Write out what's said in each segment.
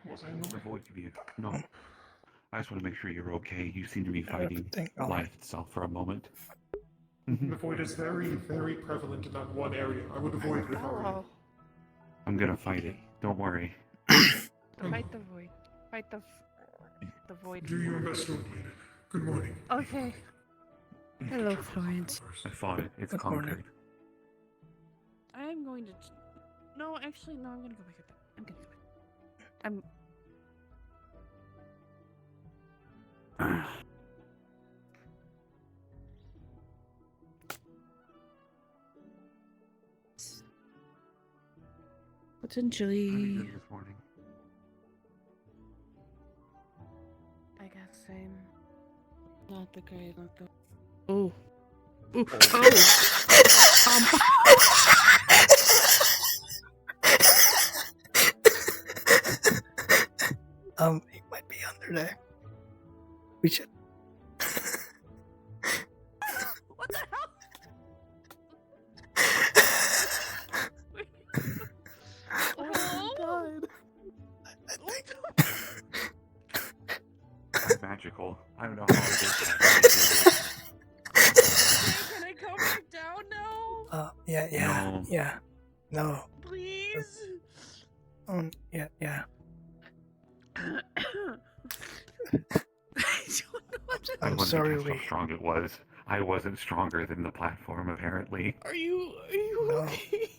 Was I in the void of you? No. I just want to make sure you're okay. You seem to be fighting life itself for a moment. The void is very, very prevalent in that one area. I would avoid it if I were you. I'm gonna fight it. Don't worry. Fight the void. Fight the void. Do your best to avoid it. Good morning. Okay. Hello, Florence. I fought it. It's conquered. I'm going to... No, actually, no, I'm gonna go back up. I'm gonna go back. Potentially... This morning. I guess I'm... Not the great, not the... Oh. Ooh. Oh. He might be under there. We should. What the hell? Oh god. I think. That's magical. I don't know how it is. Can I come back down now? No. Yeah. No. Please? Yeah. I'm sorry, how strong it was. I wasn't stronger than the platform, apparently. Are you No. okay?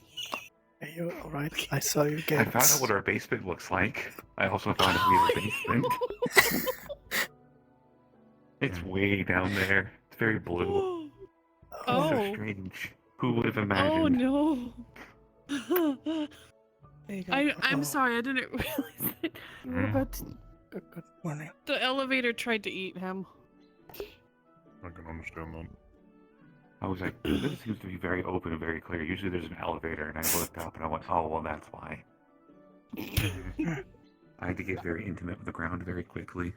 Are you alright? I saw you get. I found out what our basement looks like. I also found out we have a basement. It's way down there. It's very blue. Oh. So strange. Who would have imagined? Oh no. I'm sorry, I didn't realize that you were about to... Good morning. The elevator tried to eat him. I can understand that. I was like, this seems to be very open and very clear. Usually there's an elevator, and I looked up and I went, oh, well, that's why. I had to get very intimate with the ground very quickly.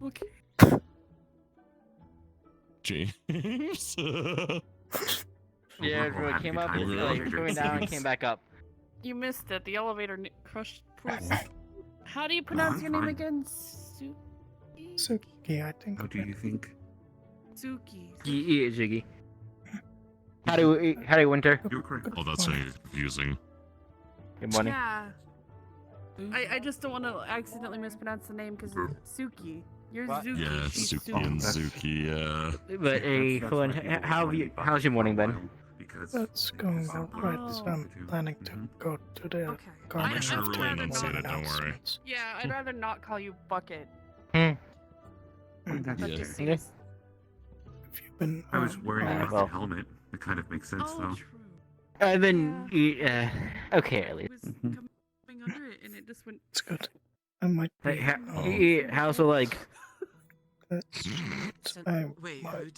Okay. James. Yeah, it really came up, going down and came back up. You missed it. The elevator crushed. How do you pronounce your name again? Suki, I think. How do you think? Suki. Yeah, Ziggy. Howdy, Winter. You're correct. Oh, that's confusing. Good morning. Yeah. I just don't want to accidentally mispronounce the name because it's Suki. You're What? Zuki. Yeah, She's Suki and Zuki, yeah. But hey, Flynn, how's your morning been? That's going alright. So I'm planning to go to the Okay. garden I'm sure after Rowan the didn't say morning that, don't worry. announcements. Yeah, I'd rather not call you Bucket. Hmm. That Yeah. just Yeah. seems... If you've been, I was worried about well. the helmet. It kind of makes sense, Oh, though. true. Okay, at It least. was coming under it and it just went... it's good. I might be. How's the like? I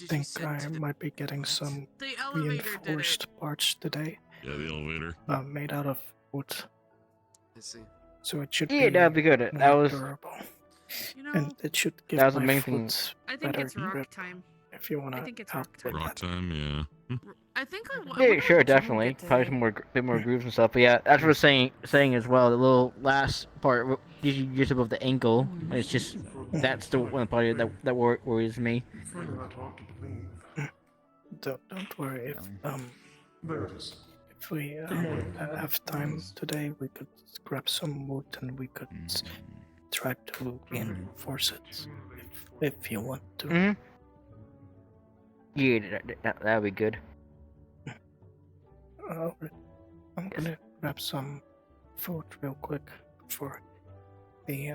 think I might be getting some The elevator did it. reinforced parts today, Yeah, the elevator. made out of wood. I see. So it should Yeah, be that'd be good. That more was durable, You know, and it should give that was the my main thing. foot I think better it's rock grip. time. If you want I to think it's help rock with time. Rock that. time, yeah. I think I Yeah, wonder sure, what Jim definitely. did Probably today. some more, bit more grooves and stuff. But yeah, that's what I was saying as well. The little last part, usually just above the ankle. It's just that's the one part that worries me. Further I talked to believe. Don't worry. If There it is. if we have time today, we could grab some wood and we could try to reinforce it if you want to. Mm-hmm. Yeah, that'd be good. I'm gonna grab some food real quick before the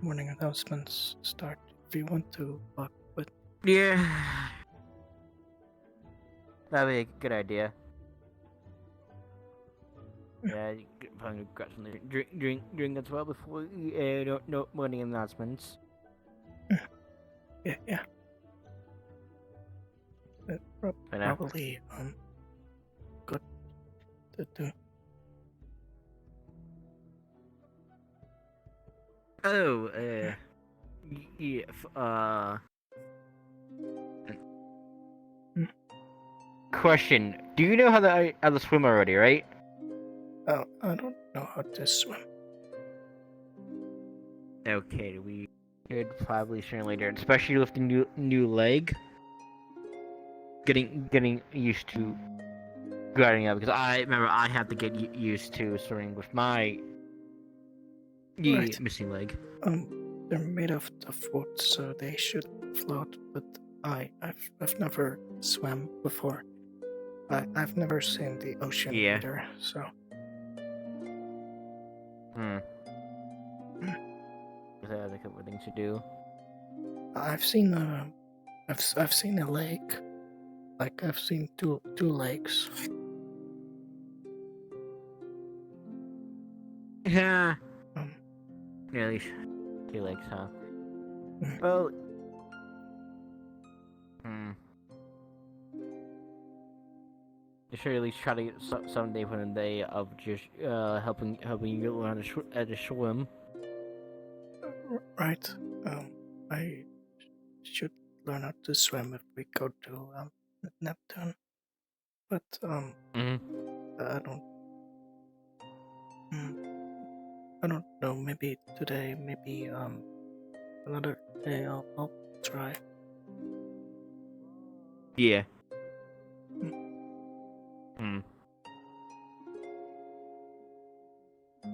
morning announcements start. If you want to, but Yeah, that'd be a good idea. Yeah, you could probably grab something drink as well before no morning announcements. yeah. I know. Probably good to do. Oh, yeah, Question: do you know how to swim already, right? Oh, I don't know how to swim. Okay, we could probably swim later, especially with the new leg. Getting used to grinding up, because I remember I had to get used to swimming with my Right. missing leg. They're made of tough wood, so they should float. But I've never swam before. I've never seen the ocean Yeah. either. So There's a couple of things to do. I've seen I've seen a lake. Like I've seen two lakes. Yeah. Um, Yeah, at least 2 legs, huh? Mm. Well. You should at least try to get someday one a day of just helping you learn how to swim. Right. I should learn how to swim if we go to Neptune. But I don't. I don't know. Maybe today. Maybe another day. I'll try. Yeah.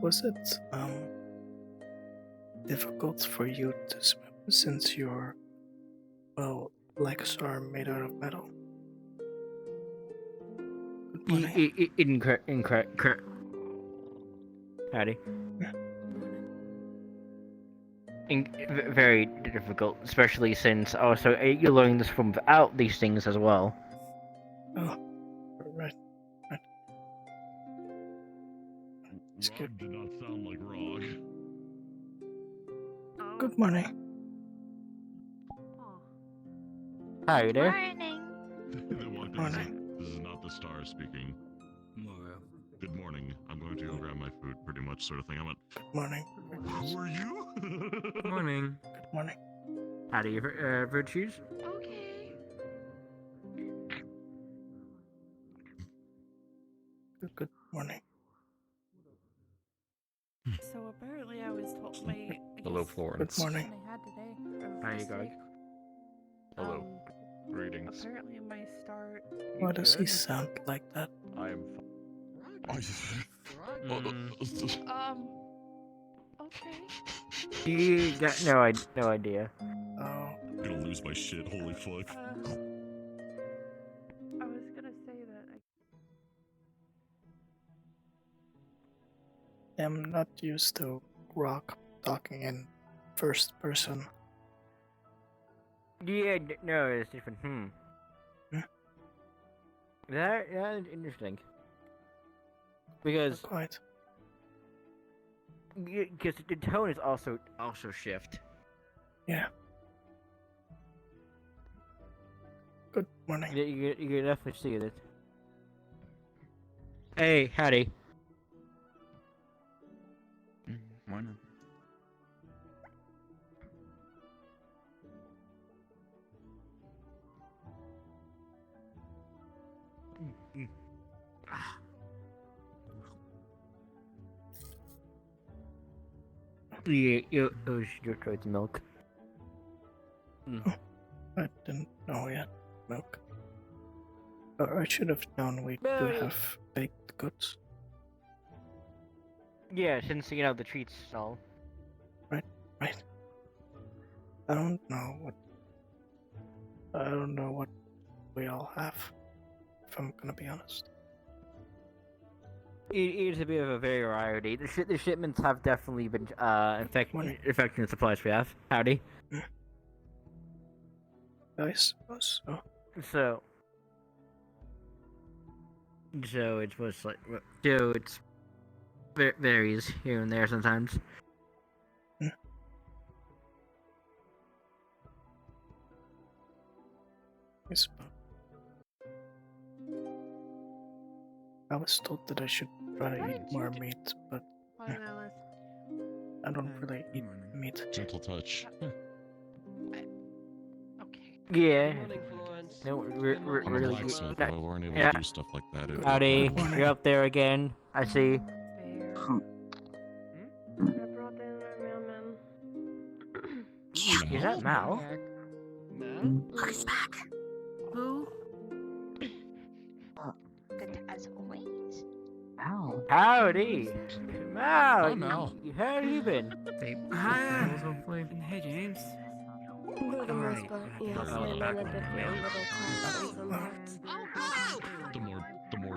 Was it difficult for you to swim since your legs are made out of metal? Good morning. Incorrect. Howdy. Yeah. Very difficult, especially since also you're learning this from without these things as well. Oh, right. It's good. Rog did not sound like Rog. Good morning. Hi there. Morning. Morning. This is not the star speaking. Good morning. I'm going to go grab my food, pretty much, sort of thing. Good morning. Who are you? Good morning. Good morning. Howdy, virtues. Okay. Good morning. So apparently I was told my... Hello, Good Florence. morning. I had today. or How you this going? week, Hello. um, Greetings. Apparently my start... Why does he sound like that? I am. Okay. You got no idea. Oh, I'm gonna lose my shit, holy fuck. I was gonna say that I'm not used to Rock talking in first person. Yeah, no, it's different. Hmm. That is interesting. Because Quite. the tone is also shift. Yeah. Good morning. You can definitely see it. Hey, howdy. Morning. Yeah, it was your choice milk. I didn't know yet. Milk. I should have known we do No. have baked goods. Yeah, since you know the treats all. Right. I don't know what we all have. If I'm gonna be honest. It is a bit of a variety. The shipments have definitely been affecting the supplies we have. Howdy. I suppose so. So it's most like it's varies here and there sometimes. I suppose. I was told that I should try to eat more meat, but Hi, Alice. I don't really eat meat. Gentle touch. Okay. Yeah. Morning, Florence. No, I'm really. blacksmith, but we weren't able Yeah. to do stuff like that. Howdy, Good morning. you're up there again. I see. brought in our mailman. Is that Mal? Who's back? Who? Good as always. Ow. Howdy! Mal! Hi, Mal. How have you been? Hi. Hey, James. For the most part, yes, my mother did very little class and arts. The more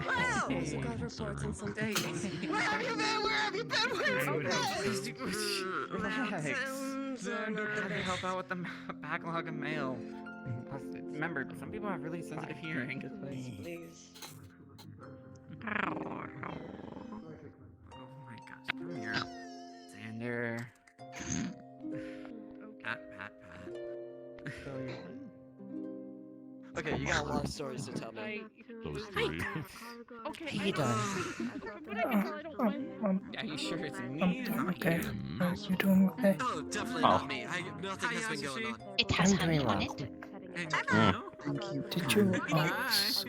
Also got reports and some Hey. Where have you been? Where have you been? Relax. Trying to help out with the backlog of mail. Plus, remember, some people have really sensitive hearing. Please. Oh my gosh, come here. Xander. Pat. Okay, you got a lot of stories to tell me. those three. Okay. He done. Are you sure it's me? I'm doing okay. Are you doing okay? Oh, definitely not me. Nothing has been going on. It has I'm honey doing on well. it. Did you have glasses?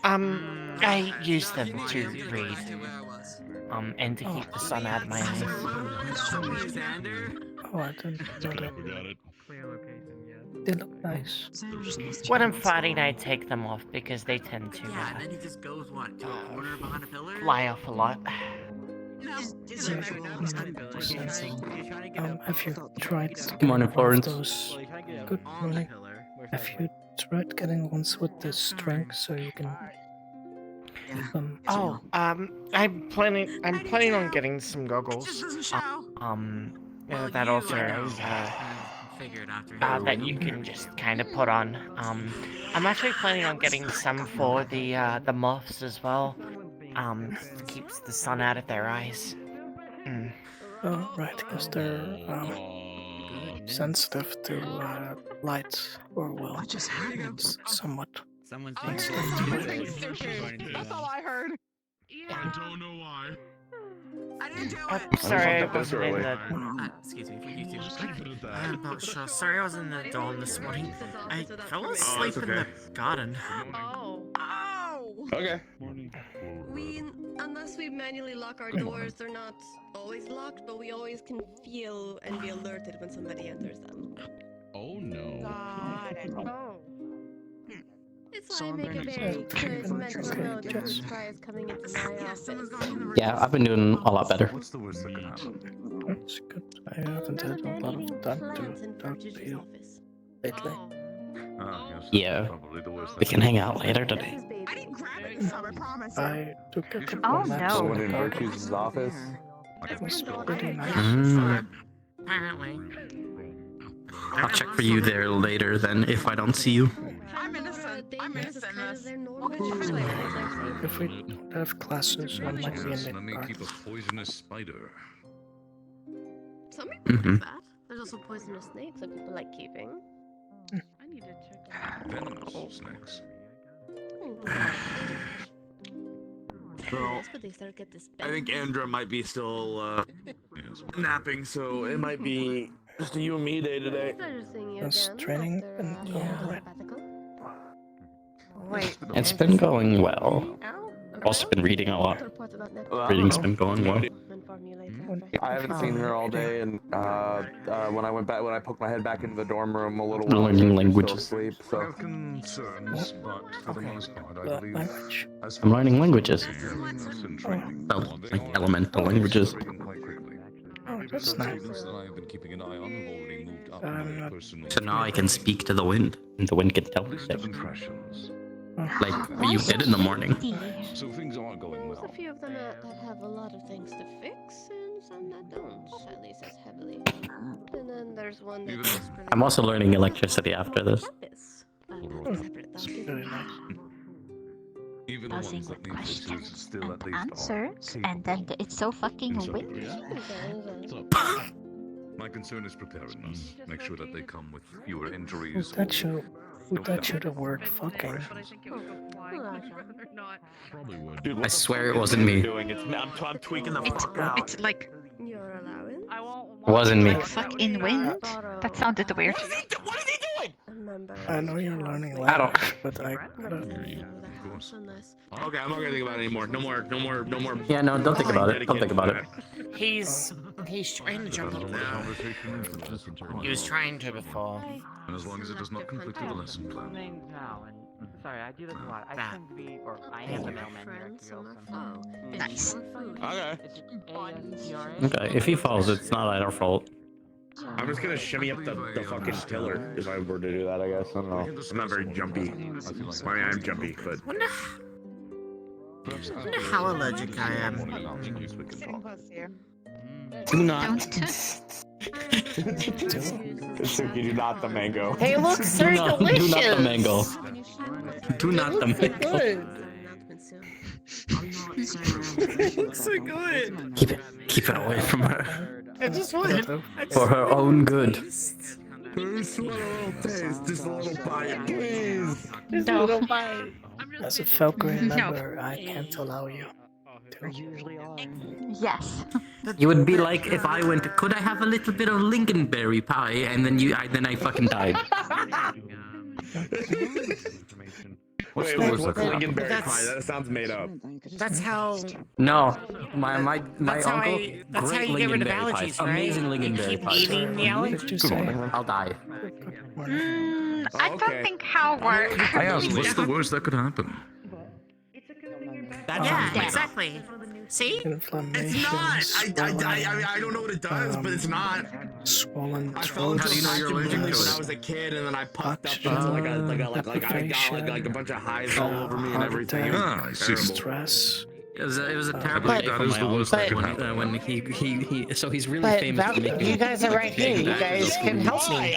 I use them to read. And to keep the sun out of my eyes. Oh, I didn't know that. We got it. They look nice. When I'm fighting, I take them off because they tend to Yeah, and then he just goes, what, to a corner behind a pillar? fly off a lot. Have you tried Good morning, Florence. those? Good morning. Have you tried getting ones with the string so you can keep them? I'm planning on getting some goggles. That also Figured after that you can just kind of put on. I'm actually planning on getting some for the moths as well. Keeps the sun out of their eyes. Oh, right, because they're sensitive to light, or well, somewhat. Someone's being That's all I heard. I don't know why. I didn't do Sorry, I wasn't in the. Excuse me, you two. Keep it at that. I'm not sure. Sorry, I was in the dorm this morning. I fell asleep in the garden. Oh. Okay. Unless we manually lock our doors, they're not always locked, but we always can feel and be alerted when somebody enters them. Oh no. Got it. Oh. It's why I So make a many very good mental note if Just- this try is coming into my office. Yeah, I've been doing a lot better. What's the worst that can happen? That's good. I haven't had a lot of time to talk to you lately. Yeah, Probably the worst. we can hang out later today. I didn't grab I took a couple Oh, naps no. in the park. office. It was pretty nice. Apparently. I'll check for you there later then if I don't see you. I'm innocent. If we don't have classes, I might be in the park. keep a poisonous spider. Some people Mhm. like that. There's also poisonous snakes that people like keeping. I need to check that. Venomous snakes. Well, But they start get this I think Andra might be still Yes. napping, so it might be just a you and me day today. Pleasure seeing you How's again training after, been going alright? sabbatical. Wait. It's been going well. Ow. Also been reading a lot. Report about net Reading's been going well. Inform you later When- after. I haven't seen her all day, and when I poked my head back into the dorm room a little Learning while, she was languages. still asleep, I so have concerns, but for the most part, I believe. Language. As I'm learning languages. languages and training, Oh, they like are elemental languages. quite quickly. Oh, that's Some nice. students that I have been keeping an eye on have already moved up I'm in their not- personal. So now I can speak to the wind, and the wind can tell me List of things. impressions. Like you did in the morning. So things are going There's a well. few of them that have a lot of things to fix, and some that don't, at least as heavily. And then there's one that Even- just really I'm also learning electricity after this. campus. But that's separate It's topic. very nice. Even the Buzzing ones with that need fixes questions still at and least are answers, capable and then it's so fucking in some windy. degrees. So, my concern is preparedness. Make sure that they come with fewer Who injuries. taught you? Who taught you the word fucking? Probably would. Dude, I swear it wasn't me. doing? I'm tweaking the fuck out. It's like Your allowance? It wasn't me. fuck in wind. That sounded weird. What is he doing? I know you're learning I don't- language, but I gotta... Of course. Okay, I'm not gonna think about it anymore. No more. Yeah, no, don't think about it. Don't think about it. He's trying to jump up now. He was trying to before. And as long as it does not conflict with the lesson plan. name's Val, and sorry, I do this a lot. I tend to be, or I am the mailman here at Nice. Okay. Okay, if he falls, it's not our fault. I'm just gonna shimmy up the fucking pillar if I were to do that, I guess. I don't know. I'm not very jumpy. I mean, I'm jumpy, but... Wonder how allergic I am. Do not. Suki, do not the mango. Hey, look, they're Do not the mango. Do not the mango. It looks so good. Keep it away from her. I just want For her own good. Just a little taste, just a little bite, please. Just a little bite. As a Falcon member, I can't allow you to. Yes. You would be like if I went, could I have a little bit of lingonberry pie? And then I fucking died. What school is that? Lingonberry pie, that sounds made up. That's how. No, my That's how uncle, that's how great you get rid of lingonberry allergies, pies. right? Amazing You lingonberry keep pies. eating the allergies. I'll die. I don't think how work. I asked, what's the worst that could happen? Yeah, exactly. See? It's not. I don't know what it does, but it's not. Swollen I felt throat, how you know you're allergic to when I sickness, was a kid, and then I popped up into like I got like a bunch of highs all over me and heart everything. attack, Ah, I see. stress. It was a terrible But- day for that is my the uncle worst that could happen. when he so he's really But famous for making. you guys are right here. You guys can help me.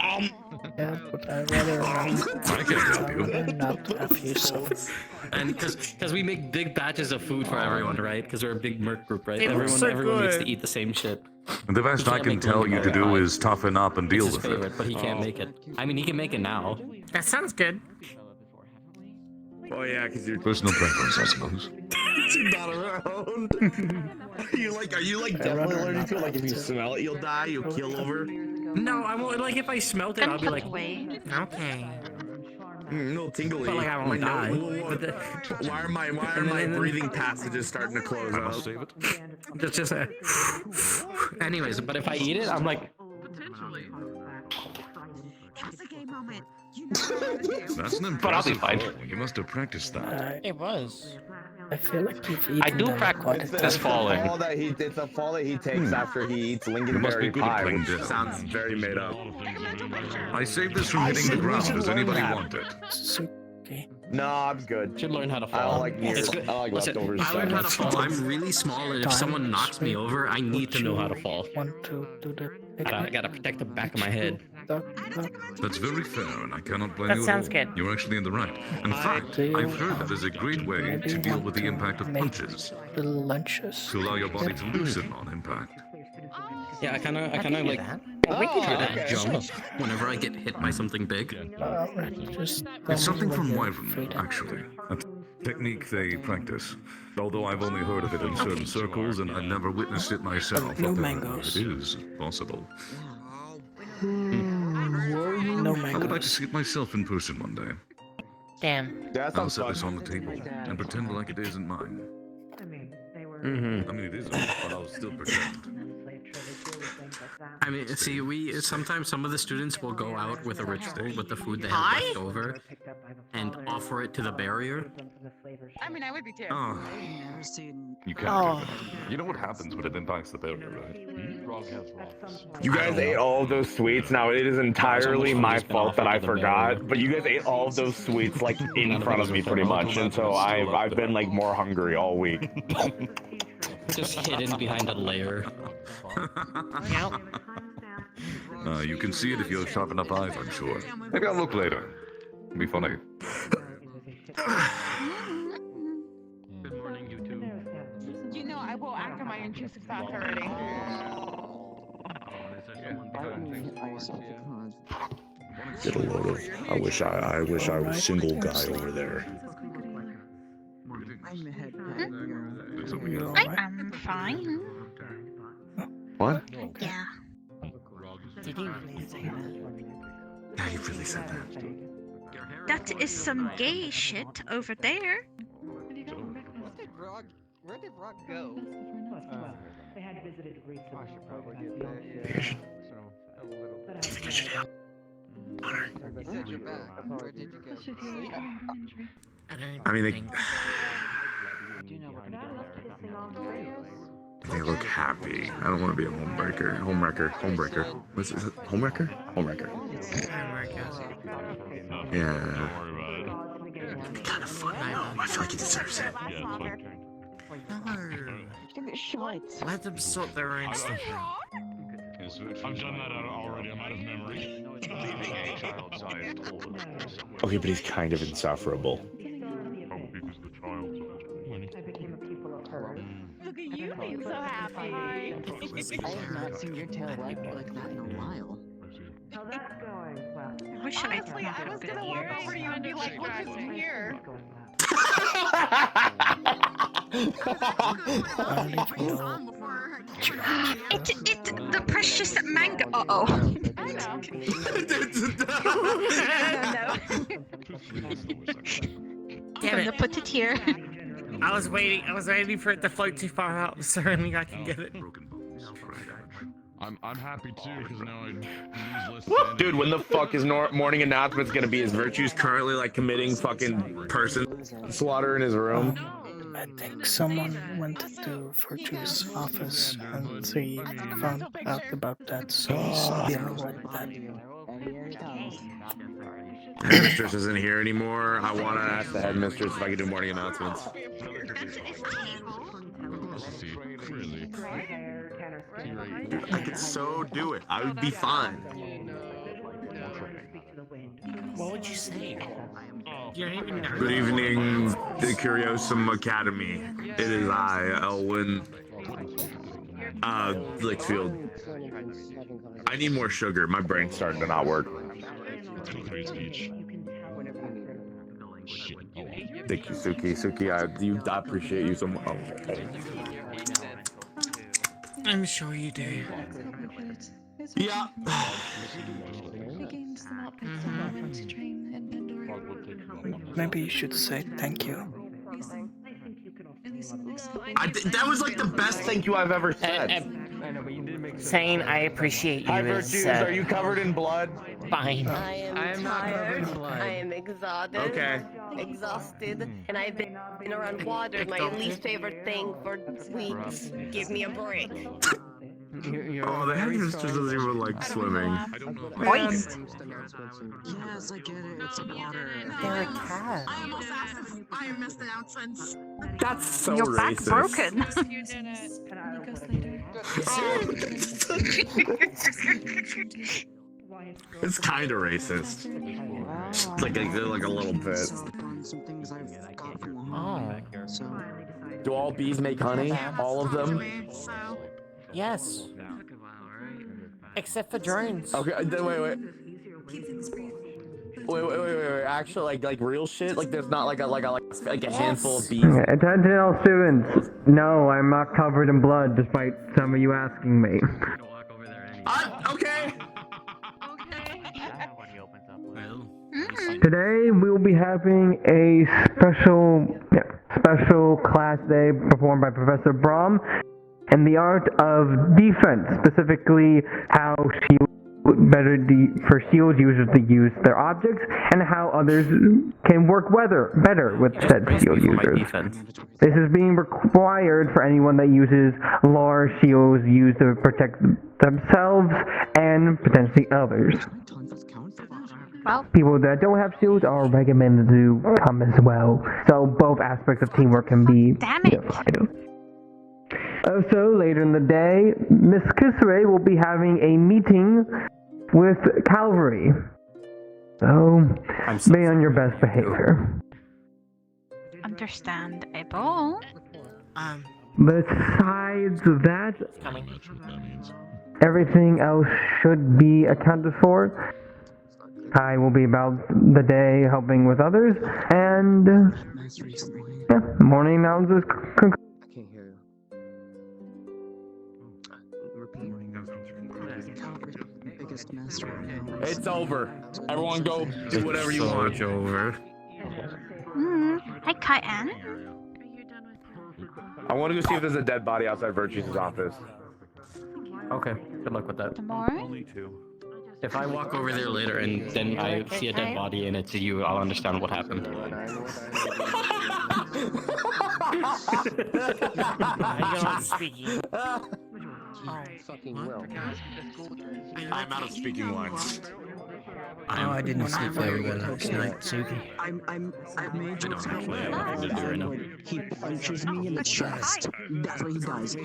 Yeah, but I'd rather I can help you. not have you suffer. And because we make big batches of food for everyone, right? Because we're a big merc group, right? It looks so Everyone needs to good. eat the same shit. The best I can tell you to do is toughen up and deal It's his with favorite, it. but he can't make it. I mean, he can make it now. That sounds good. Oh yeah, because you're Personal preference, I suppose. not around. Are you definitely allergic to it? Like if you smell it, you'll die. You'll keel over. No, I won't. Like if I smelt it, I'll be like, Okay. No tingly. but like I won't die. But the, Why are my breathing passages starting to close I must up? save it. just anyways, but if I eat it, I'm like, That's an But I'll be impressive fine. goal. You must have practiced that. It was. I feel like you've eaten I do them practice quite a this bit. falling. It's a fall that he takes after he eats You must be lingonberry good at pie, playing which dead. sounds very made up. I saved this from hitting the ground. Does anybody want it? Suki. No, I'm good. should learn how to fall. I don't like It's nears. good. I like Listen, leftovers. I learned how to so- fall. I'm really small, and if someone knocks me over, I need to know how to fall. Want to do the I gotta protect the back of my head. That's very fair, and I cannot blame That you at sounds all. good. You're actually in the right. In fact, I've heard that there's a great way to deal with the impact of punches, little lunches. to allow your body to loosen on impact. Yeah, I kind of like try to jump whenever I get hit by something big. Just It's something from when you're Wyvern, afraid. actually. A technique they practice. Although I've only heard of it in certain circles and I've never witnessed it myself. No but, mangoes. It is possible. No I would like to mangoes. see it myself in person one day. Damn. Yeah, that I'll sounds set fun. this on the table and pretend like it isn't mine. Mm-hmm. I mean, it isn't, but I'll still pretend. I mean, see, sometimes some of the students will go out with a ritual with the food they have left over and offer it to the barrier. I mean, I would be too. Oh, you can't Oh. do that. You know what happens when it impacts the barrier, right? You guys ate all of those sweets. Now it is entirely my fault that I forgot, but you guys ate all of those sweets like in front of me pretty much, and so I've been like more hungry all week. Just hidden behind a layer. Yep. You can see it if you have sharp enough eyes, I'm sure. Maybe I'll look later. It'll be funny. Good morning, YouTube. You know, I will act on my intrusive thoughts already. Get a load of. I wish I was single guy over there. I'm fine. What? Yeah. Did you really say that? Yeah, you really said that. That is some gay shit over there. Where did Rock go? They had visited Greece. I should probably get that. You said you're back. Where did you go? Sleep? I mean, they look happy. I don't want to be a homewrecker. What's it? Homewrecker? Homewrecker. Yeah. Kind of fun. I feel like he deserves it. Let them sort their own stuff out. I've done that already. I'm out of memory. Okay, but he's kind of insufferable. Look at you being so happy. I have not seen your tail like that in a while. How that's going? Well, Honestly, I was gonna walk over to you and be like, look who's here. The precious mango. Uh-oh. Damn it. I'm gonna put it here. I was waiting for it to float too far out, so only I can get it. I'm happy too, because now I use less. Dude, when the fuck is morning announcements gonna be? His Virtue's currently like committing fucking person slaughter in his room. I think someone went to Virtue's office and they found out about that, so he's dealing with that. Headmistress isn't here anymore. I want to ask the headmistress if I could do morning announcements. Dude, I could so do it. I would be fine. What would you say? You don't even know. Good evening, the Curiosum Academy. It is I, Elwin. Lickfield. I need more sugar. My brain's starting to not work. Thank you, Suki. I appreciate you so much. Oh. I'm sure you do. Yeah. Maybe you should say thank you. That was like the best thank you I've ever said. Saying I appreciate you Hi, is, Virtues. Are you covered in blood? Fine. I am not covered in tired. blood. I am exhausted. Okay. Exhausted. And I've been around water, my least favorite thing for weeks. Give me a break. Oh, the headmistress doesn't even like swimming. Yes, I get it. It's water. They're a cat. I almost asked if I missed announcements. That's so Your racist. back's broken. You did it. It's kind of racist. Just like a little bit. Do all bees make honey? All of them? Yes. Except for drones. Okay, then wait. Actually, like real shit. Like there's not like a handful of bees. Attention all students. No, I'm not covered in blood, despite some of you asking me. Okay. Today we will be having a special class day performed by Professor Brahm in the art of defense, specifically how shield users to use their objects and how others can work better with said shield users. This is being required for anyone that uses large shields used to protect themselves and potentially others. Well, people that don't have shields are recommended to come as well, so both aspects of teamwork can be unified. Also, later in the day, Miss Kisare will be having a meeting with Calvary. So, be on your best behavior. Understandable. Besides that, everything else should be accounted for. I will be about the day helping with others, and morning announcements conclude. I can't hear you. Repeat. Calvary's biggest It's over. Everyone go do whatever you want. It's over. Hey, Cayenne. I want to go see if there's a dead body outside Virtue's office. Okay, good luck with that. Tomorrow? Only two. If I walk over there later and then I see a dead body and it's you, I'll understand what happened. Speaking. Fucking will. I'm out of speaking lines. I didn't sleep very well last night, Suki. I've made you He punches me in the chest. That's what he does.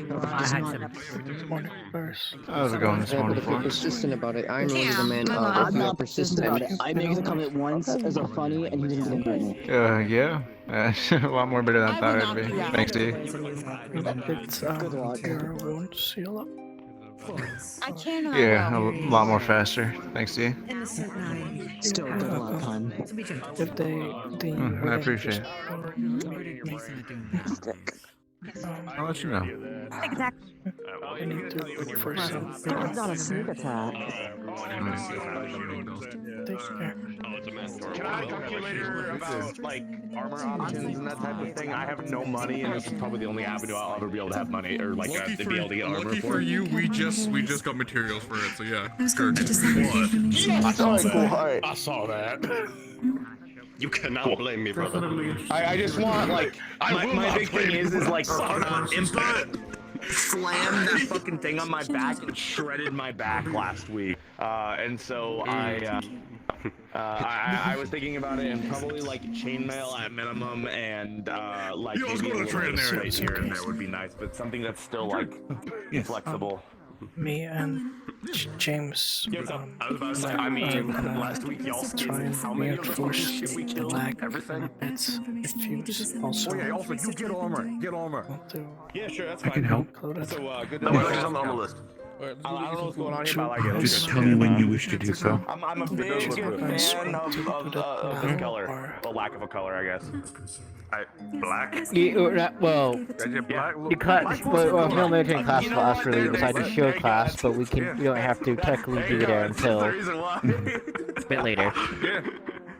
How's it going this morning, If you're persistent about it, I know the man. I'm not persistent about it. I made the comment once as a funny, and he didn't hurt me. Yeah. A lot more better than I thought it'd be. Thanks, D. It's, your wounds heal up. I cannot. Yeah, a lot more faster. Thanks, D. Still good luck, hon. If I appreciate it. I'll let you know. Exactly. I need to look for some. It's not a sneak attack. Can I calculate about like armor options and that type of thing? I have no money, and this is probably the only avenue I'll ever be able to have money or like to be able to get armor Lucky for you, we just got materials for it, so yeah. I saw that. You cannot blame me, brother. I just want like my big thing is like impact. Slammed that fucking thing on my back and shredded my back last week, and so I was thinking about it and probably like chainmail at minimum and like maybe a little bit of slate here and there would be nice, but something that's still like flexible. Me and James. I was about to say, I mean, last week y'all skinned how many of the shit we killed? Everything? It's refused also. Oh yeah, also you get armor. Get armor. Yeah, sure, that's I fine. can help. So good. No, it's on the list. I don't know what's going on here, but I like it. Just tell me when you wish to do so. I'm a big fan of this color. The lack of a color, I guess. Black? Well, the class, well, no military class really besides the shield class, but we don't have to technically be there until a bit later.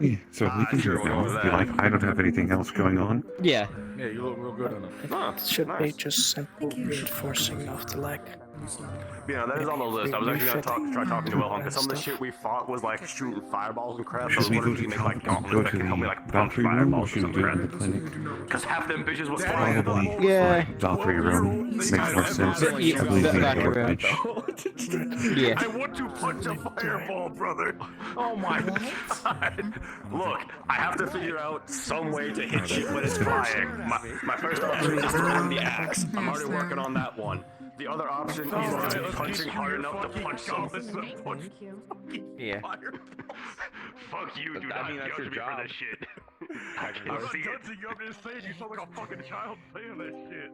Yeah, so we can do it now. If you like, I don't have anything else going on. Yeah. Yeah, you look real good in it. It should be just simple reinforcing of the leg. Yeah, that is on the list. I was actually gonna try talking to Wilhelm because some of the shit we fought was like shooting fireballs and crap. So I was wondering if you could make like gauntlets that can help me like punch fireballs or something. Because half them bitches was flying. Probably. Yeah. Valkyrie room makes more sense. I believe Valkyrie bench. Yeah. I want to punch a fireball, brother. Oh my god. Look, I have to figure out some way to hit shit when it's flying. My first option is to turn the axe. I'm already working on that one. The other option is punching hard enough to punch something. Yeah. Fuck you, dude. I mean, that's your job. For this shit. I'm judging you. I'm just saying you sound like a fucking child saying that shit.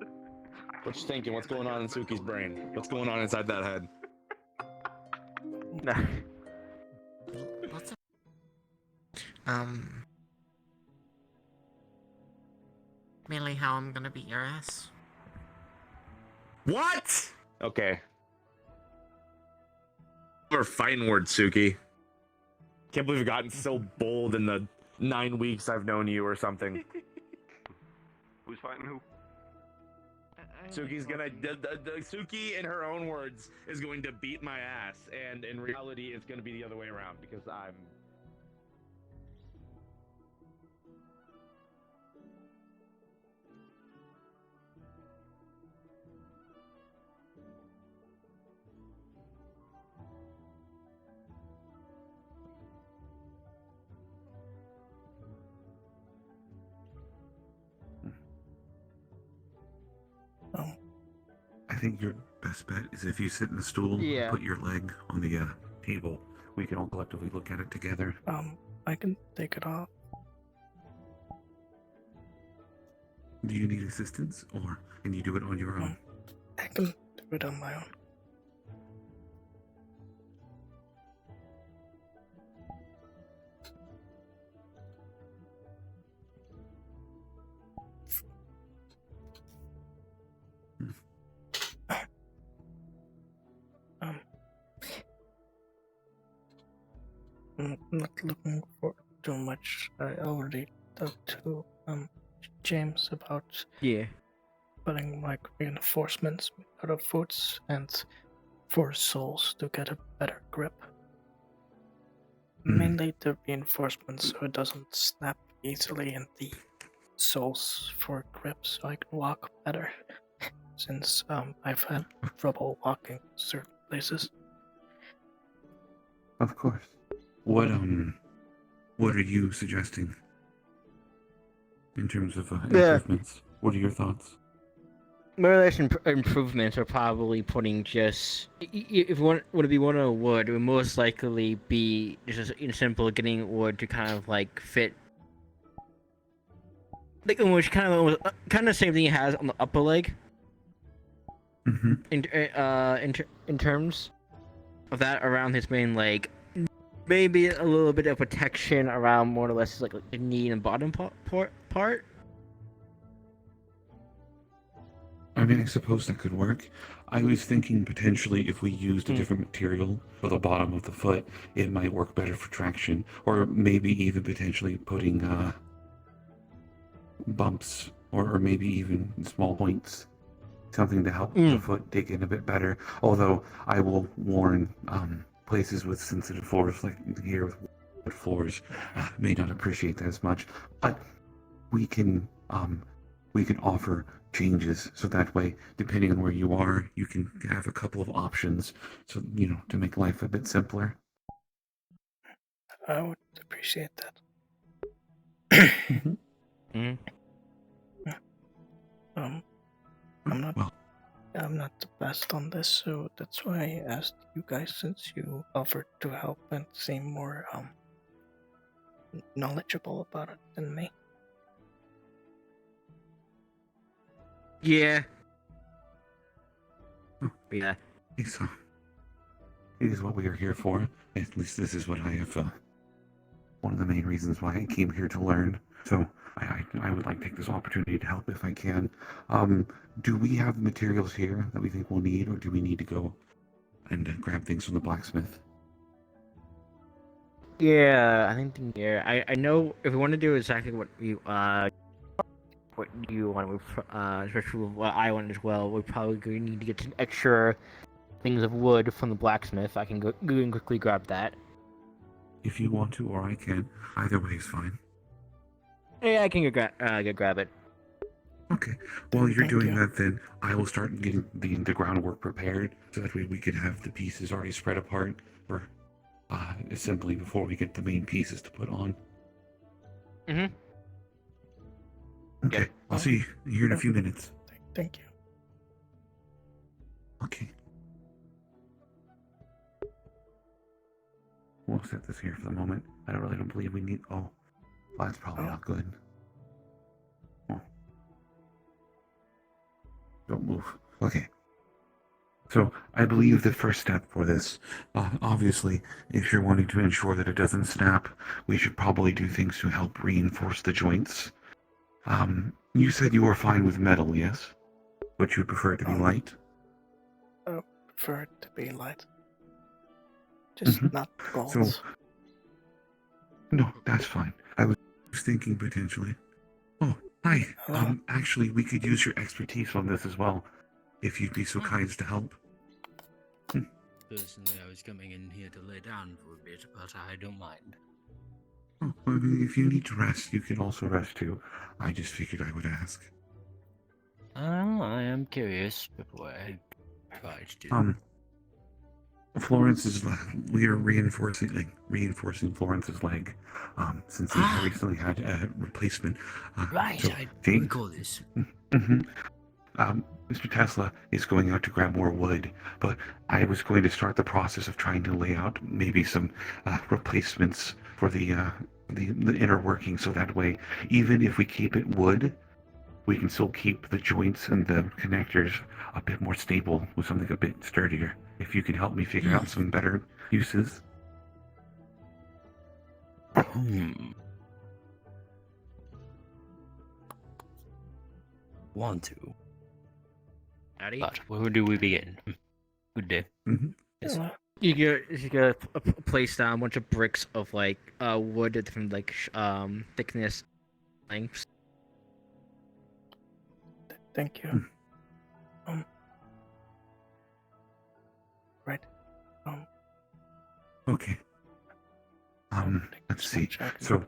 What you thinking? What's going on in Suki's brain? What's going on inside that head? Nah. Mainly how I'm gonna beat your ass. What? Okay. Our fighting words, Suki. Can't believe you've gotten so bold in the 9 weeks I've known you or something. Who's fighting who? Suki's gonna, Suki in her own words is going to beat my ass, and in reality it's gonna be the other way around because I'm... I think your best bet is if you sit in the stool, Yeah. put your leg on the table. We can all collectively look at it together. I can take it off. Do you need assistance, or can you do it on your own? I can do it on my own. I'm not looking for too much. I already talked to James about putting like reinforcements out of foods and for soles to get a better grip. Mainly the reinforcements so it doesn't snap easily, and the soles for grip so I can walk better. Since I've had trouble walking certain places. Of course. What are you suggesting in terms of improvements? What are your thoughts? Motivation improvements are probably putting just if you want to be one of wood, it would most likely be just simple getting wood to kind of like fit, like which kind of the same thing it has on the upper leg. In terms of that around his main leg, maybe a little bit of protection around more or less like the knee and bottom part. I mean, I suppose that could work. I was thinking potentially if we used a different material for the bottom of the foot, it might work better for traction, or maybe even potentially putting bumps, or maybe even small points. Something to help the foot dig in a bit better. Although I will warn places with sensitive floors, like here with wood floors, may not appreciate that as much. But we can offer changes so that way, depending on where you are, you can have a couple of options. So to make life a bit simpler. I would appreciate that. I'm not the best on this, so that's why I asked you guys, since you offered to help and seem more knowledgeable about it than me. Yeah. Yeah. So, it is what we are here for. At least this is what I have. One of the main reasons why I came here to learn. So I would like to take this opportunity to help if I can. Do we have materials here that we think we'll need, or do we need to go and grab things from the blacksmith? Yeah, I think I know if we want to do exactly what you want, especially what I want as well, we're probably going to need to get some extra things of wood from the blacksmith. I can go and quickly grab that. If you want to, or I can. Either way is fine. Yeah, I can go grab it. Okay. While you're doing that, then I will start getting the groundwork prepared, so that way we can have the pieces already spread apart for assembly before we get the main pieces to put on. Okay, I'll see you here in a few minutes. Thank you. Okay. We'll set this here for the moment. I don't believe we need... Oh, that's probably not good. Oh. Don't move. Okay. So, I believe the first step for this, obviously, if you're wanting to ensure that it doesn't snap, we should probably do things to help reinforce the joints. You said you were fine with metal, yes? But you prefer it to be light? I prefer it to be light. Just not gold. So, no, that's fine. I was thinking potentially. Oh, hi. Actually, we could use your expertise on this as well, if you'd be so kind as to help. Personally, I was coming in here to lay down for a bit, but I don't mind. Oh, I mean, if you need to rest, you can also rest too. I just figured I would ask. I am curious before I try to. Florence's we are reinforcing Florence's leg, since he recently had a replacement. Right, so, I Jake, recall this. Mr. Tesla is going out to grab more wood, but I was going to start the process of trying to lay out maybe some replacements for the inner working, so that way, even if we keep it wood, we can still keep the joints and the connectors a bit more stable with something a bit sturdier. If you can help me figure out some better uses. Want to. Howdy. But where do we begin? Good day. Mm-hmm. Yes. You gotta place down a bunch of bricks of like wood at different like thickness, lengths. Thank you. Right. Okay. Let's see. So,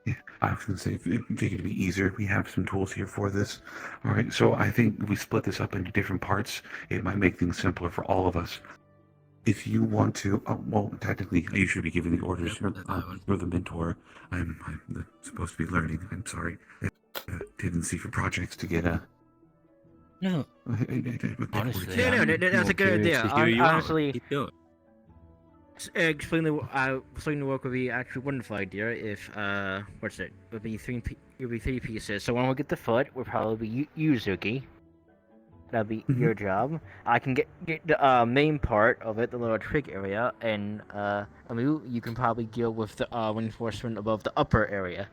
yeah, I was gonna say, if it could be easier, we have some tools here for this. All right. So I think we split this up into different parts. It might make things simpler for all of us. If you want to, well, technically, you should be giving the orders. You're the mentor. I'm supposed to be learning. I'm sorry. Tendency for projects to get a. No. Honestly, No, that's a good idea. Honestly, explaining the work would be actually a wonderful idea. If what's it? Would be three pieces. So when we get the foot, we'll probably be Yuzuki. That'll be your job. I can get the main part of it, the little trig area, and Amu, you can probably deal with the reinforcement above the upper area.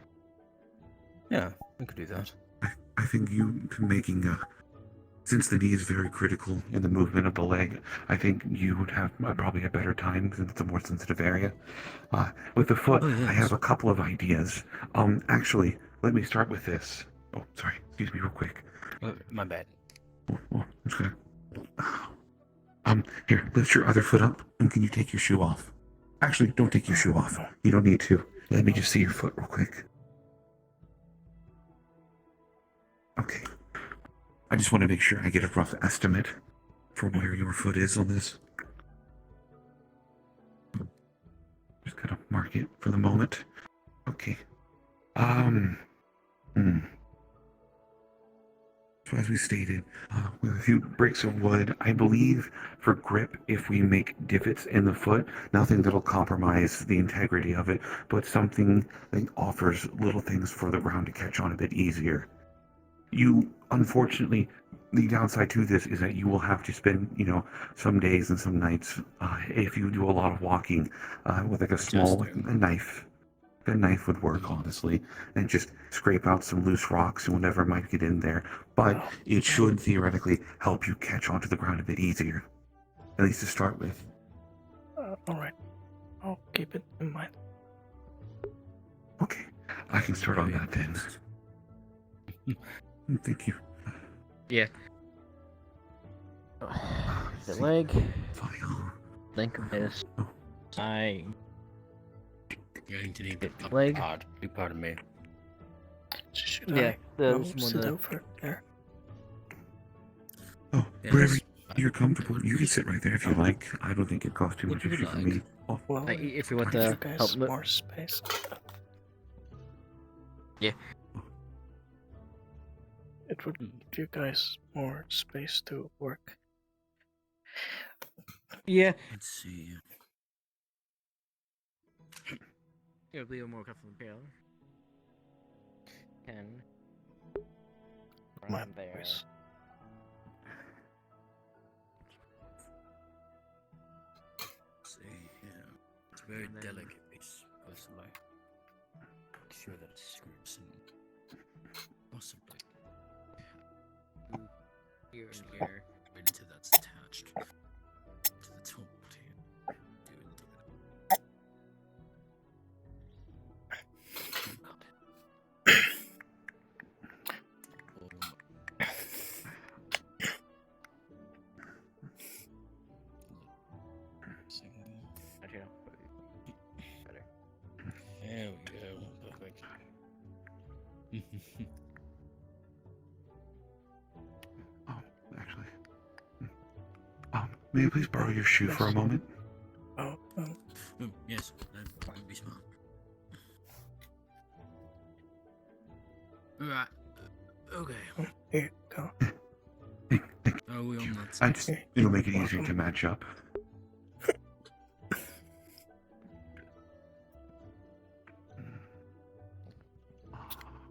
Yeah, we could do that. I think you making since the knee is very critical in the movement of the leg, I think you would have probably a better time since it's a more sensitive area. With the foot, I have a couple of ideas. Actually, let me start with this. Oh, sorry. Excuse me real quick. My bad. Oh, I'm just gonna... Here, lift your other foot up, and can you take your shoe off? Actually, don't take your shoe off. You don't need to. Let me just see your foot real quick. Okay. I just want to make sure I get a rough estimate for where your foot is on this. Just gotta mark it for the moment. Okay. So as we stated, with a few bricks of wood, I believe for grip, if we make divots in the foot, nothing that'll compromise the integrity of it, but something that offers little things for the ground to catch on a bit easier. Unfortunately, the downside to this is that you will have to spend, some days and some nights, if you do a lot of walking, with like a small knife. A knife would work, honestly, and just scrape out some loose rocks and whatever might get in there. But it should theoretically help you catch onto the ground a bit easier, at least to start with. Alright. I'll keep it in mind. Okay, I can start on that then. Thank you. Yeah. The leg. Link is. I. Going to need the leg. Be part of me. Should sit over there? Oh, wherever you're comfortable, you can sit right there if you like. I don't think it costs too much issue for me. Oh, Well, if you want you to guys help more space. Yeah. It would give you guys more space to work. Yeah. Let's see. It'll be a more comfortable pair. Can. My there. voice. See, yeah. It's a very delicate piece, personally. I'm sure that it scrapes and possibly. Here and here. Right into that's attached to the tool here. There we go. Perfect. Actually. May I please borrow your shoe for a moment? Oh, yes, that would be smart. Alright. Okay. Here, go. Are we on that I side? just, it'll make it easier to match up.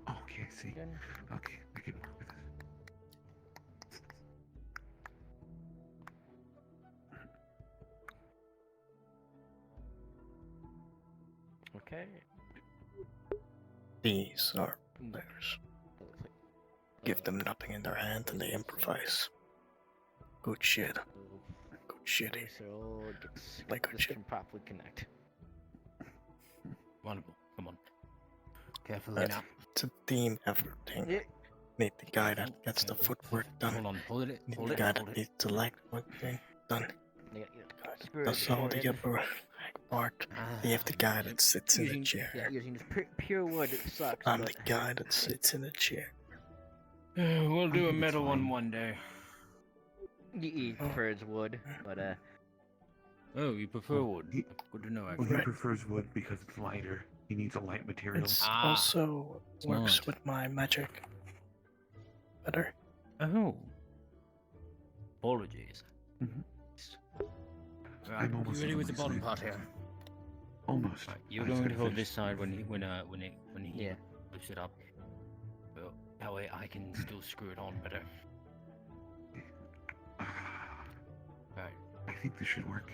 Okay, I see. Okay, I can work with this. Okay. These are theirs. Give them nothing in their hand and they improvise. Good shit. Good shitty. So it all gets Like this can properly connect. Wonderful. Come on. Carefully now. It's a team effort thing. Yeah. Need the guy that gets the footwork done. Hold on. Hold it. Need Hold the it. guy Hold that it. needs the leg work thing done. Yeah, That's all the upper part. You have the guy that sits in the using, chair. Yeah, using this pure wood sucks. I'm but the guy that sits in the chair. We'll do a metal one day. he prefers wood, but Oh, you prefer wood? Good to know. Well, Actually. he prefers wood because it's lighter. He needs a light material. It also works smart. with my magic better. Oh. Apologies. Right, I'm you almost ready on with the my bottom side. part here? Almost. Right, you're I going said to hold finish. this side when he lifts it up. Well, that way I can still screw it on better. Right. I think this should work.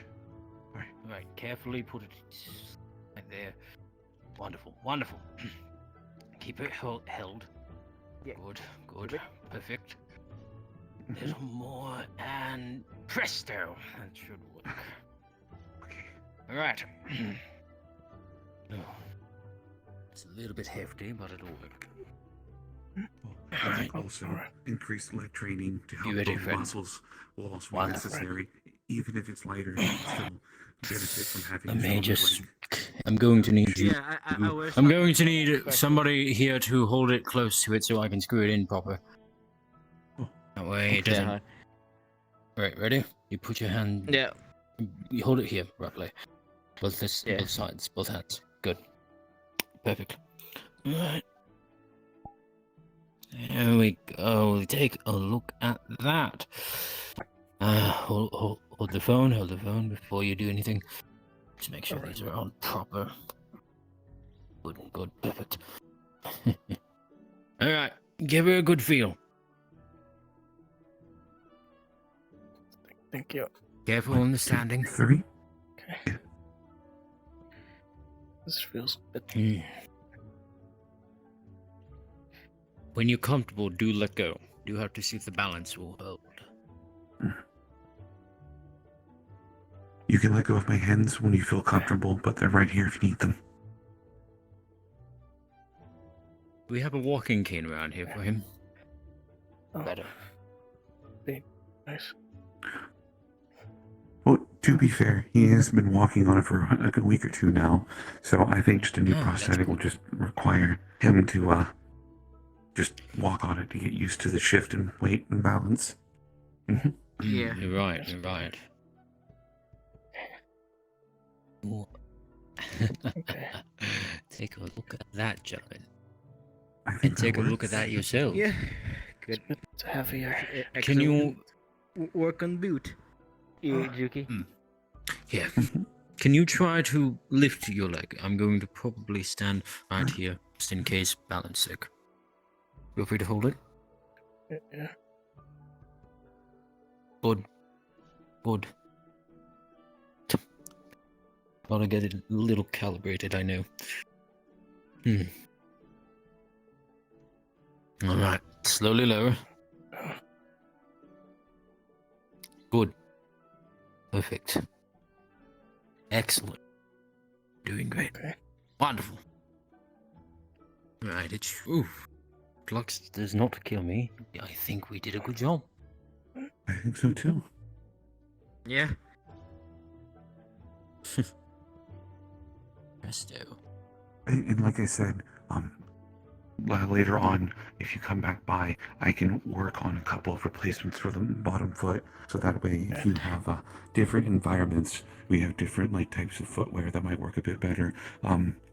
Right. Carefully put it right there. Wonderful. Wonderful. Keep it held. Yeah. Good. Perfect. Little more and presto. That should work. All right. Oh. It's a little bit hefty, but it'll work. I think also increased leg training to help ready, build friend? muscles will also be Wonderful. necessary. Even if it's lighter, you still benefit from having I a may stronger just. leg. I'm going to need you. Yeah, I wish I'm I- going to need somebody here to hold it close to it so I can screw it in proper. That way it doesn't. Right, ready? You put your hand. Yeah. You hold it here, roughly. Both sides, both hands. Good. Perfect. Right. There we go. Take a look at that. Hold the phone before you do anything. Just make sure these are on proper. Good, perfect. Alright, give her a good feel. Thank you. Careful on the standing. 3. Okay. This feels a bit. When you're comfortable, do let go. Do have to see if the balance will hold. You can let go of my hands when you feel comfortable, but they're right here if you need them. We have a walking cane around here for him. Better. Nice. Well, to be fair, he has been walking on it for a good week or two now, so I think just a new prosthetic will just require him to just walk on it to get used to the shift in weight and balance. Yeah. You're right. Ooh. Take a look at that, gentlemen. And take a look at that yourself. Yeah. Good. It's heavier. Can you work on boot? Juki. Yeah. Can you try to lift your leg? I'm going to probably stand right here, just in case balance sick. Feel free to hold it. Yeah. Good. Gotta get it a little calibrated, I know. Alright, slowly lower. Good. Perfect. Excellent. Doing great. Okay. Wonderful. Right, it's. Oof. Flux does not kill me. I think we did a good job. I think so too. Yeah. Presto. And like I said, later on, if you come back by, I can work on a couple of replacements for the bottom foot, so that way if you have different environments, we have different like types of footwear that might work a bit better.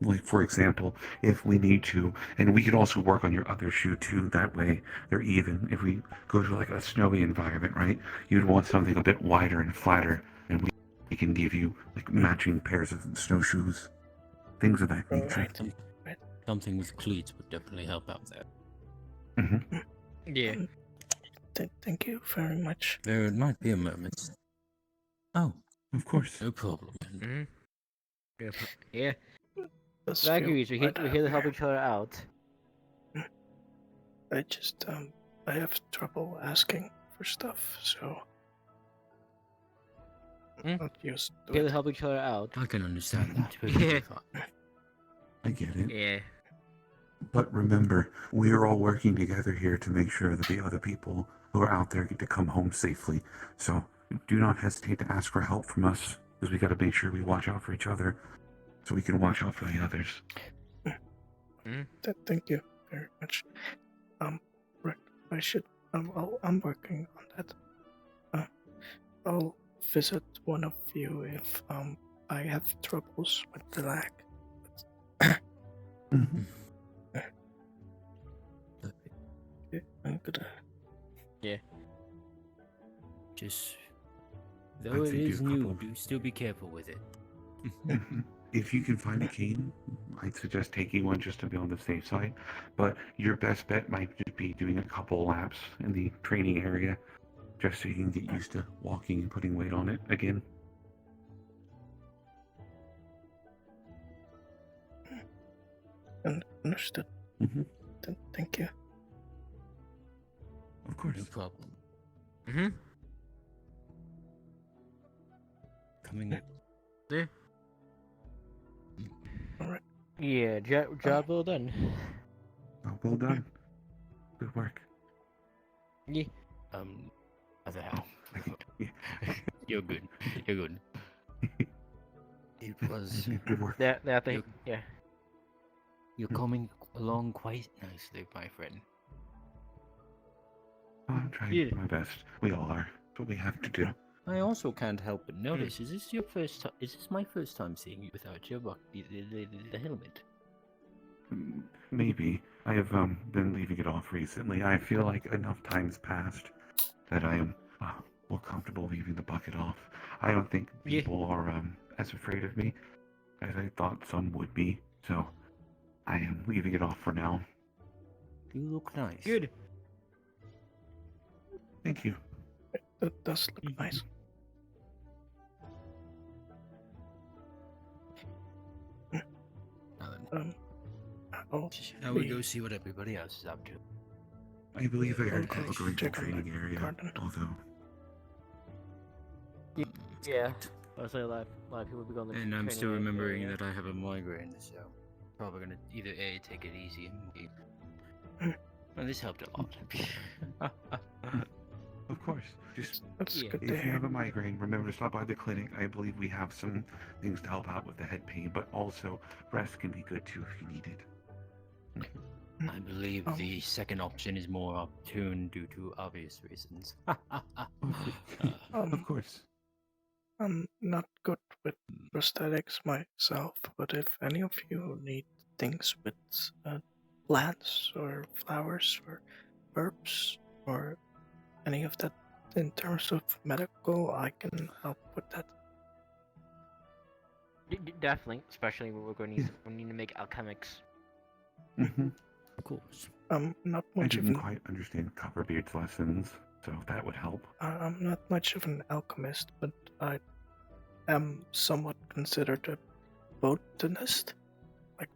Like for example, if we need to, and we could also work on your other shoe too, that way they're even. If we go to like a snowy environment, right, you'd want something a bit wider and flatter, and we can give you like matching pairs of snowshoes, things of that nature. Something with cleats would definitely help out there. Mm-hmm. Yeah. Thank you very much. There might be a moment. Oh, of course. No problem. Yeah. Valkyries, we here to help each other out. I just I have trouble asking for stuff, so not used to People it. help each other out. I can understand that. Yeah. I get it. Yeah. But remember, we are all working together here to make sure that the other people who are out there get to come home safely. So do not hesitate to ask for help from us, because we got to make sure we watch out for each other, so we can watch out for the others. Thank you very much. Right, I should. I'm working on that. I'll visit one of you if I have troubles with the lag. Okay, I'm gonna. Yeah. Just though it is new, do still be careful with it. If you can find a cane, I'd suggest taking one just to be on the safe side. But your best bet might just be doing a couple laps in the training area, just so you can get used to walking and putting weight on it again. Understood. Thank you. Of course. No problem. Coming up. Yeah. Alright. Yeah, job well done. Oh, well done. Good work. Yeah. Other half. You're good. You're good. It was. Good work. That thing. Yeah. You're coming along quite nicely, my friend. I'm trying my best. We all are. It's what we have to do. I also can't help but notice. Is this your first time? Is this my first time seeing you without your the helmet? Maybe. I have been leaving it off recently. I feel like enough time's passed that I am more comfortable leaving the bucket off. I don't think people are as afraid of me as I thought some would be, so I am leaving it off for now. You look nice. Good. Thank you. That does look nice. Now we go see what everybody else is up to. I believe I heard people going to the training area, although... Yeah. I was saying a lot of people be going to the And I'm training still area. remembering that I have a migraine, so probably gonna either A, take it easy, and B. Well, this helped a lot. Of course. Just good if you have a migraine, remember to stop by the clinic. I believe we have some things to help out with the head pain, but also rest can be good too if you need it. I believe the second option is more opportune due to obvious reasons. Of course. I'm not good with prosthetics myself, but if any of you need things with plants or flowers or herbs or any of that in terms of medical, I can help with that. Definitely, especially when we're going to need to make alchemics. Of course. I'm not much I of didn't an quite understand Copperbeard's lessons, so that would help. I'm not much of an alchemist, but I am somewhat considered a botanist, like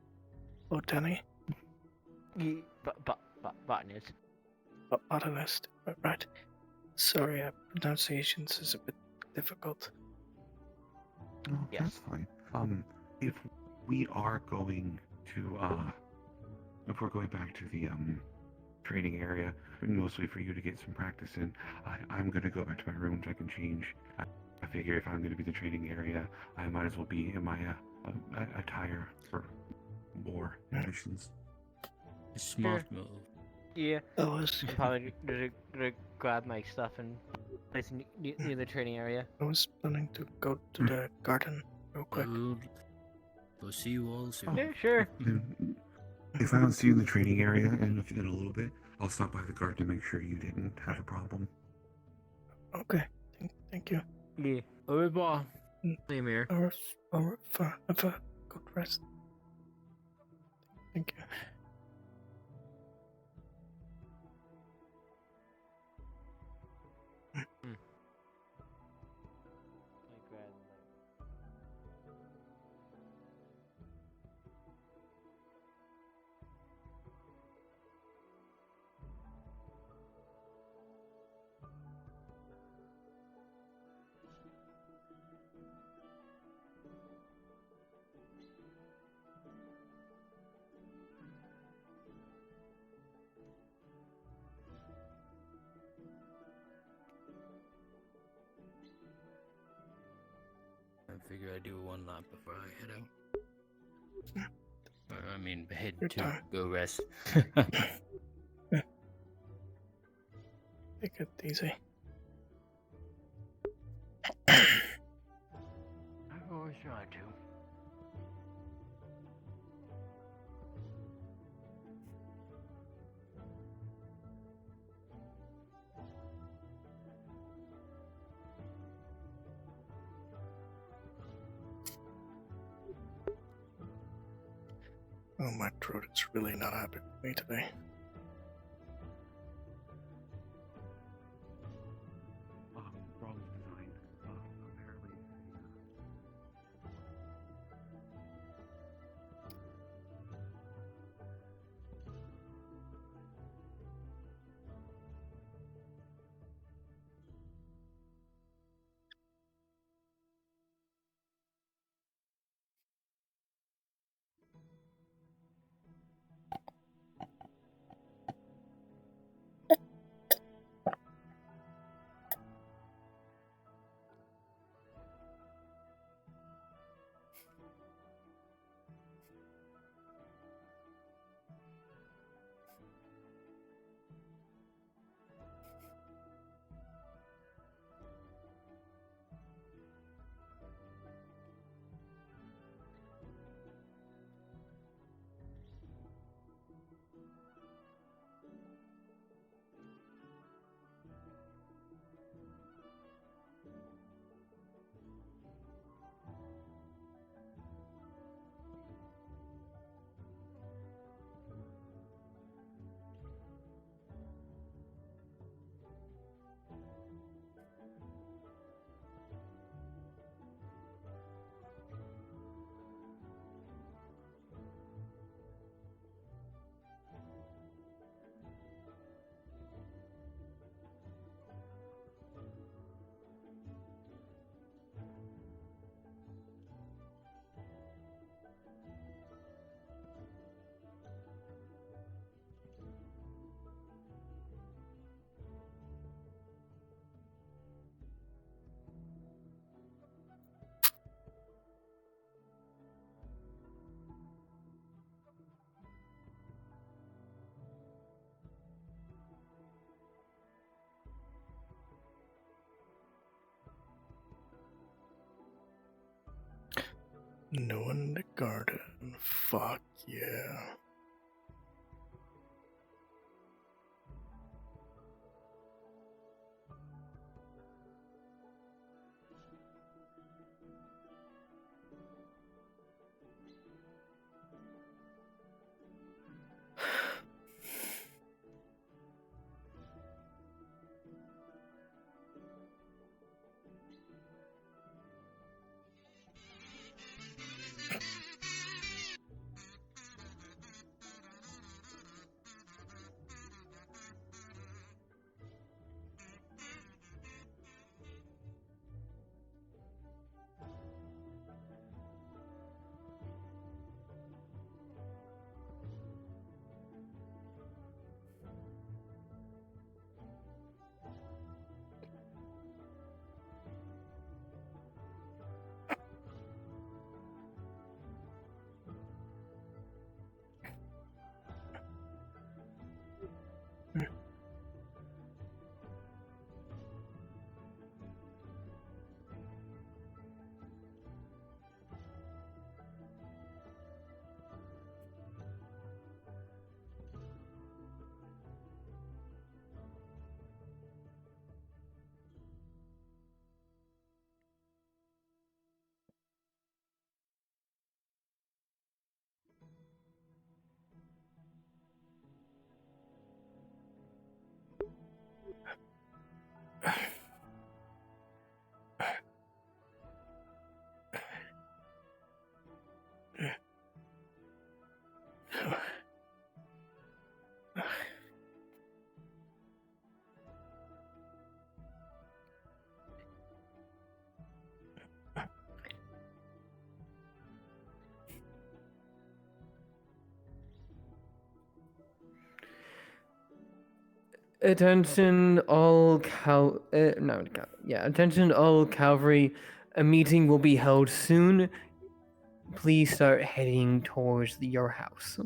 botany. Botanist. Botanist, right? Sorry, pronunciations is a bit difficult. Oh, that's fine. If we are going to, if we're going back to the, training area, mostly for you to get some practice in, I'm gonna go back to my room so I can change. I figure if I'm gonna be the training area, I might as well be in my, attire for war missions. Smart move. Yeah. I was I'm probably gonna grab my stuff and place near the training area. I was planning to go to the garden real quick. We'll see you all soon. Yeah, sure. If I don't see you in the training area in a little bit, I'll stop by the garden to make sure you didn't have a problem. Okay, thank you. Yeah. Au revoir. Same here. Au revoir. Have a good rest. Thank you. figure I'd do one lap before I head out. I mean, head Your to time. go rest. Take it easy. I've always tried to. Oh, my throat is really not happy with me today. Wrong design. Apparently. No one in the garden. Fuck yeah. Attention all attention all cavalry. A meeting will be held soon. Please start heading towards your house.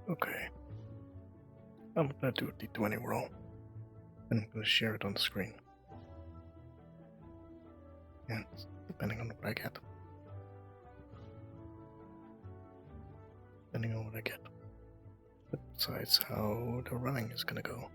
Okay. I'm gonna do a D20 roll. And I'm gonna share it on the screen. And depending on what I get. Depending on what I get. That decides how the running is gonna go.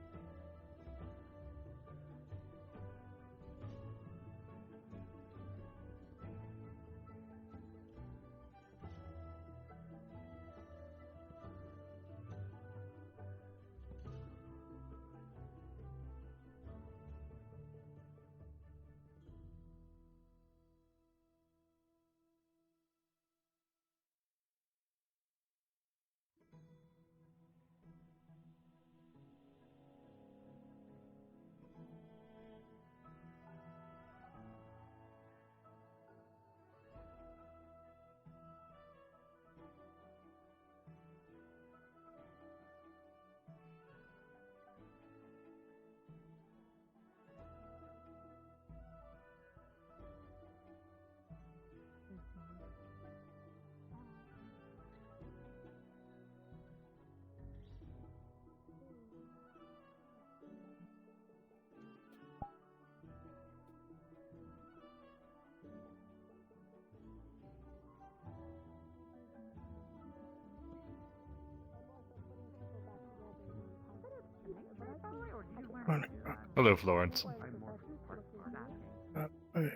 Hello, Florence.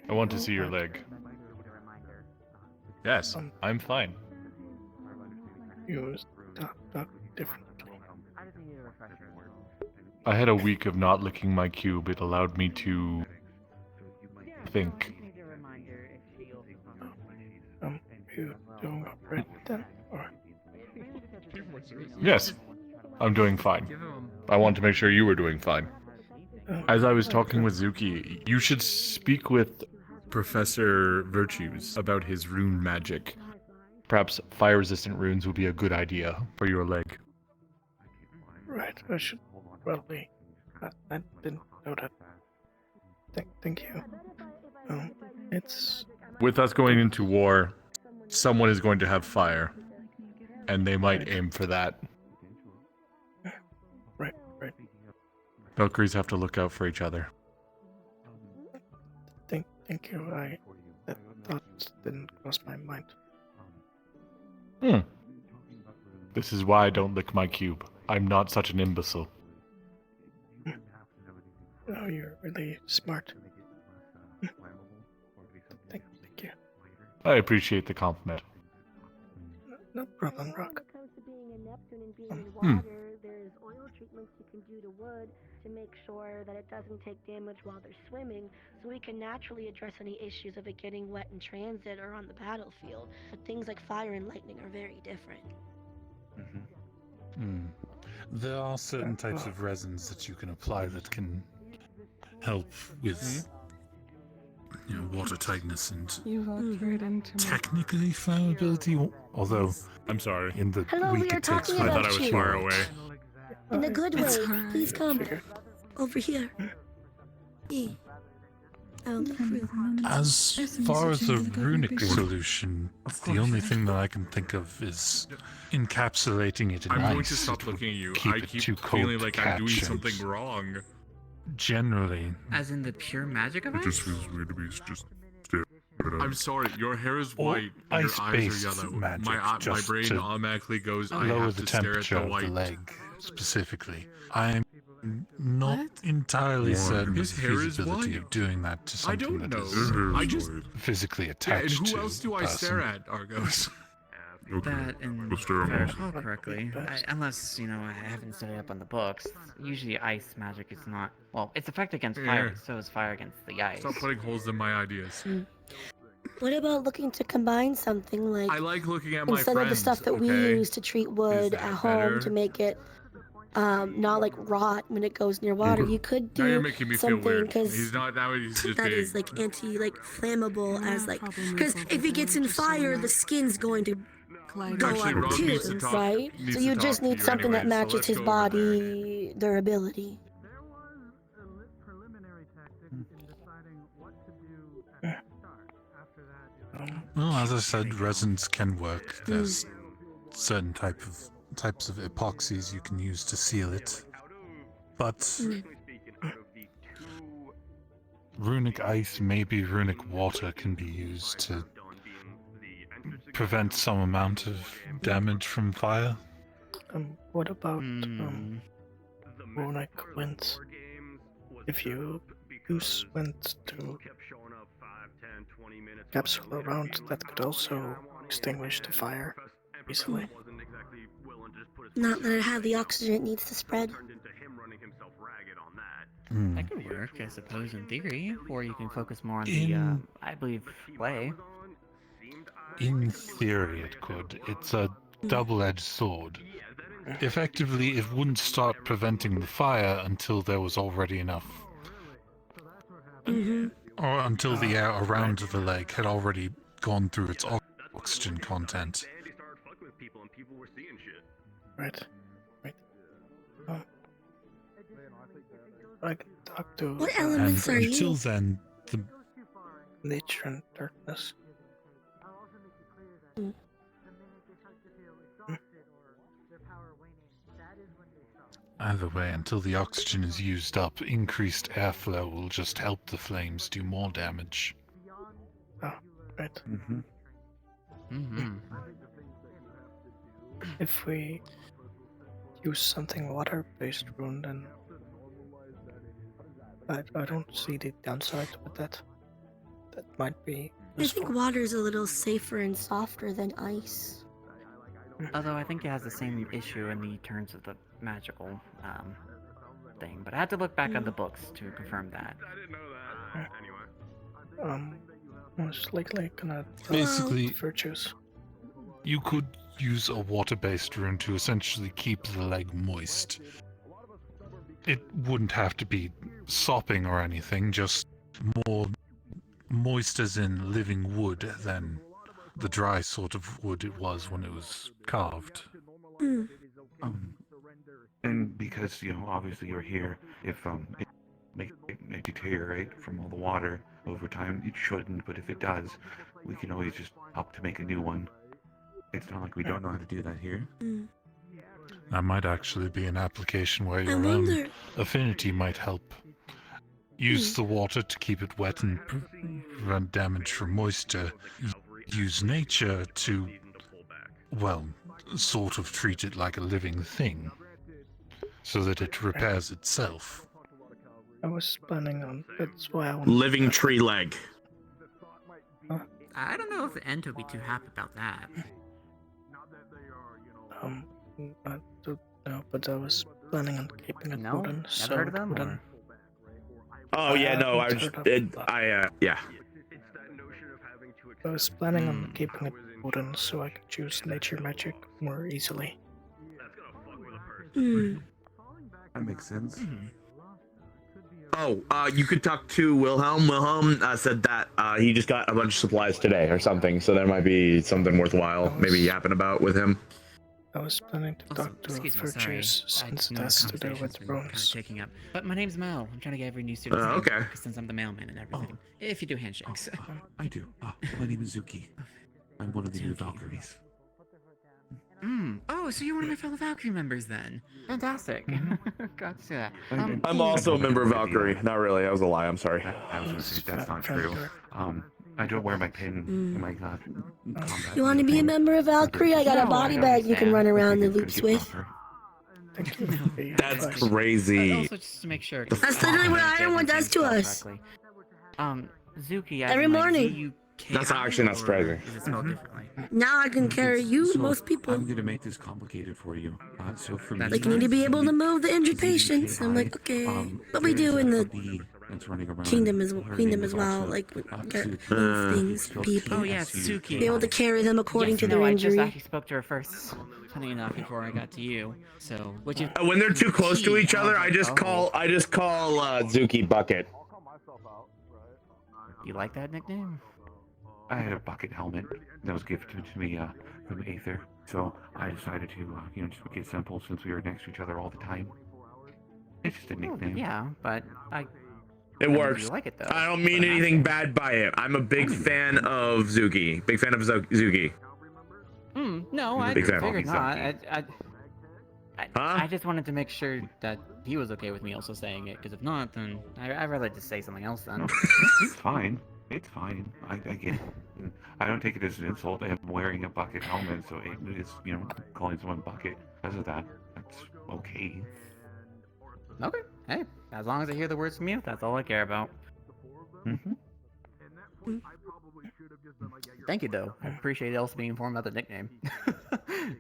I want to see your leg. Yes, I'm fine. Use that differently. I had a week of not licking my cube. It allowed me to think. You doing alright then? Or? Yes, I'm doing fine. I want to make sure you were doing fine. As I was talking with Zuki, you should speak with Professor Virtues about his rune magic. Perhaps fire-resistant runes would be a good idea for your leg. Right, I should probably. I didn't know that. Thank you. It's. With us going into war, someone is going to have fire, and they might aim for that. Right. Valkyries have to look out for each other. Thank you. That thought didn't cross my mind. This is why I don't lick my cube. I'm not such an imbecile. Oh, you're really smart. Thank you. I appreciate the compliment. No problem, Rock. There's oil treatments you can do to wood to make sure that it doesn't take damage while they're swimming, so we can naturally address any issues of it getting wet in transit or on the battlefield. But things like fire and lightning are very different. There are certain types of resins that you can apply that can help with water tightness and technically flammability, although I'm sorry. In the Hello, week we are it takes talking about I thought I was far away. In a good way. It's Please come over here. As far as the runic solution, the only thing that I can think of is encapsulating it in ice. I'm going to stop looking at you. I keep too cold feeling to like I'm doing catch it. something wrong. Generally. As in the pure magic of ice? It just feels weird to be just I'm sorry, your hair is white, and your eyes ice-based are yellow. magic, My just brain to automatically goes, I lower have the to stare at temperature the of white. the leg, specifically. I'm not entirely certain of His the hair is feasibility white. of doing that to I something don't that know. is I just physically and attached who to else do a I stare person. at, Argos? That and if I recall correctly, unless I haven't set it up on the books. Usually, ice magic is not it's effective against fire, but so is fire against the ice. Stop putting holes in my ideas. What about looking to combine something like I like looking at my instead of the friends, stuff that we okay? use to treat wood at home better? to make it not like rot when it goes near water, you could Now you're do making me feel something weird. because He's not now. He's just that being. is like flammable as because if it gets in fire, the skin's going to go Actually, up Rob too, needs to talk- right? needs So to you talk just to need you something that anyway, so matches let's his go over there. body durability. Well, as I said, resins can work. There's certain type of types of epoxies you can use to seal it, but runic ice, maybe runic water can be used to prevent some amount of damage from fire. What about runic wind? If you use wind to capsule around, that could also extinguish the fire easily. Not let it have the oxygen it needs to spread. That could work, I suppose, in theory. Or you can focus more on the, I believe, play. In theory, it could. It's a double-edged sword. Effectively, it wouldn't start preventing the fire until there was already enough. Or until the air around the leg had already gone through its oxygen content. Right. I can talk to. What elements are you? Until then, the nature and darkness. Either way, until the oxygen is used up, increased airflow will just help the flames do more damage. Oh, right. If we use something water-based rune, then I don't see the downside with that. That might be useful. I think water is a little safer and softer than ice. Although I think it has the same issue in the terms of the magical thing, but I had to look back on the books to confirm that. Most likely gonna Basically, virtues. You could use a water-based rune to essentially keep the leg moist. It wouldn't have to be sopping or anything, just more moist as in living wood than the dry sort of wood it was when it was carved. And because, obviously you're here, if it may deteriorate from all the water over time, it shouldn't, but if it does, we can always just help to make a new one. It's not like we don't know how to do that here. That might actually be an application where your own affinity might help. Use the water to keep it wet and prevent damage from moisture. Use nature to, well, sort of treat it like a living thing, so that it repairs itself. I was planning on. That's why I want. Living tree leg. I don't know if the Ent will be too happy about that. I don't know, but I was planning on keeping it wooden. Never So heard of them, wooden. or? Oh yeah, no, I yeah. I was planning on keeping it wooden so I could choose nature magic more easily. That makes sense. Oh, you could talk to Wilhelm. Wilhelm said that he just got a bunch of supplies today or something, so there might be something worthwhile maybe yapping about with him. I was planning to talk to Virtues since it has to do with runes. Taking up. But my name's Mel. I'm trying to get every new student. Okay. Since I'm the mailman and everything. If you do handshakes. I do. My name is Zuki. I'm one of the new Valkyries. Oh, so you're one of my fellow Valkyrie members then. Fantastic. Got to see that. I'm also a member of Valkyrie. Not really. That was a lie. I'm sorry. I was going to say that's not true. I don't wear my pin in my combat. You want to be a member of Valkyrie? I got a body bag you can run around the loops with. That's crazy. Also, just to make sure. That's literally what Iron One does to us. Zuki. Every morning. That's actually not surprising. Now I can carry you, most people. I'm going to make this complicated for you. So for me, Like, you need to be able to move the injured patients. I'm like, okay. But we do in the kingdom as well. Like, we move things for people. Oh, yeah, Suki. Be able to carry them according to their I injury. just actually spoke to her first. Funny enough, before I got to you. So, When they're too close to each other, I just call Zuki Bucket. You like that nickname? I had a bucket helmet that was gifted to me from Aether, so I decided to, just make it simple since we were next to each other all the time. It's just a nickname. Yeah, but It works. You like it, though. I don't mean anything bad by it. I'm a big fan of Zuki. Big fan of Zuki. No, I Big fan. figured not. I just wanted to make sure that he was okay with me also saying it, because if not, then I'd rather just say something else then. It's fine. It's fine. I get it. I don't take it as an insult. I'm wearing a bucket helmet, so it is, calling someone bucket because of that. That's okay. Okay. Hey, as long as I hear the words from you, that's all I care about. Mm-hmm. Thank you, though. I appreciate also being informed about the nickname.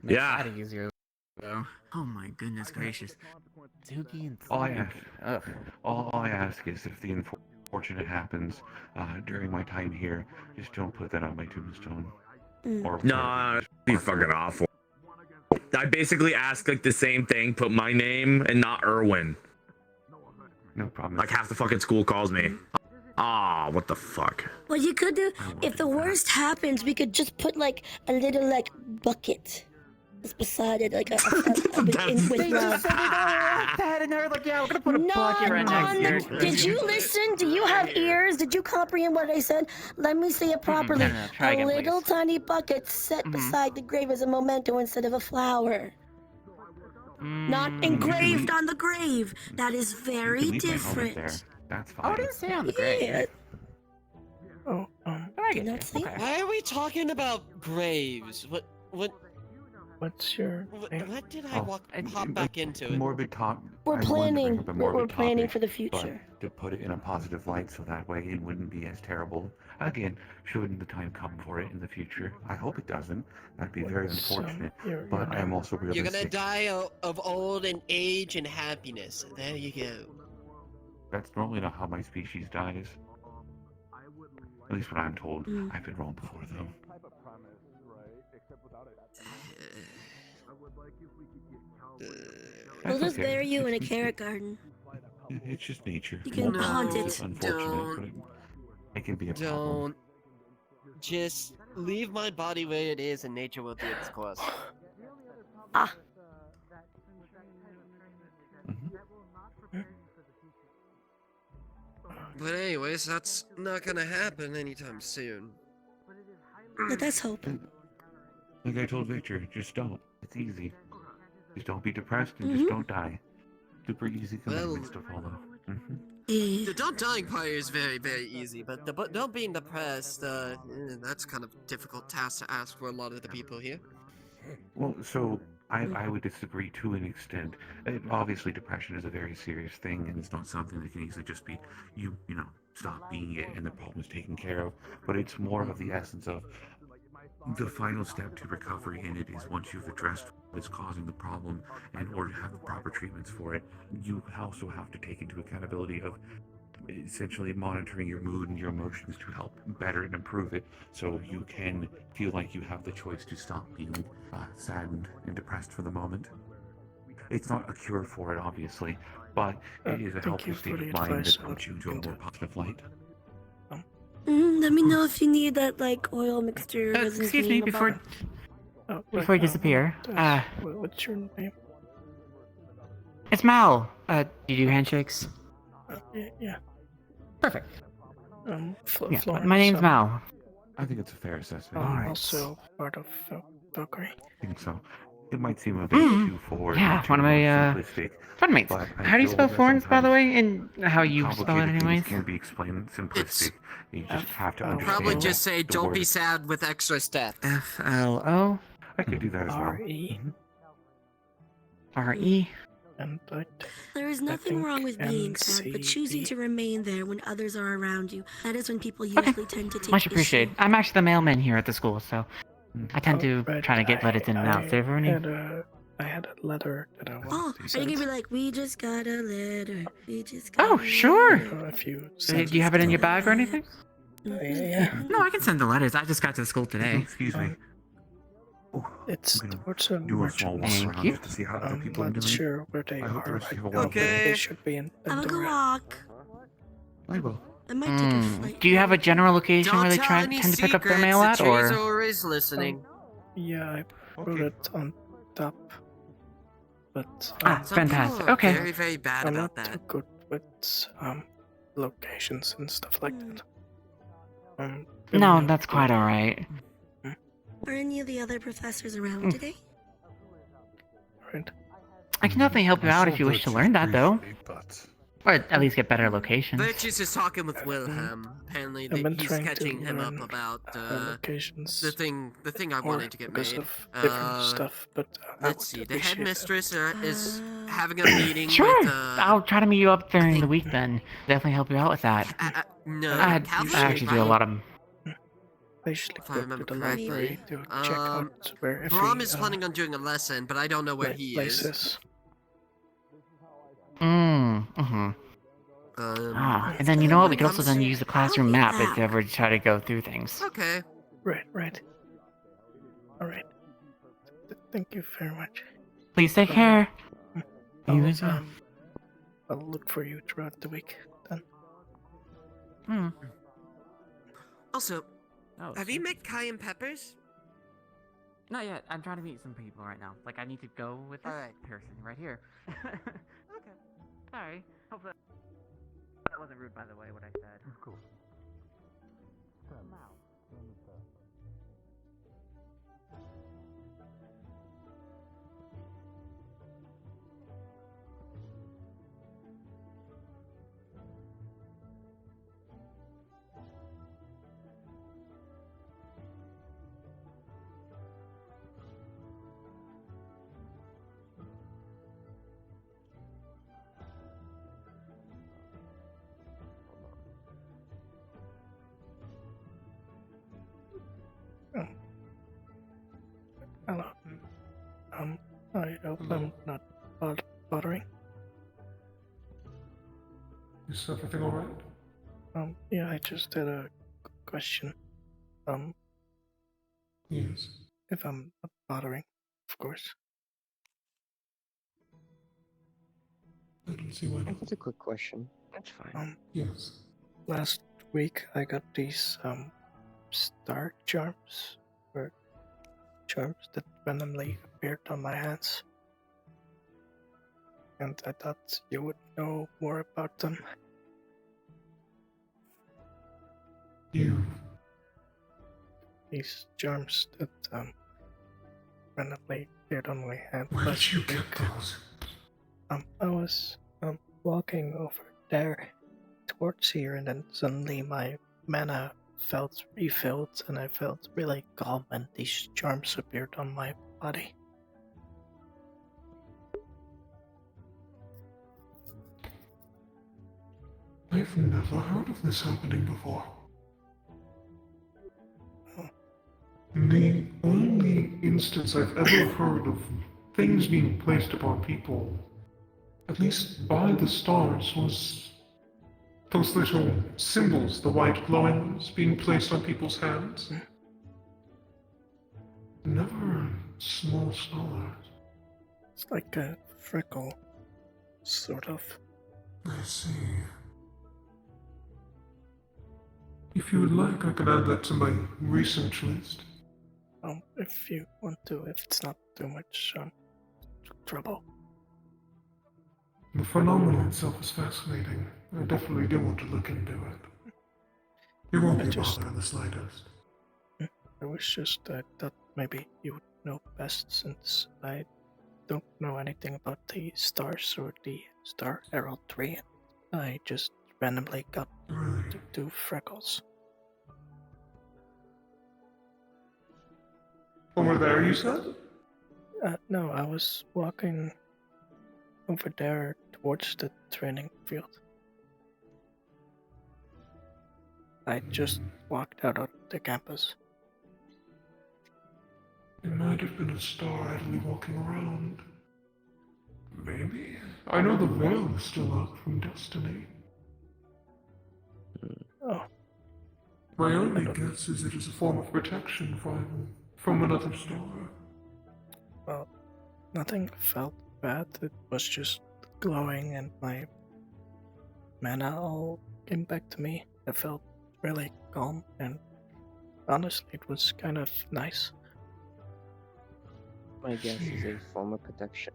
Makes that easier. Though. Oh my goodness gracious. Zuki and All I ask is if the unfortunate happens during my time here, just don't put that on my tombstone. Or No, be fucking awful. I basically ask like the same thing, put my name and not Irwin. No problem. Like half the fucking school calls me. Ah, what the fuck? What you could do, if the worst happens, we could just put like a little like bucket just beside it, like with love. That and they're like, yeah, we're gonna put a bucket right next to it. Did you listen? Do you have ears? Did you comprehend what I said? Let me say it properly. No, try again, little please. tiny bucket set beside the grave as a memento instead of a flower. Not engraved on the grave. That is very different. That's fine. Oh, I didn't say on the grave. Yeah. Oh, Did not see it. Why are we talking about graves? What's your name? What did I hop back into it? Morbid talk. We're planning. We're planning for the future. But to put it in a positive light, so that way it wouldn't be as terrible. Again, shouldn't the time come for it in the future? I hope it doesn't. That'd be very unfortunate. But I'm also realistic. You're gonna die of old and age and happiness. There you go. That's normally not how my species dies. At least what I'm told. I've been wrong before, though. We'll just bury you in a carrot garden. It's just nature. You can haunt it. It's unfortunate, but it can be a problem. Just leave my body where it is and nature will do its course. But anyways, that's not gonna happen anytime soon. Let's hope. Like I told Victor, just don't. It's easy. Just don't be depressed and just don't die. Super easy commandments to follow. The don't dying part is very, very easy, but don't being depressed, that's kind of a difficult task to ask for a lot of the people here. Well, so I would disagree to an extent. Obviously, depression is a very serious thing, and it's not something that can easily just be you know stop being it and the problem is taken care of. But it's more of the essence of the final step to recovery in it is once you've addressed what's causing the problem, in order to have the proper treatments for it, you also have to take into accountability of essentially monitoring your mood and your emotions to help better and improve it, so you can feel like you have the choice to stop being saddened and depressed for the moment. It's not a cure for it, obviously, but it is a helpful state of mind that puts you into a more positive light. Let me know if you need that like oil mixture. Excuse me, before you disappear. What's your name? It's Mal. Do you do handshakes? Yeah. Perfect. Florence, my name's Mal. I think it's a fair assessment. I'm also part of Valkyrie. I think so. It might seem a bit too forward. Yeah, one of my simplistic, friendmates. How do you spell Florence, by the way? And how you spell it, anyways? Can be explained simplistic. You just have to understand. Probably just say, "Don't be sad" with extra steps. F-L-O. I could do that as well. R-E. R-E. And there is nothing wrong with being sad, but choosing to remain there when others are around you. That is when people usually tend to take Much appreciated. issue. I'm actually the mailman here at the school, so I tend to try to get letters in and out. So I had a letter that I wanted Oh, to are you send. gonna be like, we just got a letter. We just got Oh, sure. A few Do you have it in your bag or anything? Yeah. No, I can send the letters. I just got to the school today. Excuse me. It's towards a Do a small walk Thank around you. just to see how other people are I'm not doing. sure where they I hope the are. rest of you have a I wonderful think day. they should be in Have a good Pandora. walk. I will. I might take a flight. Do you have a general location Don't where they tell any tend to pick up their secrets, mail the at, trees or? are always listening. Yeah, I put it on top. But Some fantastic. people are Okay. Very, very bad I'm about not too that. good with locations and stuff like that. No, that's quite all right. Are any of the other professors around today? Right. I can definitely help you out if you wish to learn that, though. Or at least get better locations. Virtues is talking with Wilhelm. Apparently, I've been he's trying to catching him up learn, about locations the thing I more wanted to get because made. of different stuff, but I Let's would see. The appreciate headmistress is having a meeting Sure, with. I'll try to meet you up during the week then. Definitely help you out with that. No, I actually do a lot of. I usually If I go remember to the correctly. library to check out where every Brom is planning on doing a lesson, but I don't know where he place is. is. And then you know what? We could also then use the classroom map if you ever try to go through things. Okay. Right. Alright. Thank you very much. Please take care. You as well. I'll look for you throughout the week then. Also, have you met Cayenne Peppers? Not yet. I'm trying to meet some people right now. Like, I need to go with this person right here. Okay. Sorry. Hopefully that wasn't rude, by the way, what I said. Cool. Hello. I hope I'm not bothering. Is everything alright? Yeah, I just had a question. Yes. If I'm not bothering, of course. I don't see why not. That's a quick question. That's fine. Yes. Last week I got these star charms, or charms that randomly appeared on my hands. And I thought you would know more about them. These charms that randomly appeared on my hand. Where did you get those? I was walking over there towards here, and then suddenly my mana felt refilled, and I felt really calm, and these charms appeared on my body. I've never heard of this happening before. The only instance I've ever heard of things being placed upon people, at least by the stars, was those little symbols, the white glowing ones, being placed on people's hands. Never small stars. It's like a freckle, sort of. I see. If you would like, I can add that to my research list. If you want to, if it's not too much trouble. The phenomenon itself is fascinating. I definitely do want to look into it. You won't be bothered in the slightest. I was just, I thought maybe you would know best, since I don't know anything about the stars or the Star Heraldry. I just randomly got two freckles. Over there, you said? No, I was walking over there towards the training field. I just walked out of the campus. It might have been a star idly walking around. Maybe. I know the veil is still up from Destiny. Oh. My only guess is it is a form of protection from another star. Well, nothing felt bad. It was just glowing, and my mana all came back to me. I felt really calm, and honestly, it was kind of nice. My guess is a form of protection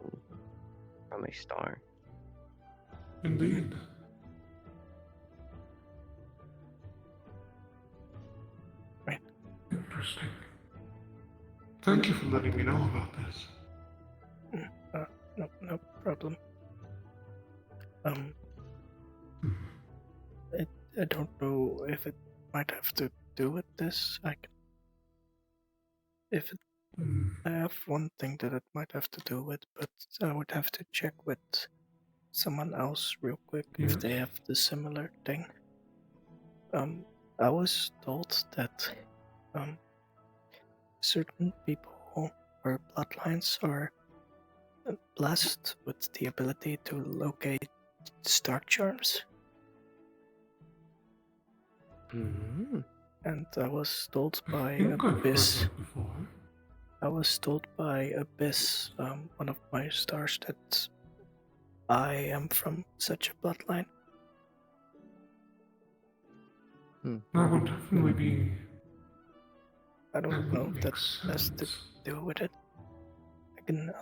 from a star. Indeed. Right. Interesting. Thank you for letting me know about this. No problem. problem. I don't know if it might have to do with this. I have one thing that it might have to do with, but I would have to check with someone else real quick if they have the similar thing. I was told that certain people or bloodlines are blessed with the ability to locate star charms. And I was told by Abyss. I was told by Abyss, one of my stars, that I am from such a bloodline. That would definitely be. I don't know if that has to do with it. I can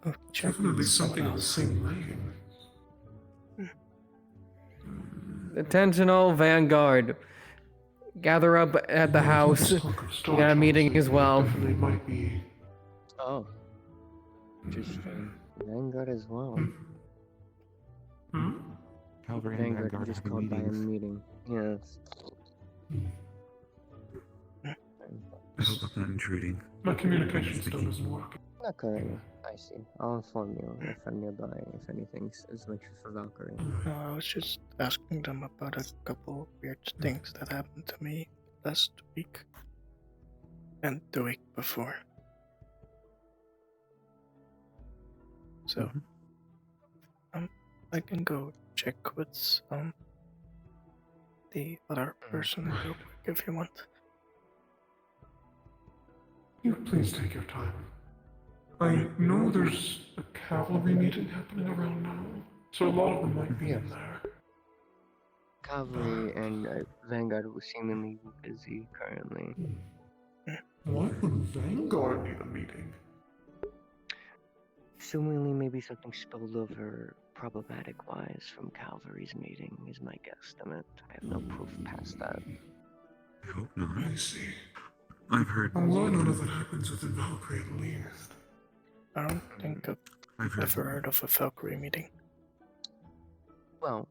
go check Definitely with someone something in the else. same lane. Attention all Vanguard. Gather up at the house. We got a meeting as well. Might be. Oh. Interesting. Vanguard as well. Calvary and Vanguard just having called by a meetings. meeting. Yes. I hope I'm not intruding. My communication still doesn't work. Not currently. I see. I'll inform you if I'm nearby, if anything is mentioned for Valkyrie. I was just asking them about a couple weird things that happened to me last week and the week before. So, I can go check with the other person real quick if you want. Yeah, please take your time. I know there's a cavalry meeting happening around now, so a lot of them might be in there. Cavalry and Vanguard will seemingly be busy currently. Why would Vanguard need a meeting? Assumingly, maybe something spilled over problematic-wise from Cavalry's meeting is my guesstimate. I have no proof past that. I hope not. I see. I've heard. I'm glad none of it happens within Valkyrie at least. I don't think I've ever heard of a Valkyrie meeting. Well,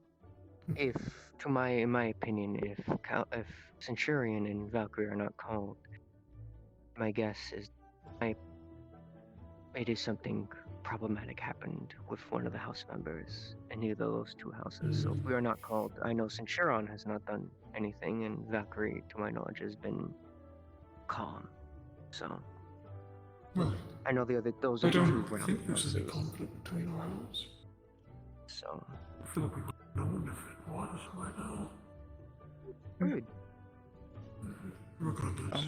if, in my opinion, if Centurion and Valkyrie are not called, my guess is it is something problematic happened with one of the house members in either of those two houses. So if we are not called, I know Centurion has not done anything, and Valkyrie, to my knowledge, has been calm. So I know those are the two I think this is a conflict between our homes. So I feel like we would have known if it was by now. Good. Regardless.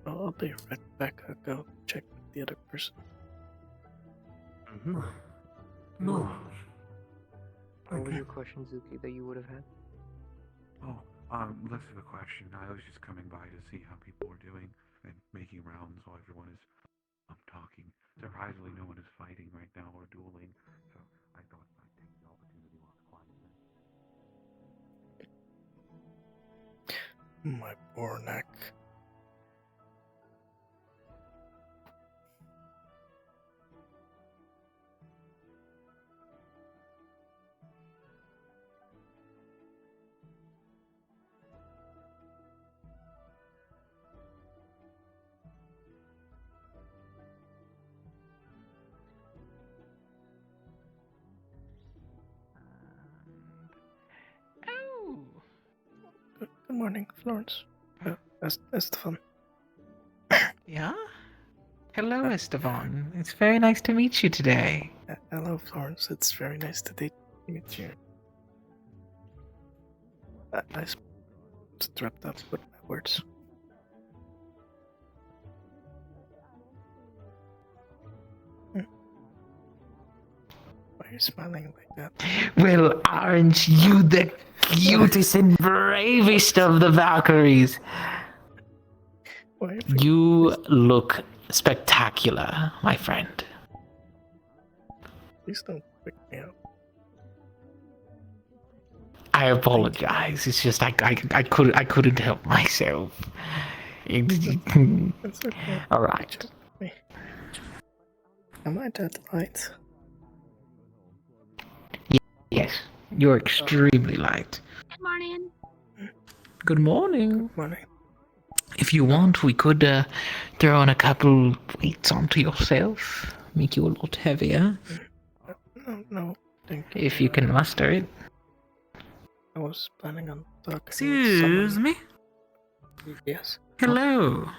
I'll be right back. I'll go check with the other person. Right. No rush. What was your question, Zuki, that you would have had? Oh, less of a question. I was just coming by to see how people were doing and making rounds while everyone is talking. Surprisingly, no one is fighting right now or dueling, so I thought I'd take the opportunity while it's quiet. My poor neck. Oh! Good morning, Florence. Esteban. Yeah? Hello, Esteban. It's very nice to meet you today. Hello, Florence. It's very nice to meet you. I strapped up with my words. Why are you smiling like that? Well, aren't you the cutest and bravest of the Valkyries? You look spectacular, my friend. Please don't pick me up. I apologize. It's just I couldn't help myself. It's okay. All right. Am I that light? You're extremely light. Good morning. Good morning. Good morning. If you want, we could throw in a couple weights onto yourself, make you a lot heavier. No, thank you. If you can muster it. I was planning on talking with Excuse someone. me? Yes. Hello.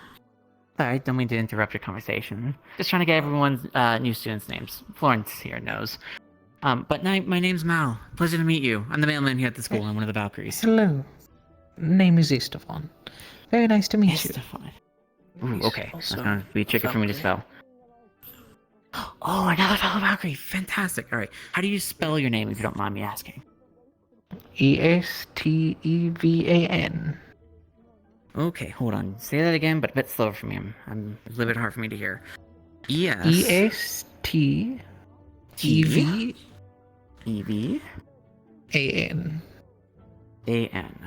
Sorry, don't mean to interrupt your conversation. Just trying to get everyone's new students' names. Florence here knows. But my name's Mal. Pleasure to meet you. I'm the mailman here at the school. I'm one of the Valkyries. Hello. Name is Istefan. Very nice to meet Istefan. Ooh, okay. That's gonna be tricky for me to spell. Oh, another fellow Valkyrie. Fantastic. All right. How do you spell your name, if you don't mind me asking? Estevan. Okay, hold on. Say that again, but a bit slower for me. I'm a little bit hard for me to hear. Estevan.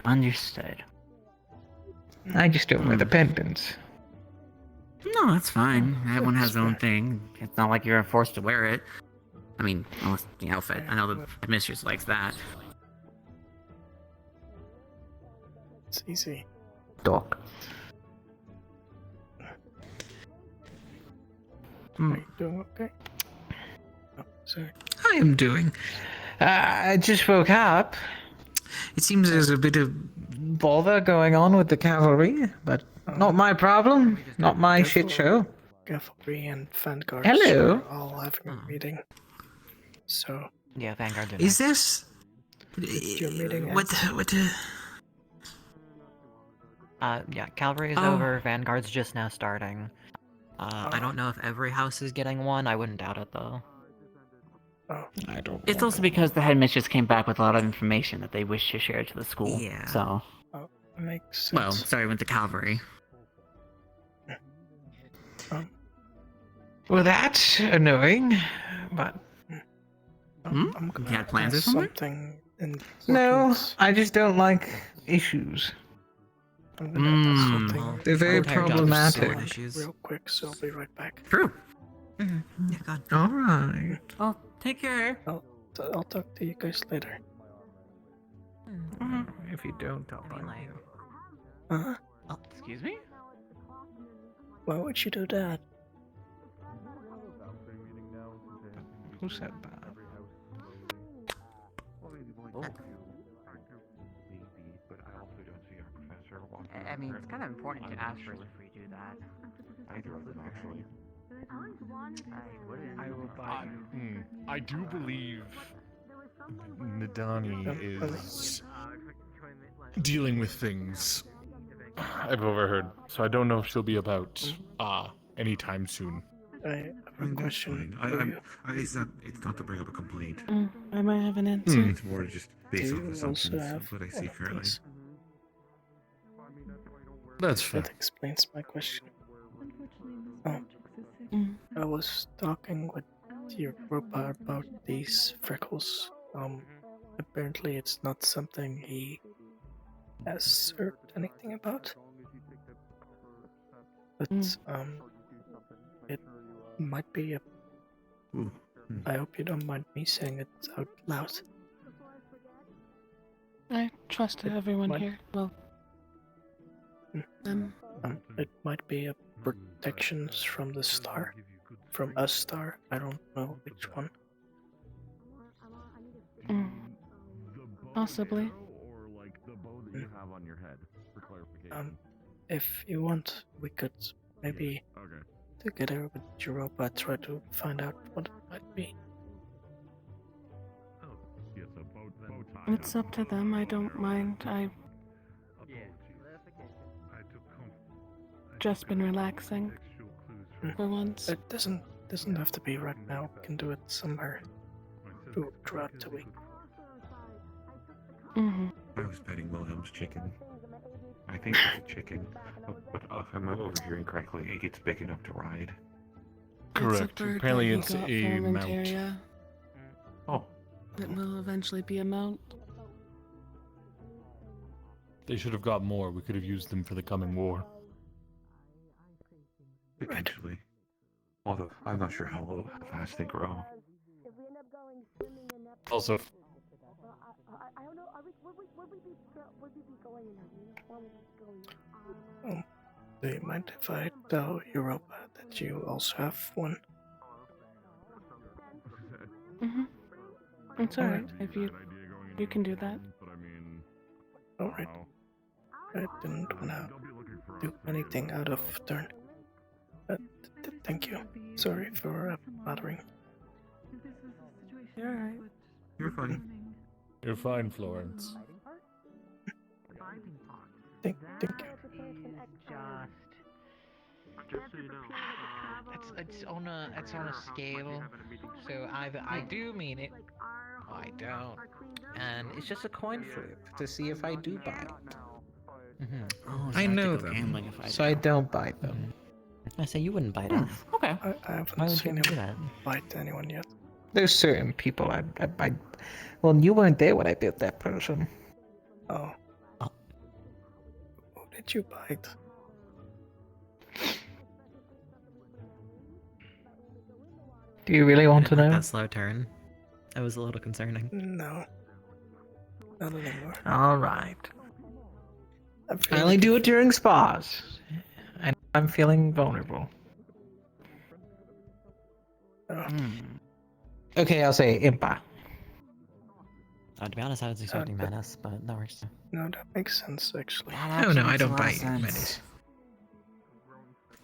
Understood. I just don't wear the pendants. No, that's fine. Everyone has their own thing. It's not like you're forced to wear it. I mean, unless the outfit. I know the mistress likes that. It's easy. Dog. Are you doing okay? Oh, sorry. I am doing. I just woke up. It seems there's a bit of bother going on with the cavalry, but not my problem. Not my shit show. Cavalry and Vanguard Hello. are all having a meeting. So. Yeah, Vanguard did. Is this? Your meeting What the? Yeah, cavalry is over. Vanguard's just now starting. I don't know if every house is getting one. I wouldn't doubt it though. I don't. It's also because the headmistress came back with a lot of information that they wish to share to the school. Yeah. So. Makes sense. Well, sorry, went to cavalry. Well, that's annoying, but. I'm You had plans or something? something in No, I just don't like issues. I'm gonna have something They're very problematic. real quick, so I'll be right back. True. Yeah, God. All right. Well, take care. I'll talk to you guys later. If you don't, I'll find you. Huh? Oh, excuse me? Why would you do that? Who said that? I mean, it's kind of important to ask first before you do that. Either of them, actually. I will buy you. I do believe Nadani is dealing with things I've overheard, so I don't know if she'll be about anytime soon. I have a question. It's not to bring up a complaint. I might have an answer. It's more just based on assumptions of what I see currently. That's fair. That explains my question. I was talking with your robot about these freckles. Apparently it's not something he has heard anything about. But it might be a. I hope you don't mind me saying it out loud. I trust everyone here. Well, it might be a protections from the star, from a star. I don't know which one. Possibly. If you want, we could maybe together with your robot try to find out what it might be. It's up to them. I don't mind. I've just been relaxing for once. It doesn't have to be right now. We can do it somewhere throughout the week. I was petting Wilhelm's chicken. I think it's a chicken, but if I'm overhearing correctly, it gets big enough to ride. Correct. Apparently it's a mount. Oh. It will eventually be a mount. They should have got more. We could have used them for the coming war. Potentially. Although, I'm not sure how fast they grow. Also, Do you mind if I tell Europa that you also have one? It's alright if you can do that. Alright. I didn't wanna do anything out of turn. But thank you. Sorry for bothering. You're alright. You're fine. You're fine, Florence. Thank you. Just so you know, it's on a scale. So either I do mean it, or I don't, and it's just a coin flip to see if I do buy it. Oh, I so know have to go them, gambling if I so I don't buy them. I say you wouldn't bite us. Okay. I Why haven't would seen you do him that? bite anyone yet. There's certain people I well, you weren't there when I built that person. Oh. Who did you bite? Do you really want to know? That slow turn. That was a little concerning. No. Not anymore. Alright. I I only do it during spas. And I'm feeling vulnerable. Okay, I'll say Impa. To be honest, I was expecting Menace, but that works. No, that makes sense actually. Oh no, I don't buy Menace.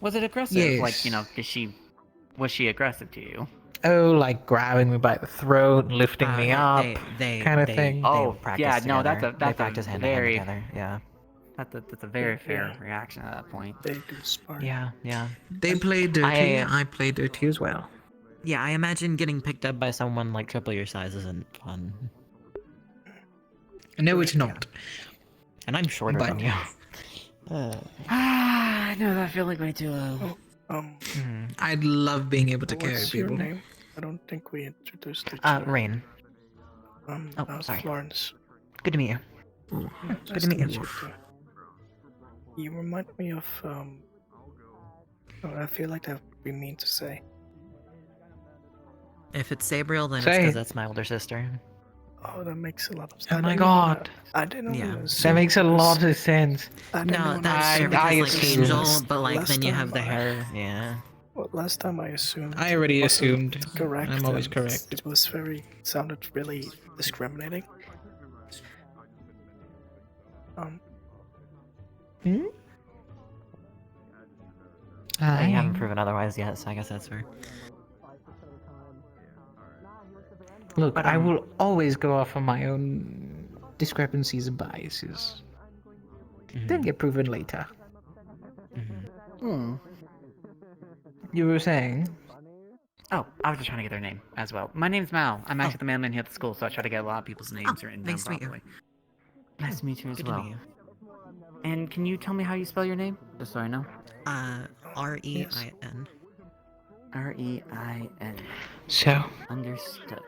Was it aggressive? Yes. Like, you know, was she aggressive to you? Oh, like grabbing me by the throat, lifting me up, kind of thing. Oh, yeah, no, that's They a practice hand very in hand together. Yeah. That's a very fair reaction at that point. They do spar. Yeah. They play dirty. I play dirty as well. Yeah, I imagine getting picked up by someone like triple your size isn't fun. No, it's not. And I'm shorter than you. I know that feeling way too low. I'd love being able to carry What's people. your name? I don't think we introduced each Rain. other. Florence. Good to meet you. Good to meet you. too. You remind me of I feel like that would be mean to say. If it's Sabriel, then it's Say because it. that's my older sister. Oh, that makes a lot of sense. Oh my god. I didn't know. Yeah. That makes a lot of sense. No, that's I like assumed. Angel, but like Last then you have time the hair. Yeah. Well, last time I assumed. I already wasn't assumed. Correct. I'm always and correct. It was sounded really discriminating. I haven't proven otherwise yet, so I guess that's fair. Look, I will always go off on my own discrepancies and biases. Then get proven later. You were saying? Oh, I was just trying to get their name as well. My name's Mal. I'm actually the mailman here at the school, so I try to get a lot of people's names written down nice to meet you. properly. Nice to meet you as Good to well. meet you. And can you tell me how you spell your name? Just so I know. R-E-I-N. R-E-I-N. So, Understood.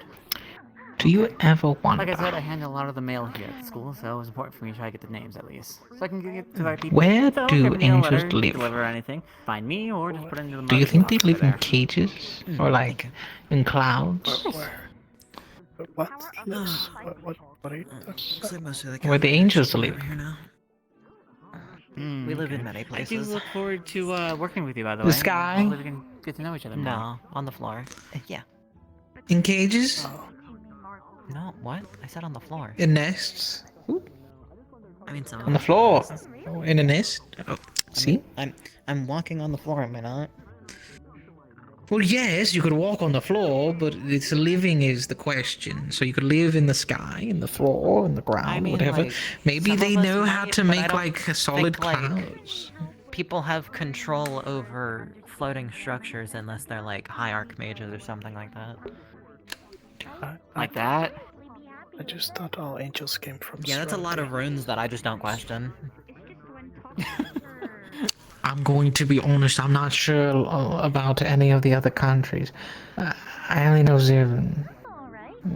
do you ever wonder Like I said, I handle a lot of the mail here at the school, so it was important for me to try to get the names at least. So I can get to the right people. Where So, do give me a angels letter, live? Deliver anything. Find me, or just put it into the do you think they box live over in there. cages? Or like in clouds? What? Yes. What are you talking about? Where the angels live? We live in many I do places. look forward to working with you, by the The way. sky? Hopefully we can get to know each other more. No, on the floor. Yeah. In cages? No, what? I said on the floor. In nests? I mean, some On the floor? In a nest? Oh, see? I'm walking on the floor, am I not? Well, yes, you could walk on the floor, but it's living is the question. So you could live in the sky, in the floor, in the ground, I mean, whatever. like, Maybe some they of us know how might, to but I make don't like a solid think, like, clouds. People have control over floating structures unless they're like high archmages or something like that. Like that? I just thought all angels came from. Yeah, that's a lot of runes that I just don't question. I'm going to be honest, I'm not sure about any of the other countries. I only know Zirvan.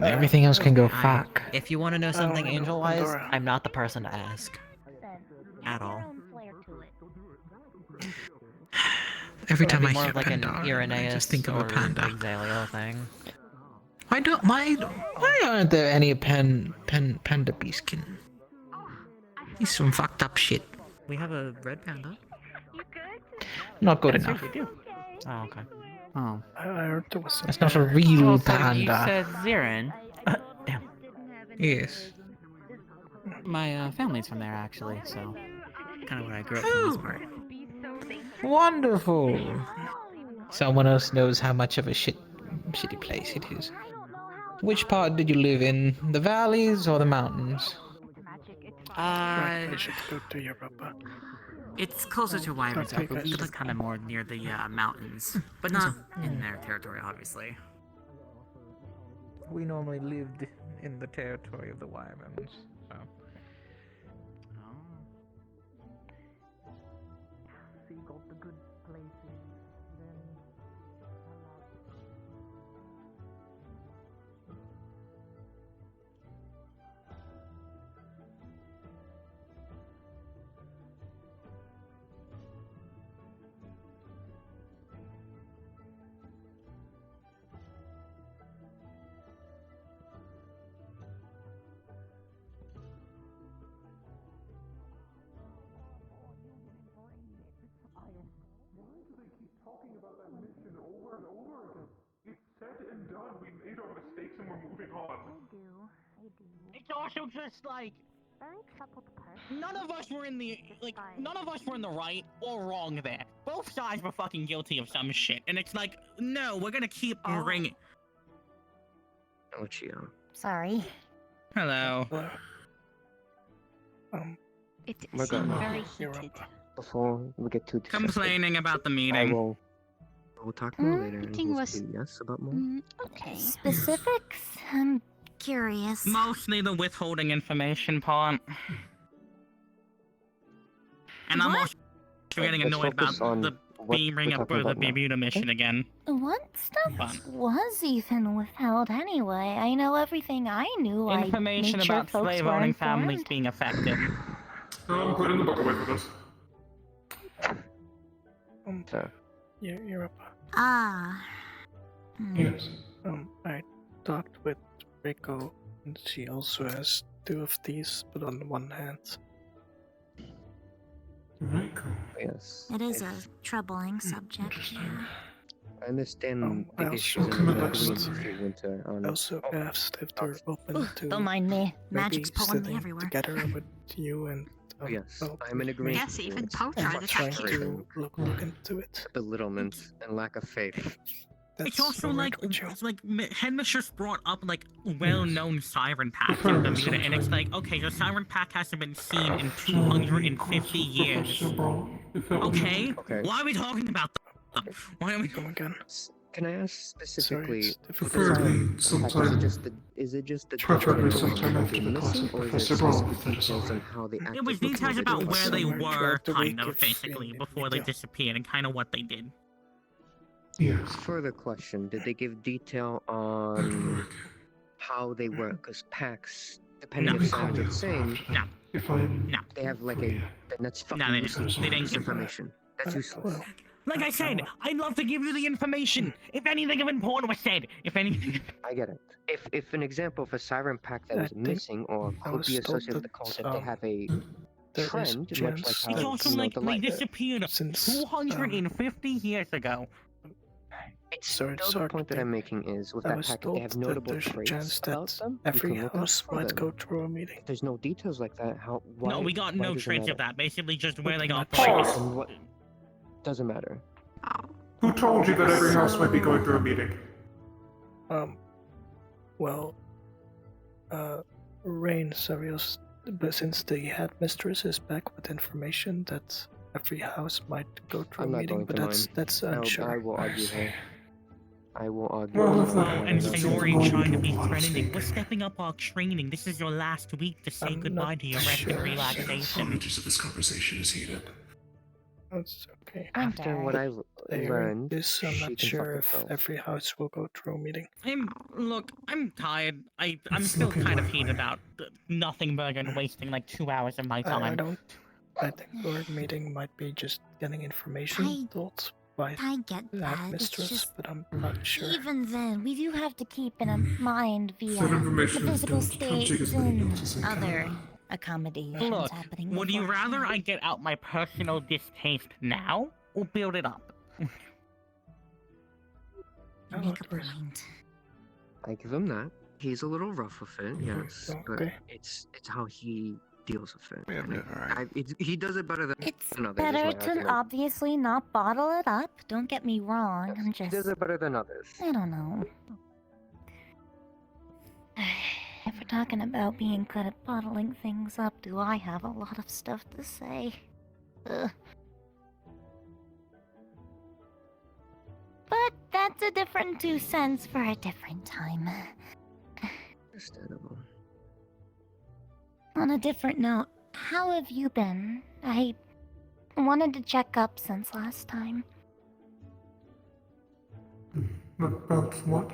Everything else can go fuck. If you want to know something angel-wise, I'm not the person to ask. At all. Every time I more hear of like an Pandora, I Irenaeus just think of a or panda. Exalio thing. Why aren't there any panda beastkin? He's some fucked up shit. We have a red panda. Not good Yes, enough. we do. Oh, okay. Oh. I heard there was That's not a real Oh, so panda. you said Zirin. Damn. Yes. My family's from there, actually, so kind of where I grew up for the most part. Wonderful. Someone else knows how much of a shitty place it is. Which part did you live in? The valleys or the mountains? I should go to Europe. It's closer to Wyvern's Okay, but we guys. live kind of more near the mountains, but not in their territory, obviously. We normally lived in the territory of the Wyverns, so. So you got the good places, then. Talking about that mission over and over again. It's said and done. We made our mistakes and we're moving on. It's also just like none of us were in the right or wrong there. Both sides were fucking guilty of some shit, and it's like, no, we're gonna keep bringing. Lucio. Sorry. Hello. It We're seemed gonna- very heated. Before we get too Complaining about the I meeting. will talk more later. and meeting we'll was- see yes about more. Okay. Specifics? I'm curious. Mostly the withholding information part. And I'm also getting Let's annoyed focus about on the what beaming we're up talking the about now. Bermuda mission again. What stuff Fun. was even withheld anyway? I know everything I knew. Information I made sure about folks slave were owning informed. families being affected. I'm putting the book away for this. Europe. Ah. Yes. I talked with Rico, and she also has 2 of these, but on one hand. Yes. It is a troubling subject. Yeah. I understand I the also issues in the winter. I also asked if they're open to. Don't mind me. maybe Magic's pulling me sitting everywhere. together with you and. Yes, I'm in agreement. Yes, even with Poe tried to trying attack you. to look into it. Belittlement and lack of faith. It's also like, Headmistress brought up like Hmm. well-known Siren Pack in Bermuda, and it's like, okay, the Siren Pack hasn't been seen in 250 years. Okay, why are we talking about them? Why are we? Again. Can I ask specifically? Preferably sometime. Is it just the Preferably details sometime of after the the class missing, of or is Professor it Braun specific will finish details off. on how they acted? It was details about where they somewhere were, throughout the kind week of, if basically, in before they detail. disappeared, and kind of what they did. Yes. Further question: did they give detail on how they work? Because packs, depending No. if Simon's are the same, No. No. they have like a. Then that's fucking they useless didn't. information. That's useless. Like I said, I'd love to give you the information. If anything of importance was said, if anything. I get it. If an example of a siren pack that I was think missing or I could was be told associated with the that, cult, that they have a there is trend, much chance like It's how also you know, like the they light. disappeared 250 years ago. Sorry, Still, the point that I'm making is with I that was pack, they told have that notable there's a traits chance about that them. every you can look house out for might them. go through a meeting. If there's no details like that, how? Why, No, we got why no does it trace matter? of that. Basically, just where they got Pause. placed. And what? Doesn't matter. Who told you that every house might be going through a meeting? Well, Rain Sarios, but since the headmistress is back with information that every house might go through I'm a not meeting, going but to that's mine. unsure. I will argue her. I will argue. Well, her. if that- And that's Sayori something trying to we be want to threatening. see. We're stepping up our training. This is your last week to say I'm goodbye not to your rest sure. and relaxation. of this conversation is heated. That's okay. After what I've learned, This, I'm she not can sure fuck if herself. every house will go through a meeting. I'm tired. I'm still kind of heated about nothing burger and wasting like 2 hours of my I time. don't. I think our meeting might be just getting information. Thoughts. by I get that. It's mistress, just but I'm not sure. even then, we do have to keep in mind the information is physical don't take state as many and notes as I can. other accommodations Look, happening. would you rather beforehand. I get out my personal distaste now or build it up? You make a point. I give him that. He's a little rough with it, yes, but okay. it's how he deals with it. Yeah, And alright. he does it better than It's others. is better my to argument. obviously not bottle it up. Don't get me wrong. I'm He just. does it better than others. I don't know. If we're talking about being good at bottling things up, do I have a lot of stuff to say? Ugh. But that's a different 2 cents for a different time. Understandable. On a different note, how have you been? I wanted to check up since last time. About what?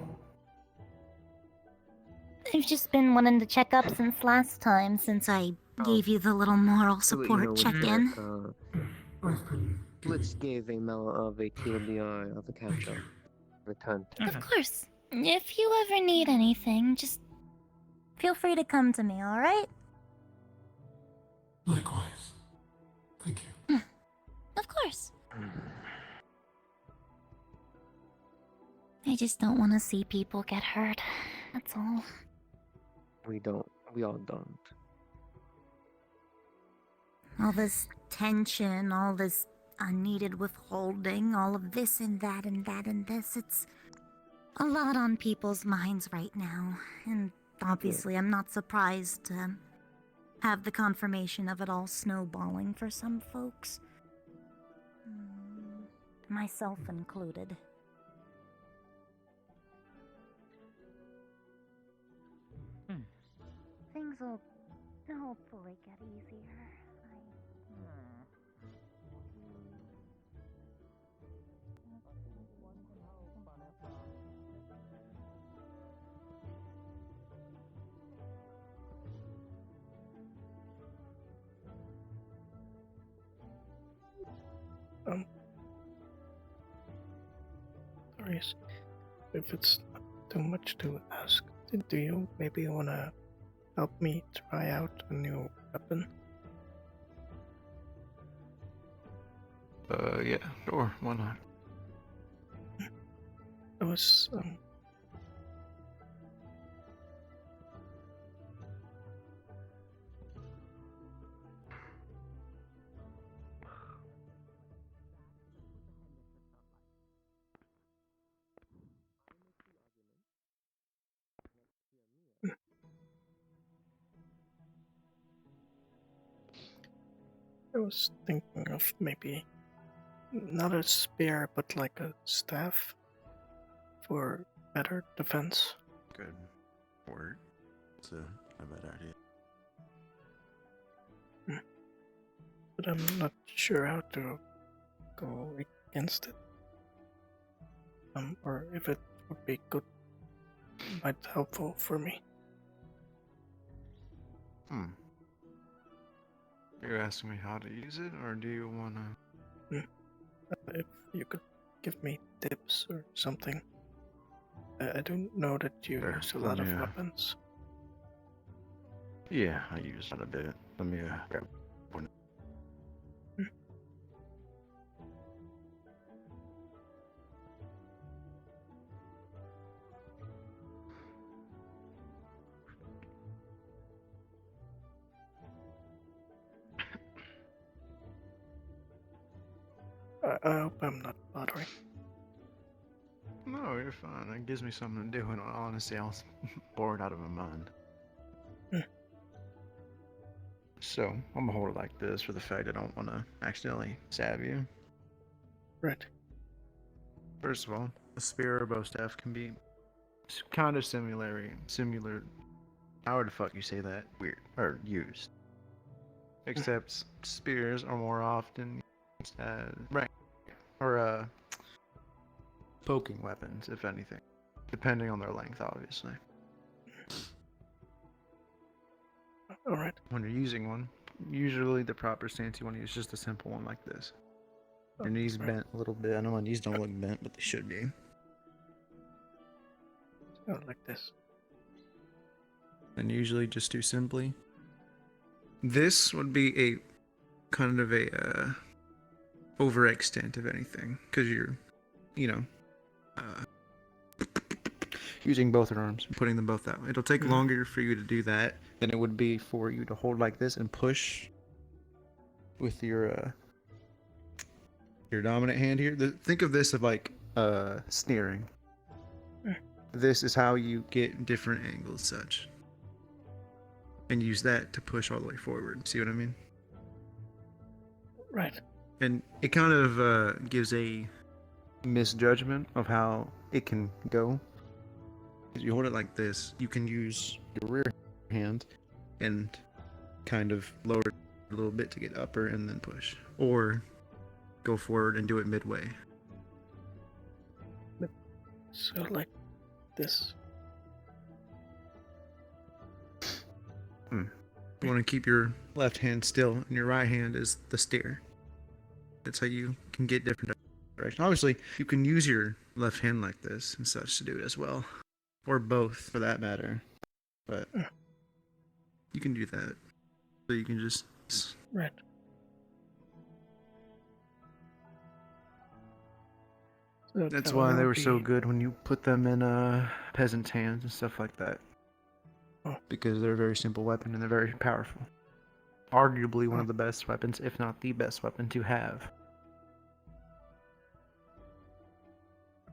I've just been wanting to check up since last time, since I gave you the little moral So that you know, support with check-in. Blitz gave a TLDR of a catch-up. Returned. Of course. If you ever need anything, just feel free to come to me, alright? Likewise. Thank you. Of course. I just don't want to see people get hurt. That's all. We don't. We all don't. All this tension, all this unneeded withholding, all of this and that and that and this. It's a lot on people's minds right now. And obviously, I'm not surprised to have the confirmation of it all snowballing for some folks. Myself included. Things will hopefully get easier. Sorry, if it's not too much to ask, do you maybe wanna help me try out a new weapon? Yeah, sure, why not? I was, I was thinking of maybe not a spear, but like a staff for better defense. Good word. It's a bad idea. But I'm not sure how to go against it. Or if it would be good, might helpful for me. You're asking me how to use it, or do you wanna... If you could give me tips or something. I don't know that you use a lot of weapons. Yeah, I use that a bit. Let me grab one. I hope I'm not bothering. No, you're fine. It gives me something to do, and honestly, I was bored out of my mind. So, I'm gonna hold it like this for the fact I don't want to accidentally stab you. Right. First of all, a spear or bow staff can be kind of similar. How the fuck you say that? Weird. Or used. Except spears are more often used as poking weapons, if anything, depending on their length, obviously. All right. When you're using one, usually the proper stance you want to use is just a simple one like this. Your knees bent a little bit. I know my knees don't look bent, but they should be. Go like this. And usually just do simply. This would be a kind of a overextent of anything, because you're, using both arms and putting them both out. It'll take longer for you to do that than it would be for you to hold like this and push with your dominant hand here. Think of this as like steering. This is how you get different angles, such, and use that to push all the way forward. See what I mean? Right. And it kind of gives a misjudgment of how it can go. If you hold it like this, you can use your rear hand and kind of lower it a little bit to get upper and then push. Or go forward and do it midway. So like this. You want to keep your left hand still, and your right hand is the steer. That's how you can get different directions. Obviously, you can use your left hand like this and such to do it as well. Or both, for that matter. But you can do that. So you can just... Right. So That's why they were so good when you put them in peasants' hands and stuff like that. Because they're a very simple weapon and they're very powerful. Arguably one of the best weapons, if not the best weapon to have.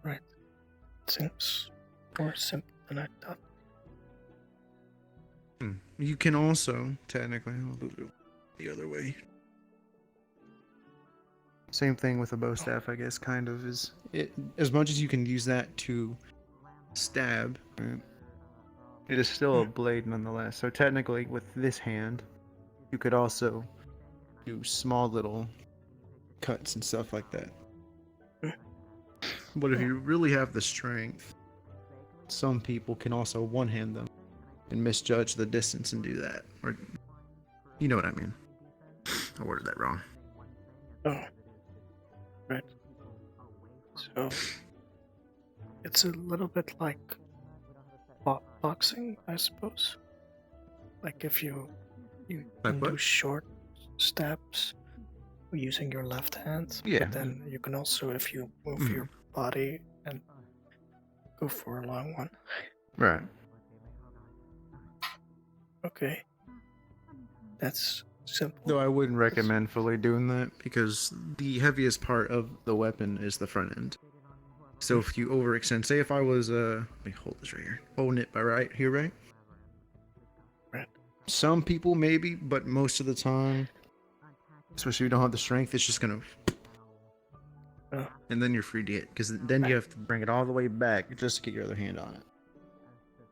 Right. Seems more simple than I thought. You can also, technically, I'll move it the other way. Same thing with a bow staff, I guess, kind of, is it, as much as you can use that to stab, right, it is still a blade nonetheless. So technically, with this hand, you could also do small little cuts and stuff like that. But if you really have the strength, some people can also one-hand them and misjudge the distance and do that. Or, you know what I mean. I worded that wrong. Oh. Right. So, it's a little bit like boxing, I suppose. Like if you can do short stabs using your left hand. Yeah. But then you can also, if you move your body, and go for a long one. Right. Okay. That's simple. Though I wouldn't recommend fully doing that, because the heaviest part of the weapon is the front end. So if you overextend, say if I was, let me hold this right here. Holding it by right here, right? Right. Some people maybe, but most of the time, especially if you don't have the strength, it's just gonna... And then you're free to hit, because then you have to bring it all the way back just to get your other hand on it.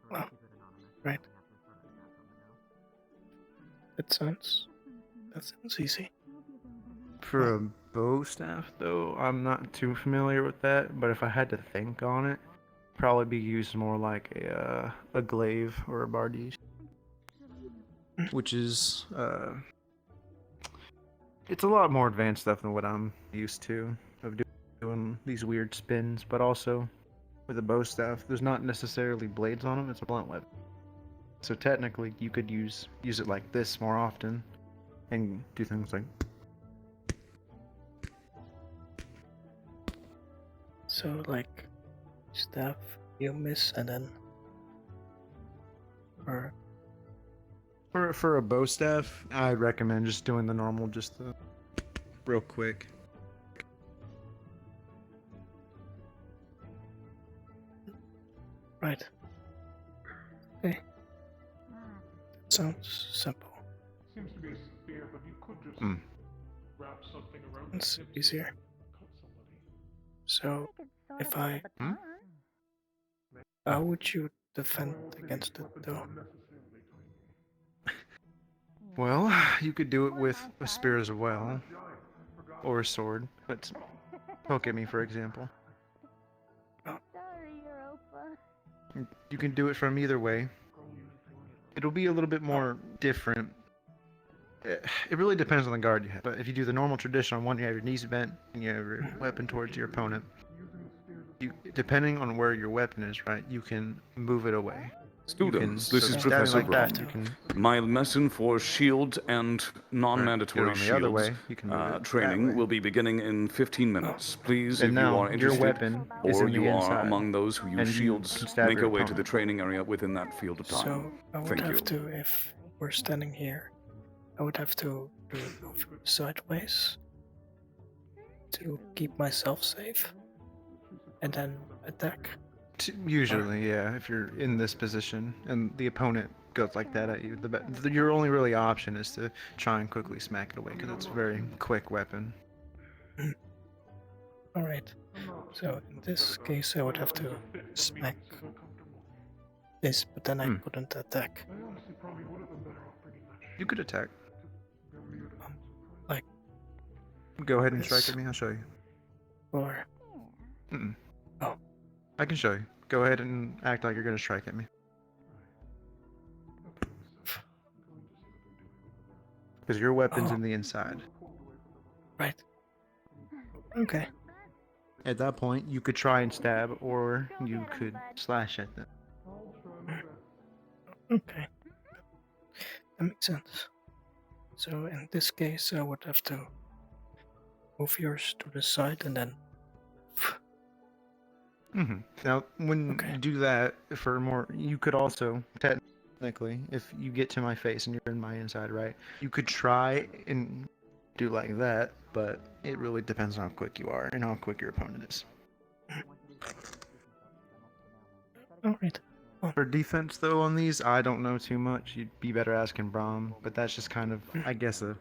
Wow. Right. That sounds easy. For a bow staff, though, I'm not too familiar with that, but if I had to think on it, probably be used more like a glaive or a bardiche. Which is, it's a lot more advanced stuff than what I'm used to, of doing these weird spins, but also with a bow staff, there's not necessarily blades on them, it's a blunt weapon. So technically, you could use it like this more often, and do things like... So, like, staff, you miss, and then... For a bow staff, I'd recommend just doing the normal, just the... real quick. Right. Okay. Sounds simple. Seems to be a spear, but you could just wrap something around It's it. easier. So, if I... How would you defend against it, though? Well, you could do it with a spear as well, or a sword. But poke at me, for example. You can do it from either way. It'll be a little bit more different It really depends on the guard you have. But if you do the normal traditional one, you have your knees bent and you have your weapon towards your opponent. Depending on where your weapon is, right, you can move it away. Students, this is Professor Brown. My lesson for shield and non-mandatory on the other shields way, you can move it that training way. will be beginning in 15 minutes. Please, And if you now are your interested, weapon is or in the you are inside, among those who and use you shields, can stab make your your way to opponent. the training area within that field of time. So I would Thank have you. to, if we're standing here, I would have to move sideways to keep myself safe, and then attack. Usually, yeah, if you're in this position and the opponent goes like that at you, your only really option is to try and quickly smack it away because it's a very quick weapon. Alright, so in this case I would have to smack this, but then I couldn't attack. You could attack. Like... Go ahead and strike at me, I'll show you. Or... Oh. I can show you. Go ahead and act like you're gonna strike at me. Because your weapon's in the inside. Right. Okay. At that point, you could try and stab, or you could slash at them. Okay. That makes sense. So in this case, I would have to move yours to the side and then... Now, when you do that, for more, you could also, technically, if you get to my face and you're in my inside, right, you could try and do like that, but it really depends on how quick you are and how quick your opponent is. Alright. For defense, though, on these, I don't know too much. You'd be better asking Brahm, but that's just kind of, I guess, a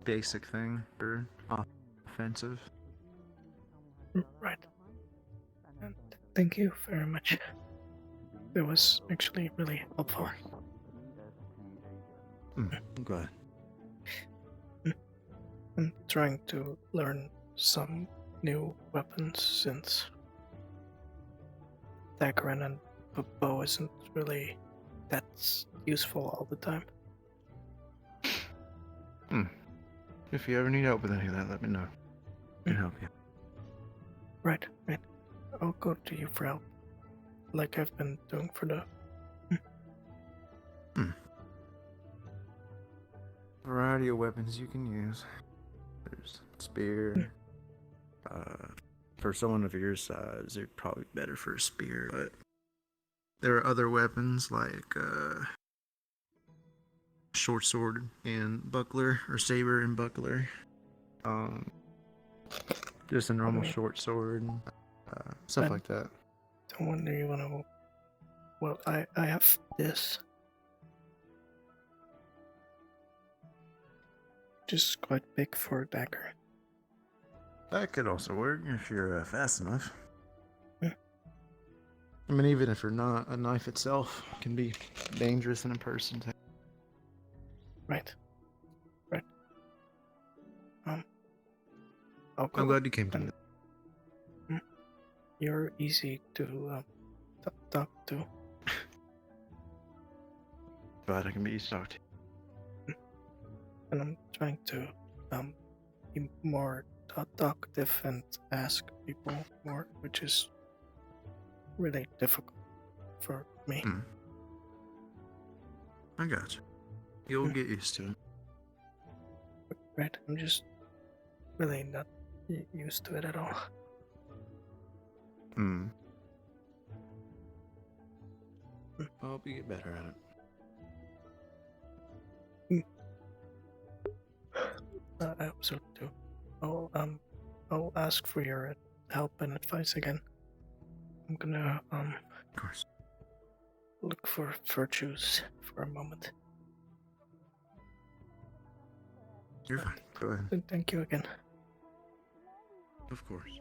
basic thing for offensive. Right. Thank you very much. It was actually really helpful. I'm glad. I'm trying to learn some new weapons since dagger and a bow isn't really that useful all the time. If you ever need help with any of that, let me know. I can help you. Right. I'll go to you for help, like I've been doing for the... Variety of weapons you can use. There's spear. For someone of your size, they're probably better for a spear, but there are other weapons like short sword and buckler, or saber and buckler. Just a normal short sword, stuff like that. Don't wonder you wanna... Well, I have this. Just quite big for a dagger. That could also work if you're fast enough. I mean, even if you're not, a knife itself can be dangerous in a person. Right. I'm glad you came to me. You're easy to talk to. Glad I can be easy to talk to. And I'm trying to be more talkative and ask people more, which is really difficult for me. I got you. You'll get used to it. Right, I'm just really not used to it at all. I hope you get better at it. I hope so too. I'll ask for your help and advice again. I'm gonna Of course. look for virtues for a moment. You're fine. Go ahead. Thank you again. Of course.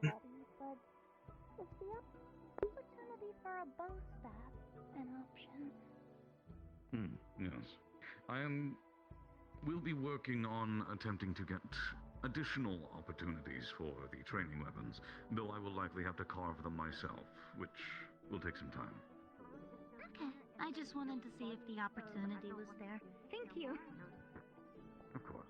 Yes. We'll be working on attempting to get additional opportunities for the training weapons, though I will likely have to carve them myself, which will take some time. Okay, I just wanted to see if the opportunity was there. Thank you. Of course.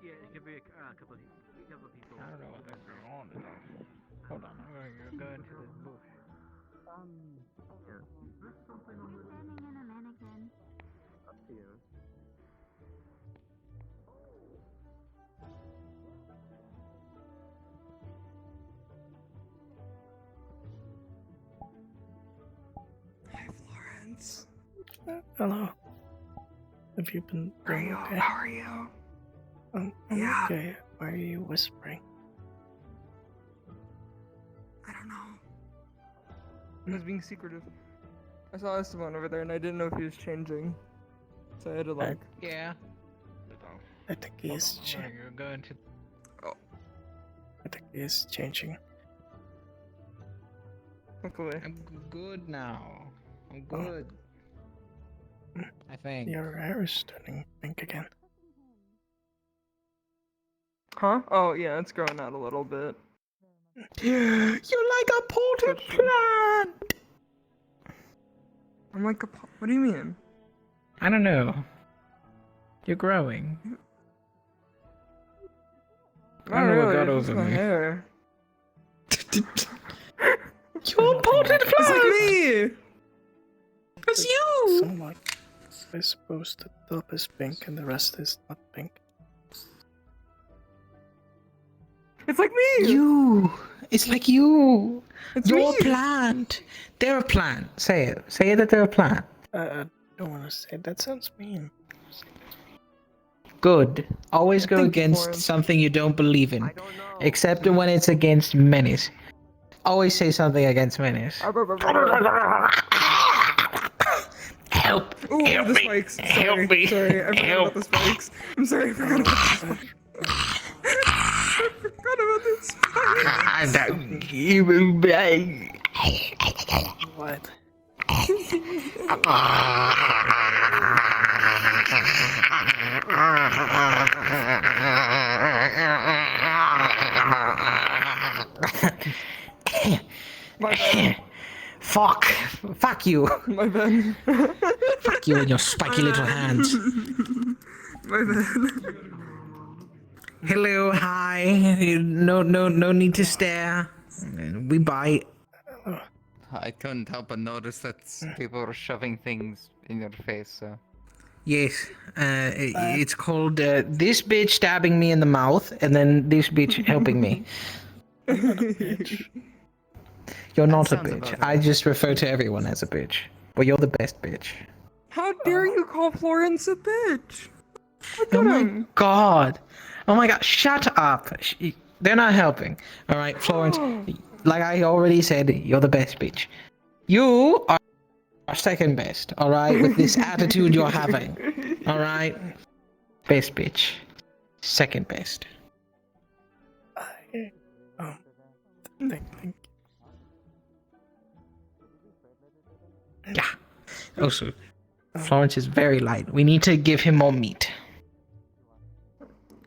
Yeah, it could be a couple of people. I don't know what they're going on today. Hold on, I'm gonna go into this bush. Up to you. Hi, Florence. Hello. Have you been doing okay? How are you? I'm Yeah. okay. Why are you whispering? I don't know. I was being secretive. I saw Esteban over there and I didn't know if he was changing. So I had to like... Yeah. I think he is changing. You're going to. I think he is changing. Hopefully. I'm good now. I'm good. I think. Your hair is turning pink again. Huh? Oh yeah, it's growing out a little bit. You're like a potted plant! I'm like a... What do you mean? I don't know. You're growing. I Not don't know really, what got it's just over my me. hair. You're a potted plant! It's like me! It's you! Somewhat. I suppose the top is pink and the rest is not pink. It's like me! You! It's like you! It's You're me! a plant! They're a plant. Say it. Say it that they're a plant. I don't want to say it. That sounds mean. Good. Always go Thank you, against Florence. something you don't believe in. Except when it's against menace. Always say something against menace. Help! Ooh, Help the me! spikes. Sorry, Help me! sorry, I forgot Help! about the spikes. I'm sorry, I forgot about the spikes. I forgot about the spikes. What? My bad. Fuck you! My bad. Fuck you and your spiky little hands. My bad. Hello, hi. No need to stare. We bite. I couldn't help but notice that people were shoving things in your face, so... Yes, it's called this bitch stabbing me in the mouth, and then this bitch helping me. You're not a sounds bitch. about I right. just refer to everyone as a bitch. Well, you're the best bitch. How dare you call Florence a bitch? Look Oh at my him. god. Oh my god, shut up. They're not helping. Alright, Florence, like I already said, you're the best bitch. You are second best, alright, with this attitude you're having. Alright? Best bitch. Second best. Thank Yeah. Also, Florence is very light. We need to give him more meat.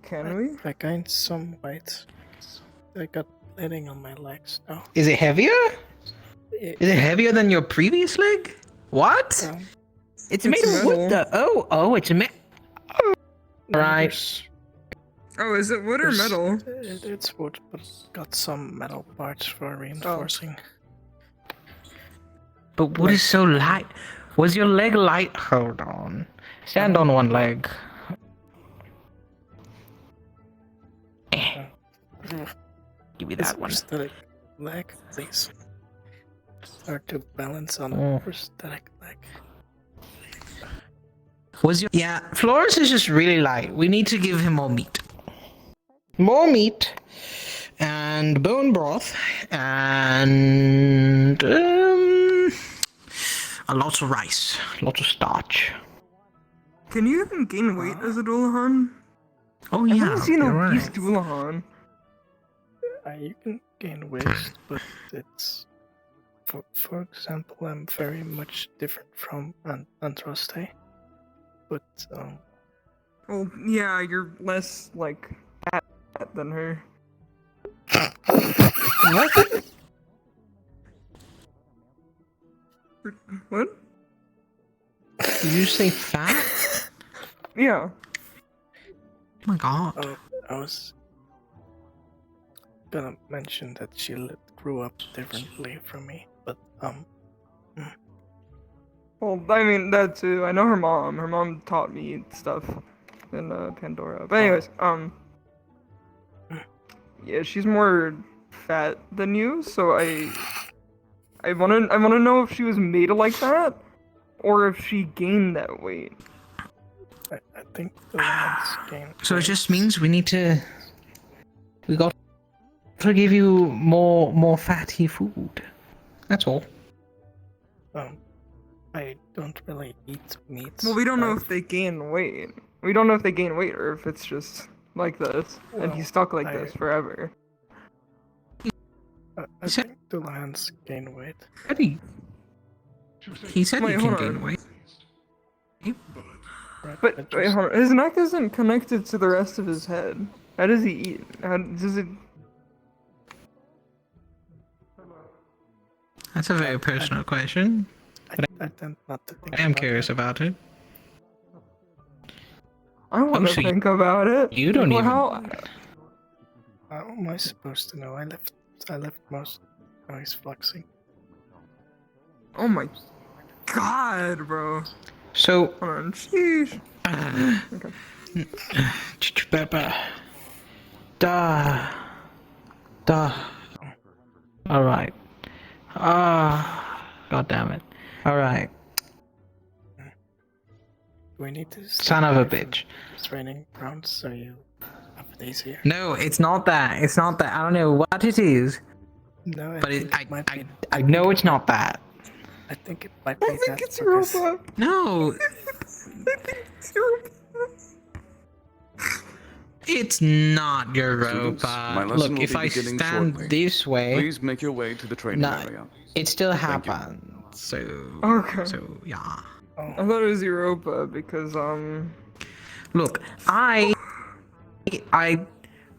Can we? I gained some weight. I got bleeding on my legs now. Is it heavier? Is it heavier than your previous leg? What? It's made of wood. It's made. Right. Oh, is it wood or metal? It's wood, but it's got some metal parts for reinforcing. But wood is so light. Was your leg light? Hold on. Stand on one leg. Give me that one. Prosthetic leg, please. Hard to balance on a prosthetic leg. Was your Florence is just really light. We need to give him more meat. More meat and bone broth and a lot of rice, lots of starch. Can you even gain weight as a Dullahan? Oh I yeah, haven't seen you're a right. beast Dullahan. You can gain weight, but it's... For example, I'm very much different from Andraste. But, Well, yeah, you're less, like, fat than her. What? Did you say fat? Yeah. Oh my god. Oh, I was gonna mention that she grew up differently from me, but Well, I mean that too. I know her mom. Her mom taught me stuff in Pandora. But anyways, yeah, she's more fat than you, so I wanna know if she was made like that, or if she gained that weight. I think the lions gained. So it just means we got to give you more fatty food. That's all. I don't really eat meat. Well, we don't know if they gain weight. We don't know if they gain weight or if it's just like this, and he's stuck like this forever. I think the lions gain weight. He said Wait, he can hold gain on. weight. But wait, hold on. His neck isn't connected to the rest of his head. How does he eat? How does it? That's a very personal question. But I tend not to think I am about curious about it. I want to so think about it. You don't even. How am I supposed to know? I left most. Oh, he's flexing. Oh my god, bro. So. Hold on. Sheesh. Okay. Pepper. Da. Alright. God damn it. Alright. Do we need to Son of a bitch. training grounds so you have it easier? No, it's not that. It's not that. I don't know what it is. No, But I know it's not that. I think it might be that. I think it's Europa. No. I think it's Europa. It's not Students, my Europa. lesson Look, will if be I beginning stand shortly. this way, Please make your way to the training no, area. it still Thank you. happens. So, Okay. so yeah. I thought it was Europa because Look,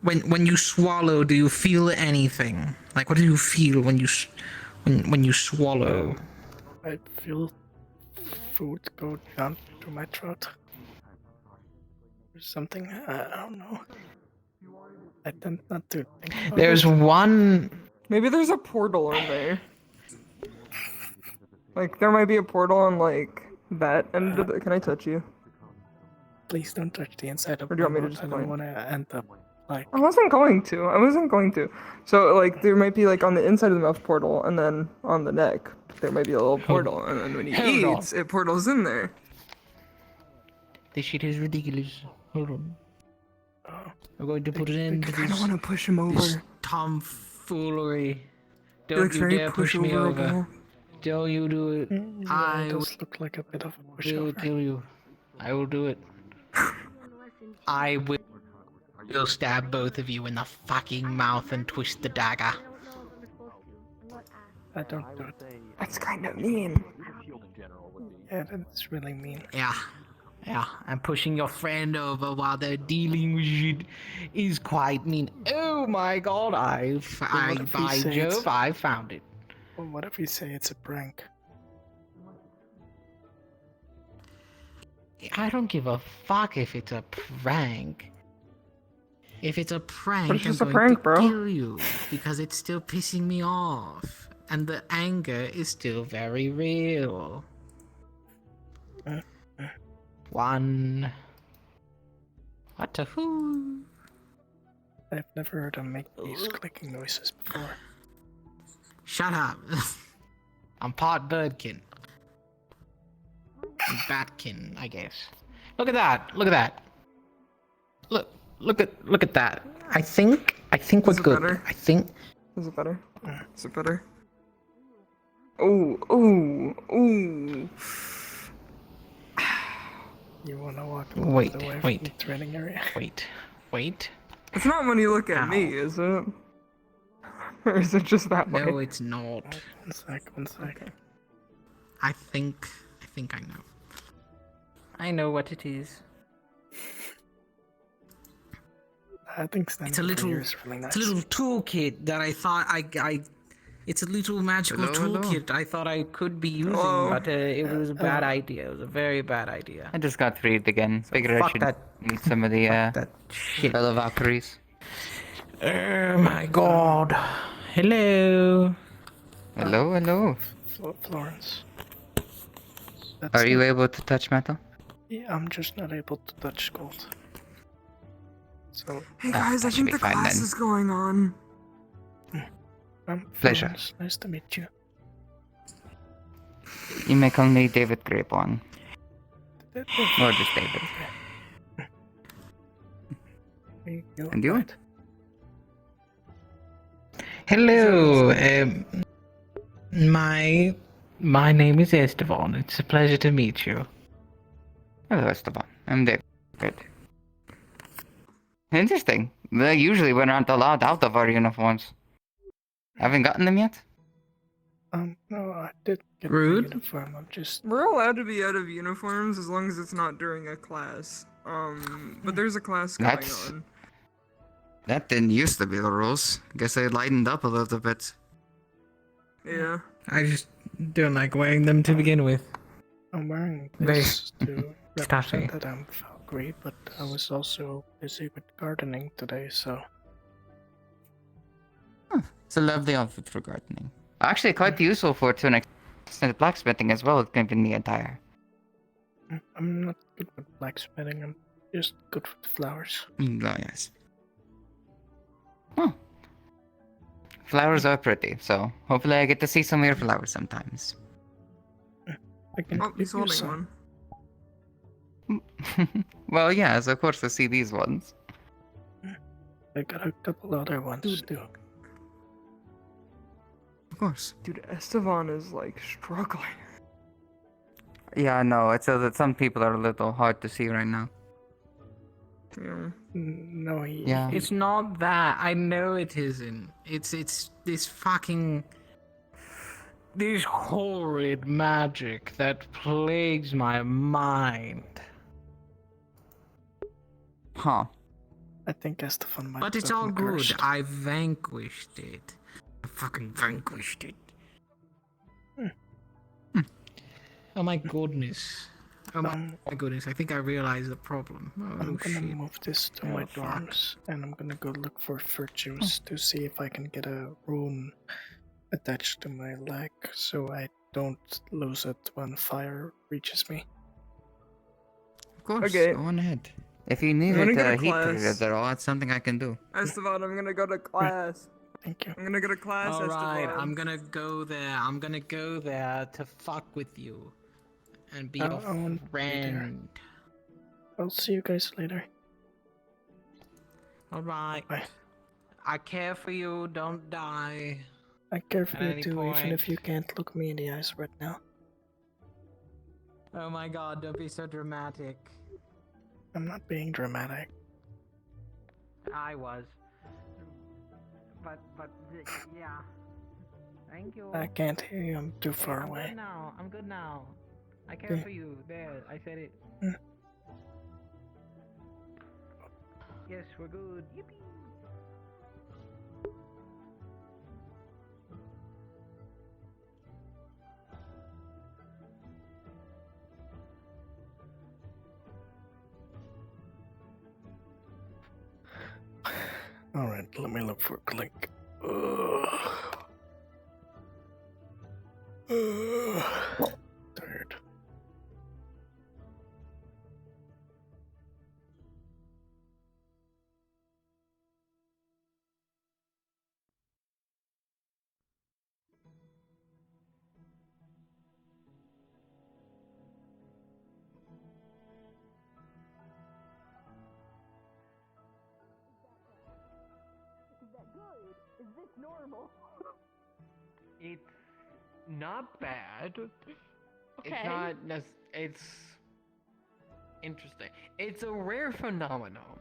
when you swallow, do you feel anything? Like, what do you feel when you swallow? I feel food go down to my throat. Or something. I don't know. I tend not to think about There's it. one. maybe there's a portal in there. Like there might be a portal on like that end of the. Can I touch you? Please don't touch the inside of Or do you my want me to mouth. just I don't point? want to end up like. I wasn't going to. So like there might be like on the inside of the mouth portal, and then on the neck there might be a little portal, and then when he Hold on. eats, it portals in there. This shit is ridiculous. Hold on. I'm going to put an end to I don't this, want to push him over. this tomfoolery. He Don't looks you very dare push me pushoverable. over. Don't you do it. I It does look like a bit of a will pushover. kill you. I will do it. I will stab both of you in the fucking mouth and twist the dagger. I don't do it. That's kind of mean. Yeah, that's really mean. Yeah, and pushing your friend over while they're dealing with shit is quite mean. Oh my god, by Jove, I found it. Well, what if we say it's a prank? I don't give a fuck if it's a prank. If it's a prank, But it's just I'm a going prank, to bro. kill you because it's still pissing me off, and the anger is still very real. One. What a who? I've never heard him make these clicking noises before. Shut up. I'm part birdkin. And batkin, I guess. Look at that. Look at that. Look at that. I think we're good. Better? I think. Is it better? Is it better? Ooh. You wanna walk Wait, away wait. from the training area? Wait. It's not when you look at me, is it? Or is it just that way? No, it's not. One sec. I think I know. I know what it is. I think standing It's a little here is really nice. It's a little toolkit that I thought It's a little magical Hello, hello. toolkit I thought I could be using, Hello. but it was a bad idea. It was a very bad idea. I just got freed again. Figured I fuck should that- meet some of the that shit. fellow Valkyries. Oh my god. Hello. Hello, hello. Florence. Are you able to touch metal? Yeah, I'm just not able to touch gold. So. Hey guys, I that should think be the fine class then. is going on. Pleasure. Florence, nice to meet you. You may call me David Grapevine. Or just David. And you? Hello. My name is Esteban. It's a pleasure to meet you. Hello, Esteban. I'm David. Good. Interesting. Usually we're not allowed out of our uniforms. Haven't gotten them yet? No, I did get Rude. my uniform. I'm just. We're allowed to be out of uniforms as long as it's not during a class. But there's a class going on. That didn't used to be the rules. Guess they lightened up a little bit. Yeah. I just don't like wearing them to begin with. I'm wearing Very this to represent stuffy. that I'm Valkyrie, but I was also busy with gardening today, so. It's a lovely outfit for gardening. Actually, quite useful for to an extent blacksmithing as well, given the attire. I'm not good with blacksmithing, I'm just good with flowers. Oh, yes. Oh. Flowers are pretty, so hopefully I get to see some of your flowers sometimes. I can Oh, he's give you holding some. one. Well, yes, of course I see these ones. I got a couple other ones too. Of course. Dude, Esteban is like struggling. Yeah, I know. It's that some people are a little hard to see right now. Yeah. No, Yeah. It's not that. I know it isn't. It's this fucking this horrid magic that plagues my mind. Huh. I think Estefan might But it's have all been good. cursed. I vanquished it. I fucking vanquished it. Oh my goodness. Oh my goodness, I think I realized the problem. Oh I'm gonna shit. move this to Oh, my fuck. dorms, and I'm gonna go look for virtues to see if I can get a rune attached to my leg, so I don't lose it when fire reaches me. Of course, Okay. go on ahead. If you need I'm gonna it go to heat class. treated at all, that's something I can do. Esteban, I'm gonna go to class. Thank you. I'm gonna go to class, Alright, Esteban. I'm gonna go there. I'm gonna go there to fuck with you. And be I your won't be there. friend. I'll see you guys later. Alright. Bye. I care for you, don't die. I care for At you any too, even point. if you can't look me in the eyes right now. Oh my god, don't be so dramatic. I'm not being dramatic. I was. But, yeah. Thank you. I can't hear you, I'm too far I'm away. Good now. I'm good now. I care Okay. for you. There, I said it. Mm. Yes, we're good. Yippee! Alright, let me look for a link. Tired. Is this normal? It's not bad. It's Okay. not. It's interesting. It's a rare phenomenon.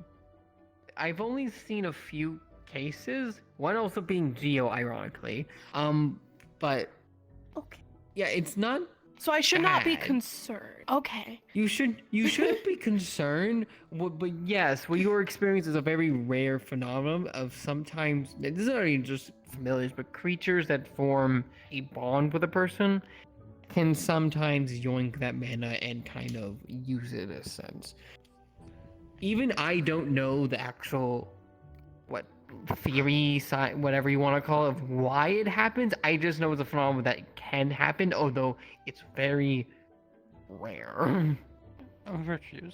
I've only seen a few cases. One also being Geo, ironically. But okay. Yeah, it's not So I should not be bad. concerned. Okay. You shouldn't be concerned, but yes, what you're experiencing is a very rare phenomenon of sometimes this is not even just familiars, but creatures that form a bond with a person can sometimes yoink that mana and kind of use it in a sense. Even I don't know the actual theory, whatever you want to call it, of why it happens. I just know it's a phenomenon that can happen, although it's very rare. Virtues.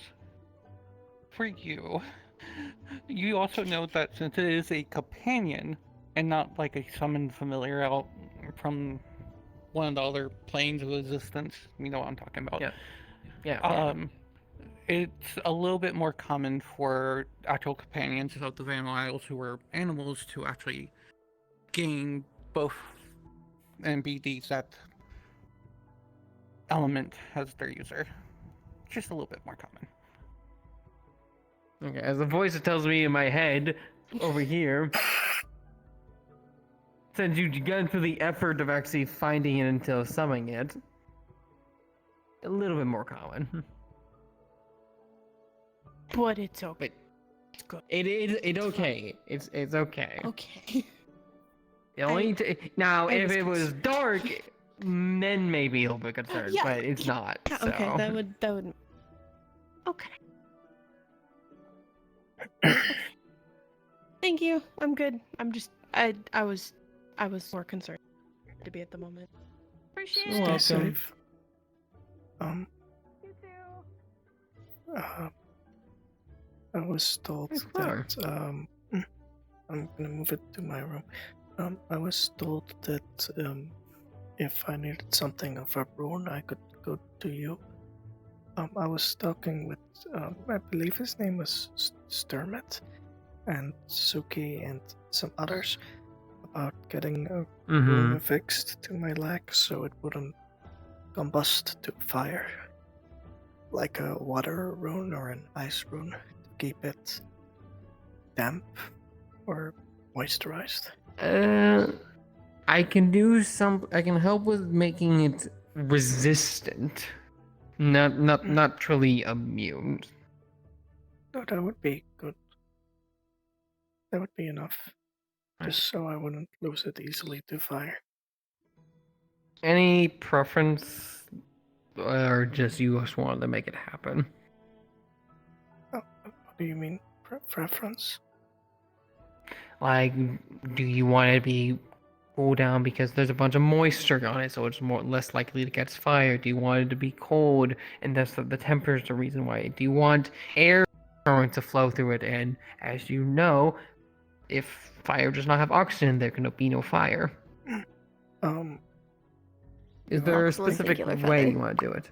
For you, you also know that since it is a companion and not like a summoned familiar out from one of the other planes of existence, you know what I'm talking about. Yeah. It's a little bit more common for actual companions of the Van Isles who are animals to actually gain both and be the exact element as their user. Just a little bit more common. Okay, as the voice that tells me in my head over here, since you've gone through the effort of actually finding it until summoning it, a little bit more common. But it's okay. It's good. It's okay. It's okay. Okay. The only now, if it was dark, then maybe a little bit concerned, Yeah, but it's not. Yeah, So. okay, that would. Okay. Thank you. I'm good. I'm just. I was more concerned to be at the moment. Appreciate Stay it. safe. I was told that I'm gonna move it to my room. I was told that if I needed something of a rune, I could go to you. I was talking with I believe his name was Sturmet and Suki and some others about getting a rune affixed to my leg so it wouldn't combust to fire, like a water rune or an ice rune to keep it damp or moisturized. I can help with making it resistant, not truly immune. No, that would be good. That would be enough. Just so I wouldn't lose it easily to fire. Any preference, or just you just wanted to make it happen? What do you mean, preference? Like, do you want it to be cool down because there's a bunch of moisture on it, so it's less likely to catch fire? Do you want it to be cold, and that's the temperature is the reason why? Do you want air current to flow through it? And as you know, if fire does not have oxygen, there can be no fire. Is there a specific way you want to do it?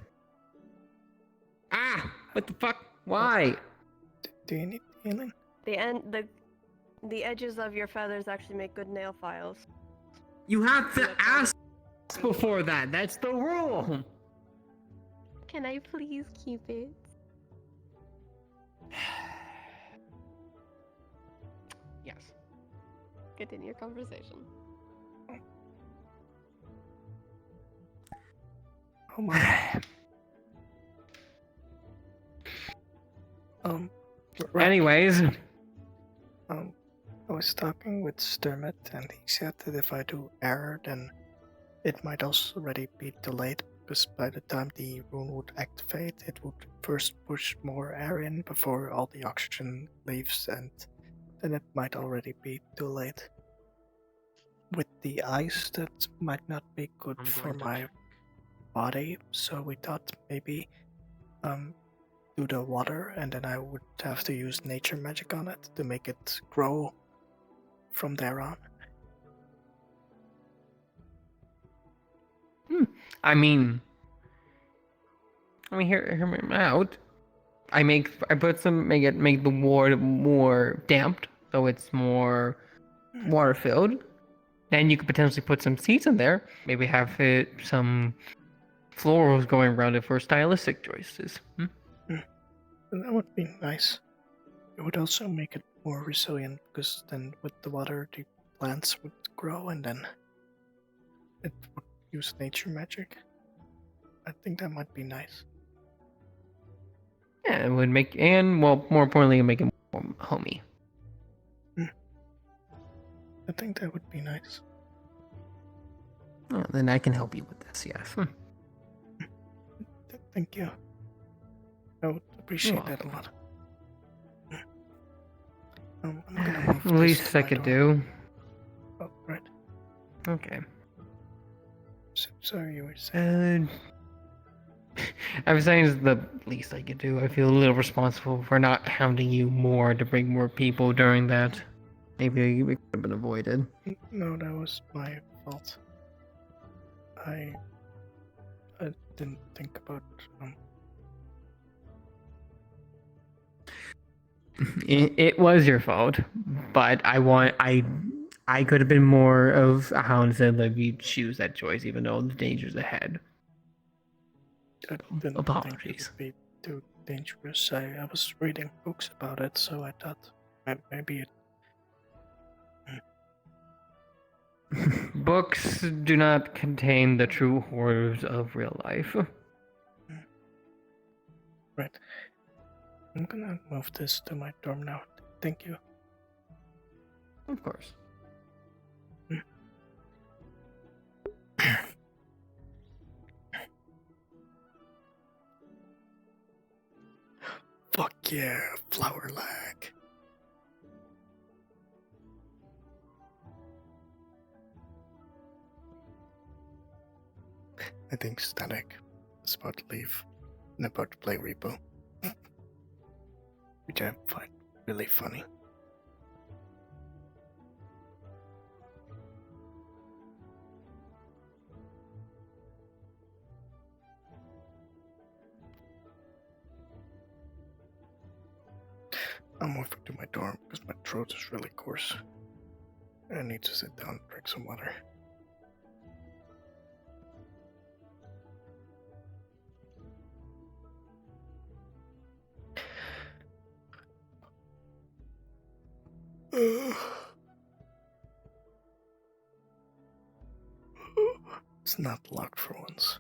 Ah! What the fuck? Why? Do you need healing? The edges of your feathers actually make good nail files. You have to ask before that. That's the rule. Can I please keep it? Yes. Continue your conversation. Oh my. Anyways. I was talking with Sturmet and he said that if I do air, then it might also already be delayed because by the time the rune would activate, it would first push more air in before all the oxygen leaves, and then it might already be too late. With the ice, that might not be good for my body, so we thought maybe do the water, and then I would have to use nature magic on it to make it grow from there on. I mean, hear me out. Make the water more damped, so it's more water filled. Then you could potentially put some seeds in there. Maybe have some florals going around it for stylistic choices. That would be nice. It would also make it more resilient because then with the water the plants would grow and then it would use nature magic. I think that might be nice. Yeah, it would make, and well, more importantly, it would make him more homey. I think that would be nice. Well, then I can help you with this, yes. Thank you. I would appreciate that a lot. I'm gonna move Least I could do. Oh, right. Okay. Sorry, you were saying. I was saying it's the least I could do. I feel a little responsible for not hounding you more to bring more people during that. Maybe it could have been avoided. No, that was my fault. I didn't think about. It was your fault, but I could have been more of a hound instead of you choose that choice, even though the danger's ahead. I didn't Apologies. think it would be too dangerous. I was reading books about it, so I thought maybe it. Books do not contain the true horrors of real life. Right. I'm gonna move this to my dorm now. Thank you. Of course. Fuck yeah, flower lag. I think Static is about to leave and about to play Repo, which I find really funny. I'm moving to my dorm because my throat is really coarse. I need to sit down and drink some water. It's not locked for once.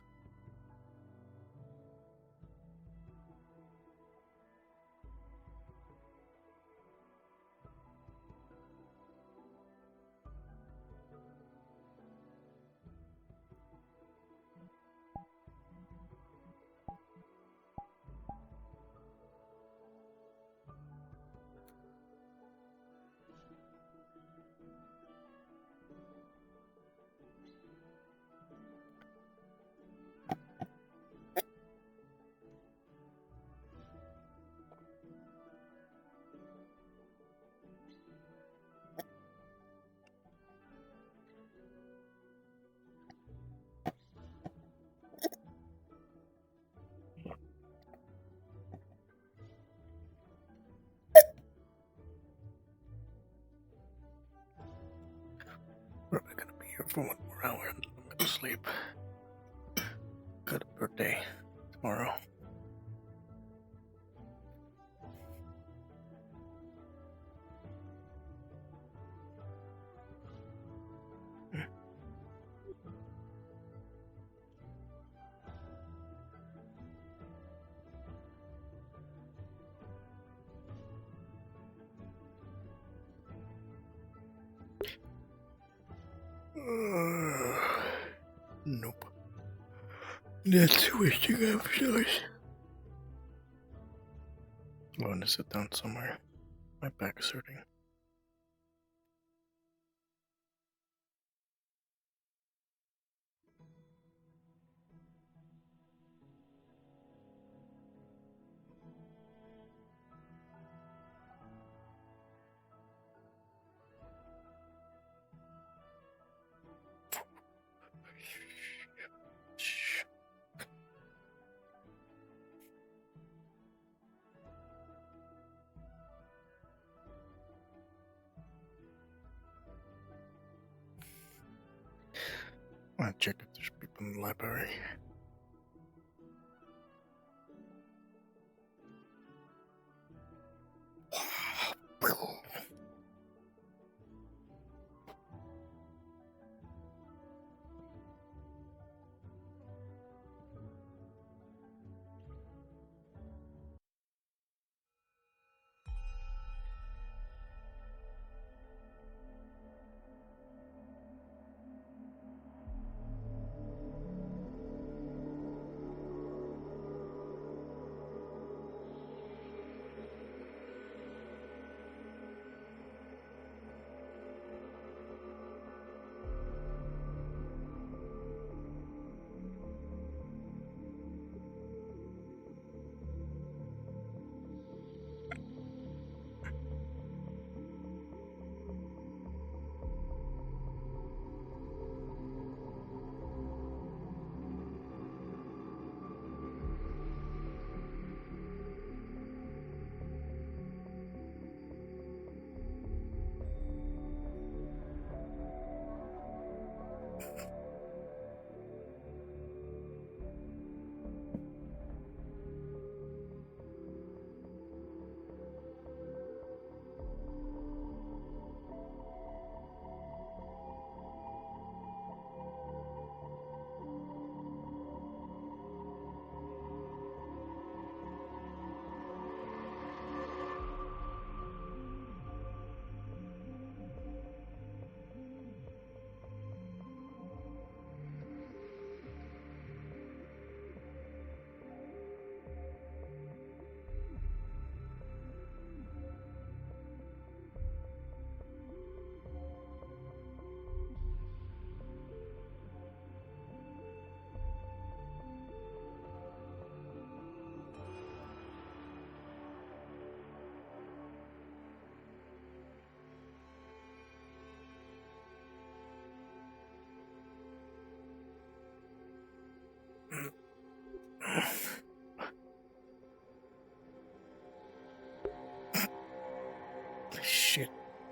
Probably gonna be here for 1 more hour and then I'm gonna sleep. Got a birthday tomorrow. Nope. That's wasting episodes. I'm going to sit down somewhere. My back is hurting. I'll check if there's people in the library.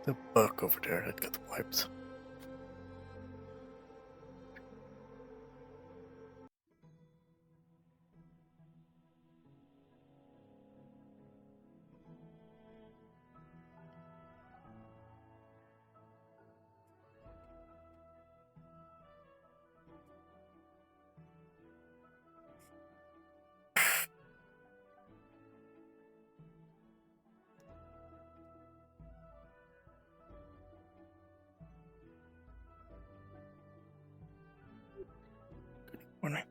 the bug over there that got wiped. Morning.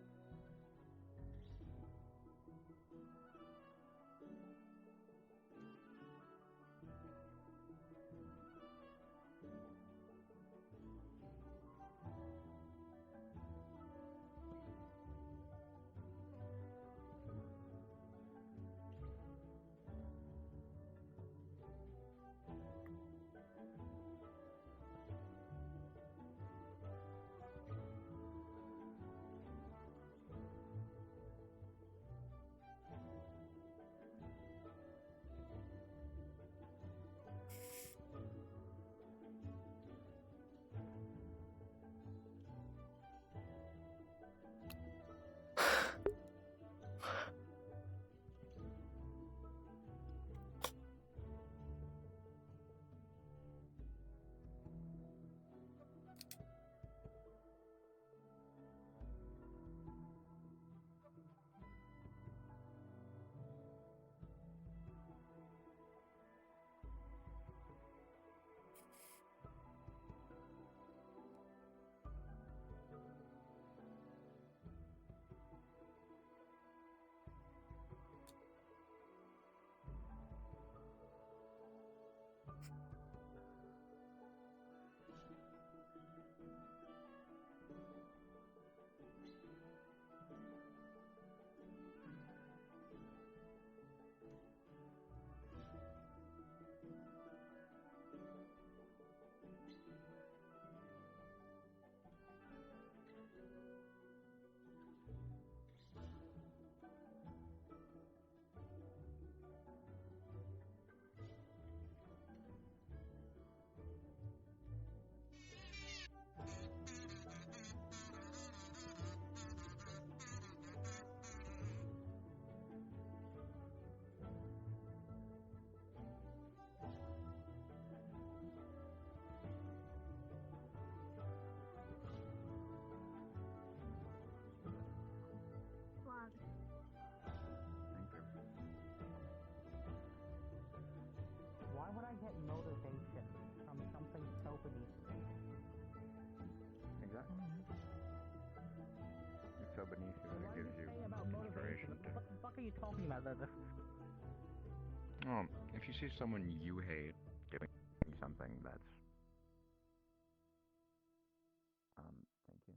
Why would I get motivation from something so beneath me? Exactly. It's so beneath you that it gives you inspiration to. What the fuck are you talking about? Oh, if you see someone you hate doing something that's thank you.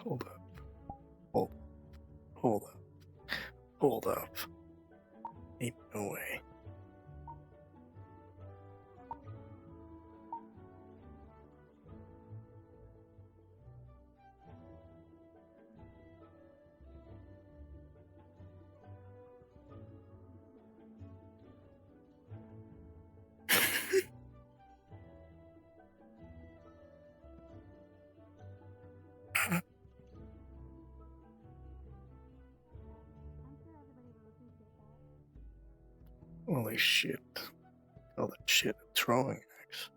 Hold up. Hold up. Hold up. Ain't no way. Holy shit. All that shit at throwing axe.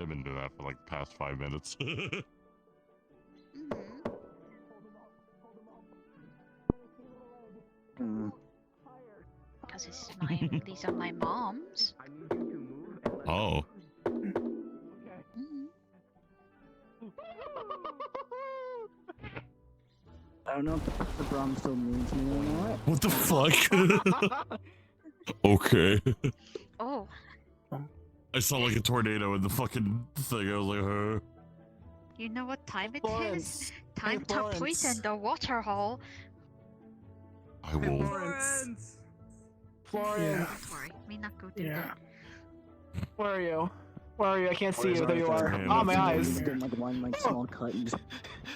I've been doing that for like the past 5 minutes. Because these are my mom's. Oh. I don't know if the Brom still means me or not. What the fuck? Okay. Oh. I saw like a tornado in the fucking thing. I was like, huh? You know what time it Florence. is? Time Hey, to Florence. poison the water hole. I will. Florence. Don't worry, me not go do that. Where are you? Where are you? I can't see you. There you are. hand Oh, up my to eyes. me. Like one small cut and just...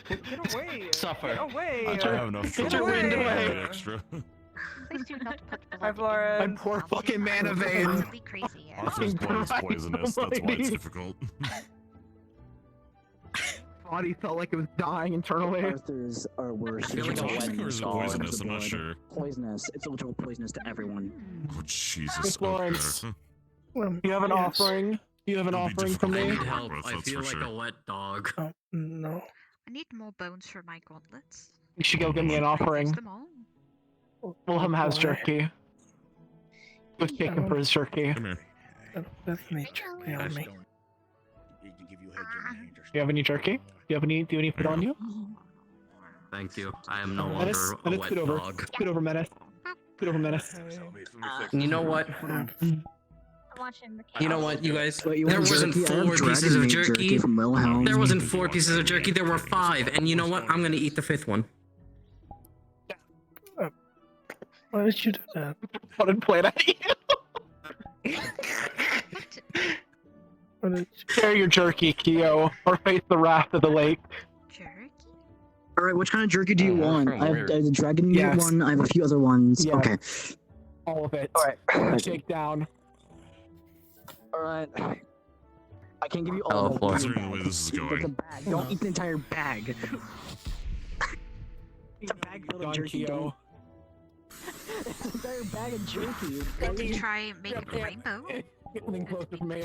Get away! Suffer. Get away! I have enough trouble your wind with away. the extra. Please do not put Hi, blood in Florence. My poor fucking mana vein. possibly crazy. Arthur's blood is poisonous. That's why it's difficult. Body felt like it was dying internally. Arthur's are worse. Is it toxic or is it poisonous? I'm not blood. sure. Poisonous. It's literal poisonous to everyone. Oh Jesus. Hey, Florence. Okay. You have an Yes. offering? You have an It'll be offering from me? difficult to work with, that's for sure. wet dog. Oh, no. I need more bones for my gauntlets. You should go give me an offering. Them all. Wilhelm has Why? jerky. He was taken for his jerky. Come here. That's me, jerky on me. Do you have any jerky? Do you have any food on you? Thank you. I am no Menace, longer a Menace, wet scoot over. dog. Scoot over, Menace. Scoot over, Menace. You know what? You know what, you guys? Wait, you There want wasn't jerky? I have 4 pieces of dragon-made jerky. from Wilhelm. There wasn't 4 pieces of jerky. There were 5. And you know what? I'm gonna eat the 5th one. Why did you do that? I didn't play that. Share your jerky, Kyo, or face the wrath of the lake. Alright, which kind of jerky do you want? from I have where? the dragon meat Yes. one, I have a few other ones. Yes. Okay. All of it. Alright. Shake down. Alright. I can't give you all Hello, of it. Florence. Considering the way this is It's going. a bag. Don't eat the entire bag. It's a bag full of jerky. Don't... It's an entire bag of jerky. Did you try making a rainbow? Getting closer to me.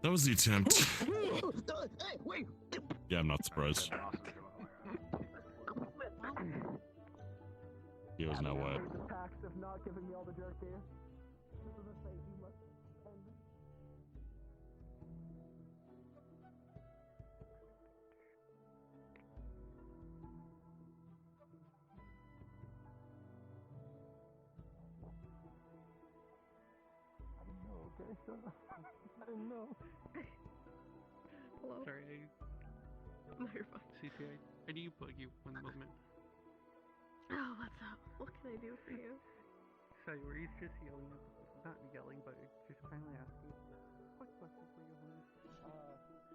That was the attempt. Hey, wait. Yeah, I'm not surprised. He was now wet. I didn't know. Hello? Sorry, No, you're fine. CPI, I need to bug you one moment. Oh, what's up? What can I do for you? Sorry, were you just yelling? Not yelling, but just kindly asking. Quick question for you, Hunter.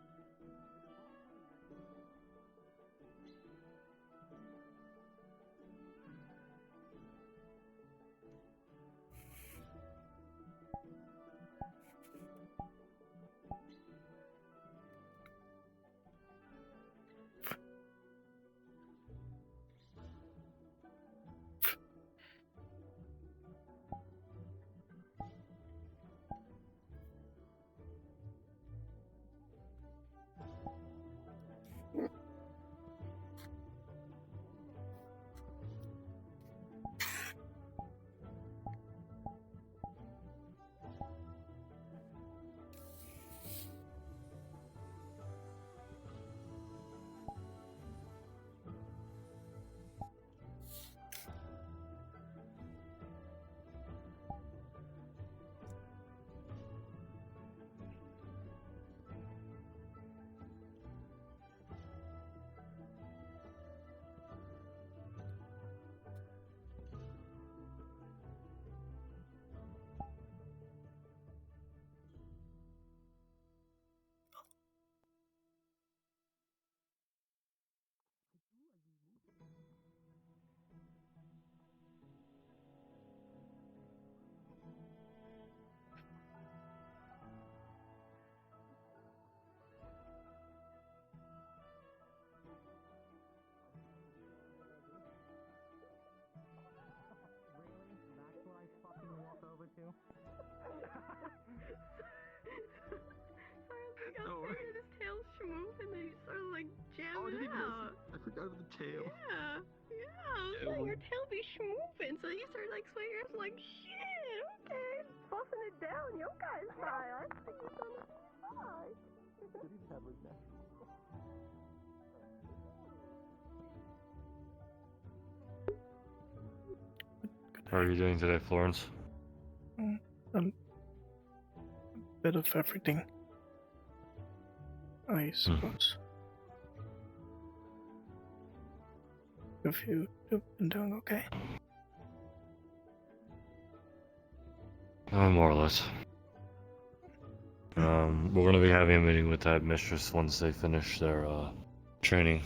part of the tail. Yeah. Yeah. Let your tail be schmoovin'. So you start like swaying your hips like shit. Okay. Tossing it down. Yo guys side. I think it's on the side. How are you doing today, Florence? A bit of everything, I suppose. Have you been doing okay? More or less. We're gonna be having a meeting with that mistress once they finish their training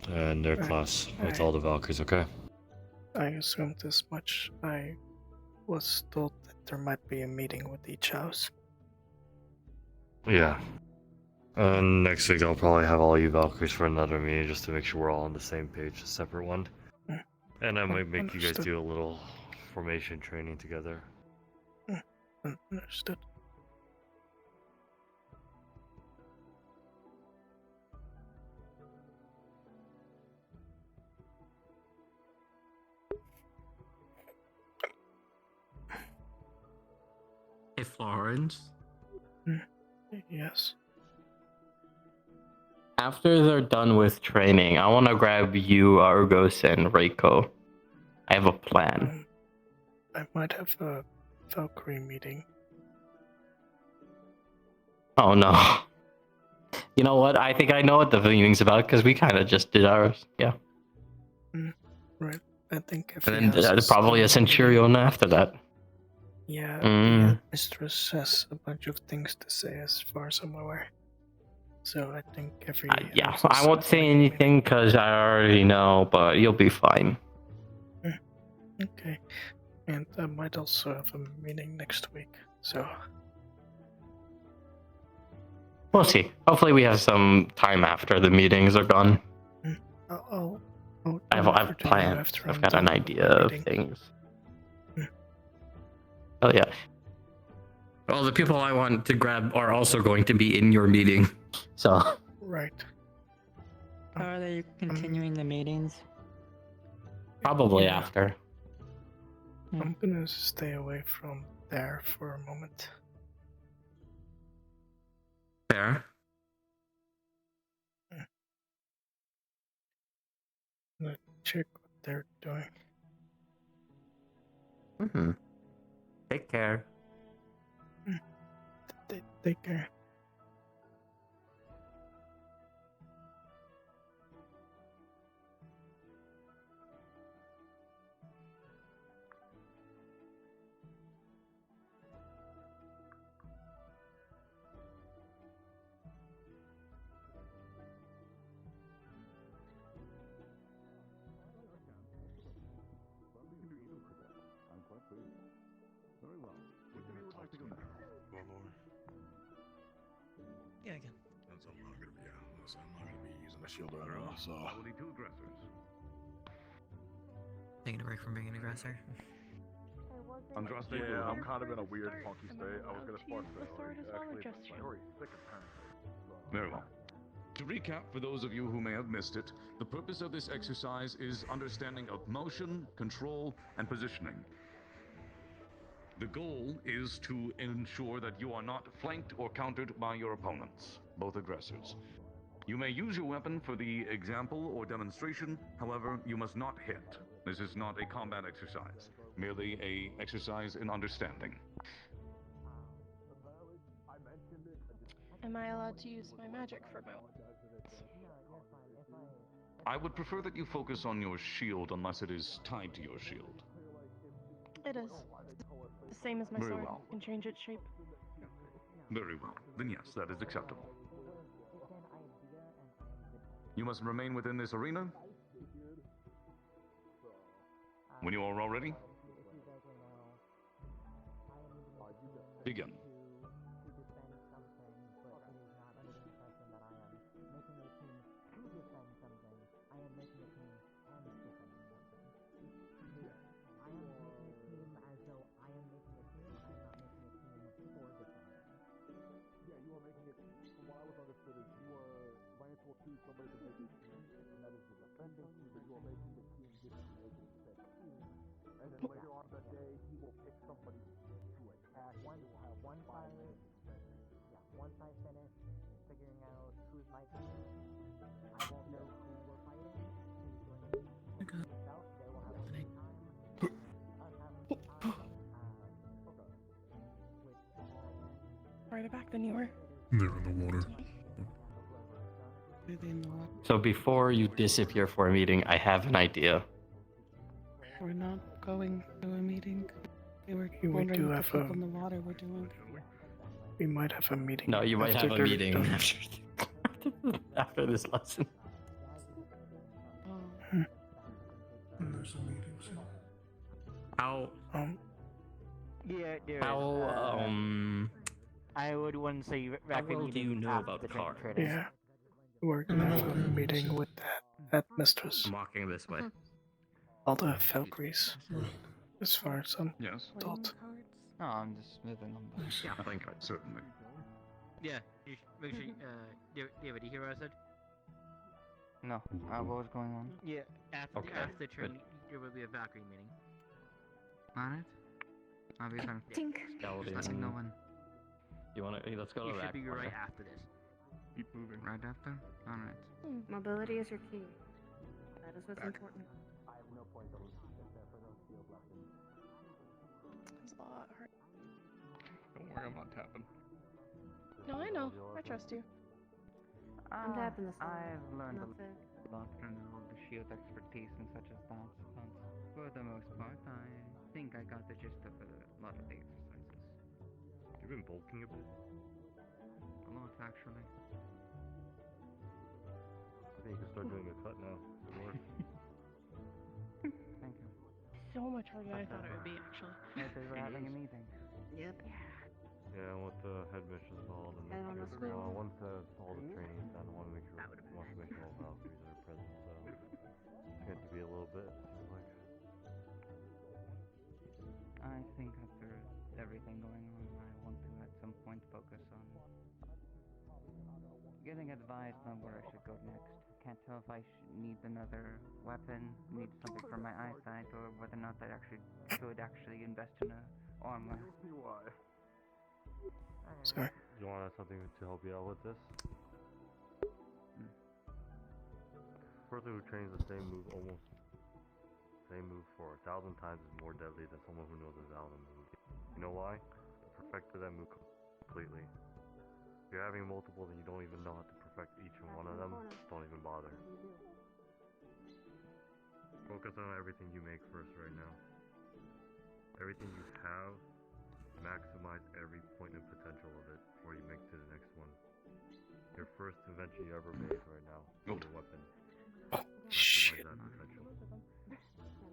and their class with all the Valkyries, okay? I assumed as much. I was told that there might be a meeting with each house. Yeah. And next week I'll probably have all you Valkyries for another meeting just to make sure we're all on the same page, a separate one. And I might make you guys Understood. do a little formation training together. Understood. Hey, Florence. Yes. After they're done with training, I want to grab you, Argos, and Reiko. I have a plan. I might have a Valkyrie meeting. Oh no. You know what? I think I know what the meeting's about because we kind of just did ours. Yeah. Right. I think if And he then has there's probably a Centurion after that. Yeah, Mm. the mistress has a bunch of things to say as far as I'm aware. So I think every Yeah, house I has won't say anything because I already know, but you'll be fine. Okay. And I might also have a meeting next week. So We'll see. Hopefully we have some time after the meetings are gone. I'll I've plans. I've got an idea of things. Oh yeah. Well, the people I want to grab are also going to be in your meeting. So right. Are they continuing the meetings? probably Yeah. after. I'm gonna stay away from there for a moment. Fair. Gonna check what they're doing. Mm-hmm. Take care. Take care. I'm quite pleased. Very well. Which of you would like to go next? One more. Yeah, again. I'm not gonna be. Listen, I'm not gonna be using the shield right now. So. I will need two aggressors. Taking a break from being an aggressor. Andraste, Yeah, I'm kind of in a weird, funky state. I was gonna spark that. Actually, just my story's thick apparently. Very well. To recap, for those of you who may have missed it, the purpose of this exercise is understanding of motion, control, and positioning. The goal is to ensure that you are not flanked or countered by your opponents, both aggressors. You may use your weapon for the example or demonstration, however, you must not hit. This is not a combat exercise, merely an exercise in understanding. Am I allowed to use my magic for my weapons? I would prefer that you focus on your shield unless it is tied to your shield. It is. The same as my Very sword. well. Can change its shape. Very well. Then yes, that is acceptable. You must remain within this arena. When you are all ready, begin. Once I finish figuring out who's my team, I won't know who we're fighting, who's going to be himself. They will have a good time. Us having a good time. Farther back than you were. They're in the water. So before you disappear for a meeting, I have an idea. We're not going to a meeting. We were We wondering do what the have people a- in the water were doing. We might have a meeting. No, you might after have a they're meeting done. after this lesson. There's a meeting soon. How? Yeah, there How? is. I would want to say rapid well do you meeting know after about the car? training. Yeah. We're gonna have a meeting with that mistress. I'm walking this way. All the Valkyries. As far as I'm Yes. taught. No, I'm just moving on. Yeah, I think certainly. Yeah, you make sure. David, you hear what I said? No, what was going on? Yeah, after Okay, after the training, there will be a Valkyrie meeting. On it? I'll be fine. Just let me know when. You wanna? Hey, let's go to You the should back be corner. right after this. Keep moving. Right after? Alright. Mobility is your key. That is what's important. It's a lot hard. Don't worry, I'm not tapping. No, I know. I trust you. I'm tapping this one. I've learned That's it. a lot from the shield expertise and such as that. But for the most part, I think I got the gist of a lot of the exercises. You've been bulking a bit. A lot, actually. I think you can start doing a cut now. Good work. Thank you. So much harder than I thought it would be, actually. Yeah, they were having a meeting. Yep. Yeah, I want the headmistress called and I don't know make school. sure, once all the training's done, I want to make sure all Valkyries are present, so it's going to be a little bit, seems like. I think after everything going on, I want to at some point focus on getting advice on where I should go next. Can't tell if I need another weapon, need something for my eyesight, or whether or not I actually should invest in a armor. Sorry. Do you want something to help you out with this? Person who trains the same move for 1,000 times is more deadly than someone who knows 1,000 moves. You know why? To perfect that move completely. If you're having multiple and you don't even know how to perfect each one of them, don't even bother. Focus on everything you make first right now. Everything you have, maximize every point of potential of it before you make to the next one. Your first invention you ever made right now is a weapon. Maximize that potential.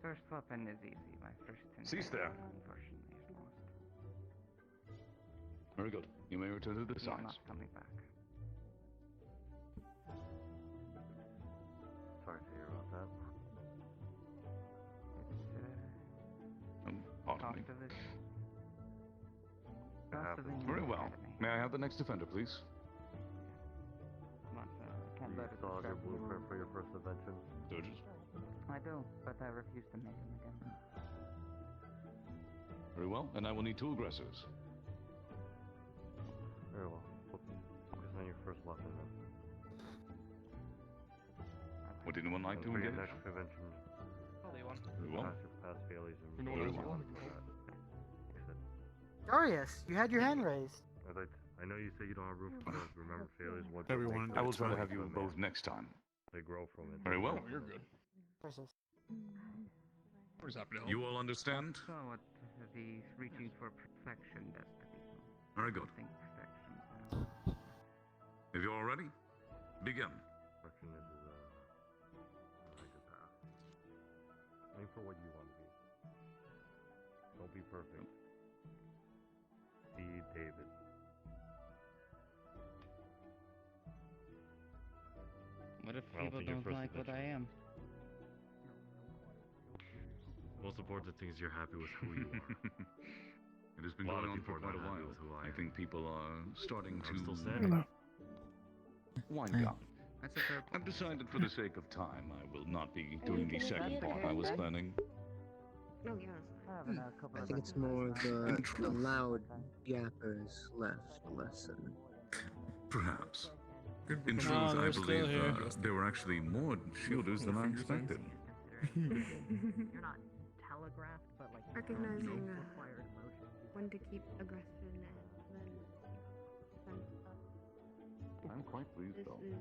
First weapon is easy. My first Cease there. unfortunately is lost. Very good. You may return to the He's sides. not coming back. Sorry to hear about that. Pardon me. Cost of it. It Cost of happens. the Very new well. academy. May I have the next defender, please? Not, can't You let it still have your distract me. blueprint for your first invention? Surgeons? I do, but I refuse to make him again. Very well, and I will need 2 aggressors. Very well. Focus on your first weapon then. Would anyone like to For your engage? next invention, Very well. pass your past failures and Very well. Darius, you had your hand raised. I know you say you don't have room for those. Remember, failures what Everyone, I will try to have you both next time. They grow from it. Very well. You're good. Where's happy to help? You all understand? So what the reaching for perfection does to people. Very good. I think perfection. If you're all ready, begin. Perfection is a good path. Aim for what you want to be. Don't be perfect. Be David. What if I don't people think your don't first like what I am? Most important thing is you're happy with who you are. It has been A lot going of on people for are quite a not happy while. with who I I am. think people are starting I'm still to standing. wind down. That's a fair point. I've decided for the sake of time, I will not be doing the second part I was planning. Oh, yes. I think it's more the loud yappers left lesson. Perhaps. In No, truth, I they're still believe here. there were actually more shielders than I expected. You're not telegraphed, but like Recognizing required emotion. when to keep aggression and then I'm quite pleased, This though. is-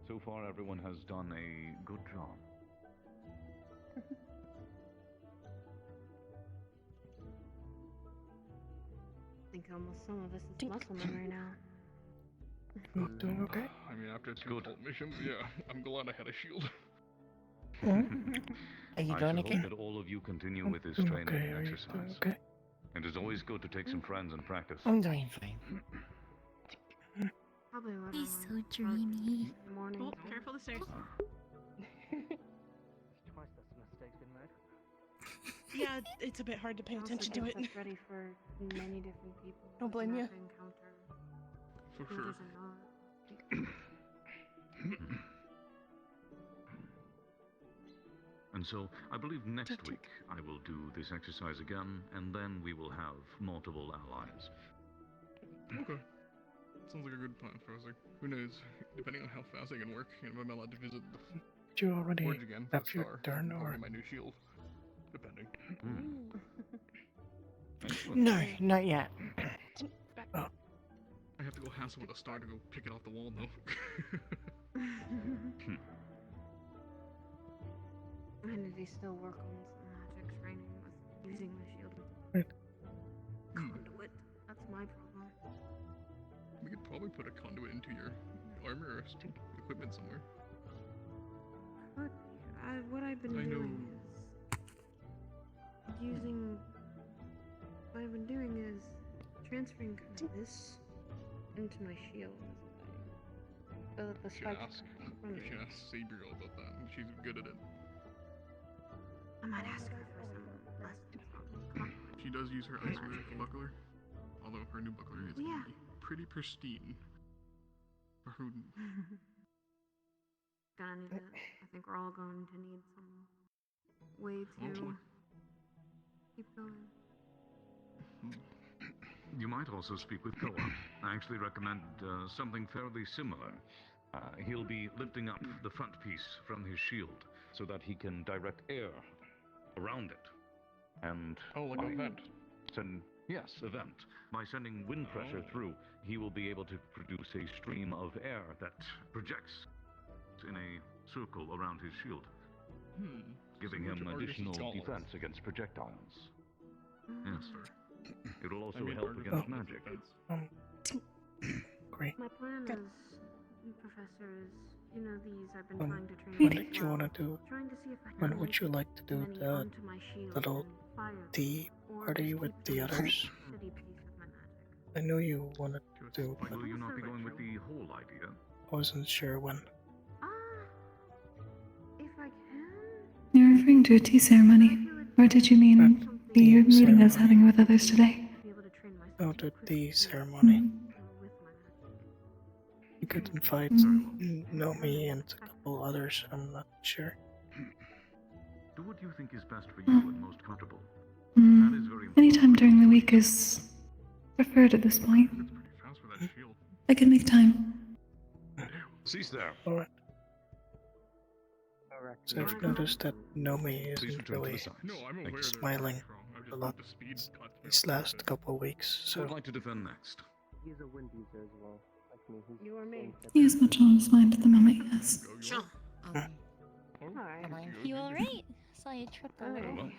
So far, everyone has done a good job. I think almost some of us is muscle memory now. Doing okay? I mean, after 2 cult missions, yeah, I'm glad I had a shield. Are you I doing should okay? hope that all of you continue with this doing training okay. and Are you exercise. doing okay? It is always good to take some friends and practice. I'm doing fine. Probably what He's so dreamy. Morning. Oh, careful the stairs. Twice that's mistakes been made. Yeah, it's a bit hard to pay attention to it. It's ready for many different people. Don't blame you. Encounter For who sure. doesn't know And so, I believe next week I will do this exercise again, and then we will have multiple allies. Okay. Sounds like a good plan, Professor. Who knows? Depending on how fast I can work, and if I'm allowed to visit the Did you already forge again for have the your star, turn, I'll or get my new shield. Depending. No, not yet. I have to go hassle with a star to go pick it off the wall, though. And did he still work on some magic training with using the shield? Conduit. That's my problem. We could probably put a conduit into your armor or equipment somewhere. But what I've been I know. doing is using. What I've been doing is transferring kind of this into my shield. So that the You should spikes ask. come from You it. should ask Sabriel about that. She's good at it. I might ask her for some lessons on conduit. She does use her ice wave buckler, although her new buckler is Yeah. pretty pristine. For who? Gonna need to. I think we're all going to need some way to Hopefully. keep going. You might also speak with Koa. I actually recommend something fairly similar. He'll be lifting up the front piece from his shield so that he can direct air around it. And like a vent. Yes, a vent. By sending wind pressure through, he will be able to produce a stream of air that projects in a circle around his shield, giving him additional defense against projectiles. Yes. It will also help against magic. Great. My plan is, Professor, is these I've been trying to train. When did you want to do? Trying to see if I can When would you like to do many the onto my shield little and fire tea or party just with keep the doing others? steady piece of my magic. I knew you wanted to, but Will you not be going with the whole idea? I wasn't sure when. If I can. You're referring to a tea ceremony, or did you mean the meeting I was having with others today? No, the tea ceremony. You could invite Nomi and a couple others, I'm not sure. Do what you think is best for you and most comfortable. Anytime during the week is preferred at this point. I can make time. Cease there. Alright. So I've noticed that Nomi isn't really smiling a lot these last couple of weeks, Who so would like to defend next? He's a wind user as well. Like me. You or me? He has much on his mind at the moment, yes. Sure. You alright? Saw you trip a little.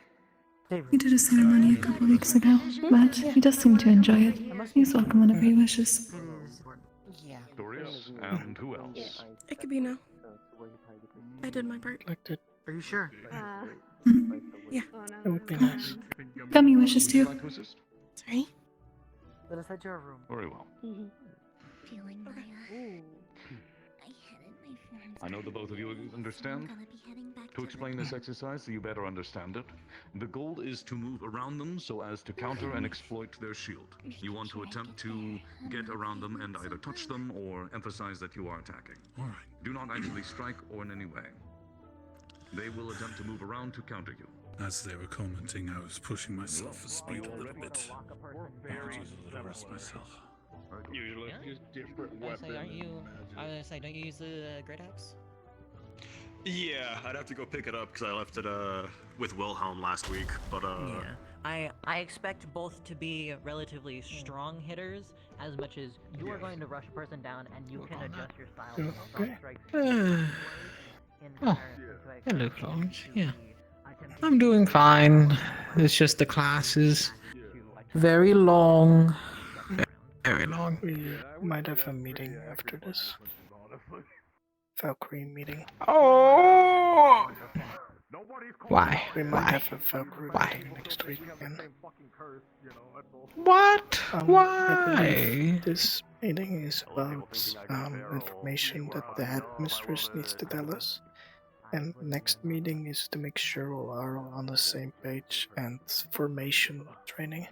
He did a ceremony a couple of weeks ago, but he does seem to enjoy it. He's welcome whenever he wishes. Yeah. Dorius, and who else? It could be now. I did my part. Are you sure? Yeah. it would be nice. Gummy wishes too. Sorry? Let us head to our room. Very well. Feeling Maya. I headed my feelings I know the both of you understand. To explain this exercise so you better understand it, the goal is to move around them so as to counter and exploit their shield. You want to attempt to get around them and either touch them or emphasize that you are attacking. Alright. Do not actually strike or in any way. They will attempt to move around to counter you. As they were commenting, I was pushing myself for speed a little bit. Apologies a little rest myself. Usually use different weapons. I was gonna say, don't you use the great axe? Yeah, I'd have to go pick it up because I left it with Wilhelm last week. But Yeah. I expect both to be relatively strong hitters, as much as you are going to rush a person down and you can adjust your style to Okay. strike. Hello, Florence. Yeah. I'm doing fine. It's just the class is very long. Very long. We might have a meeting after this. Valkyrie meeting. Oh! Why? We might have a Valkyrie meeting next week again. What? I Why? believe this meeting is about information that the headmistress needs to tell us. And next meeting is to make sure we are on the same page and formation training.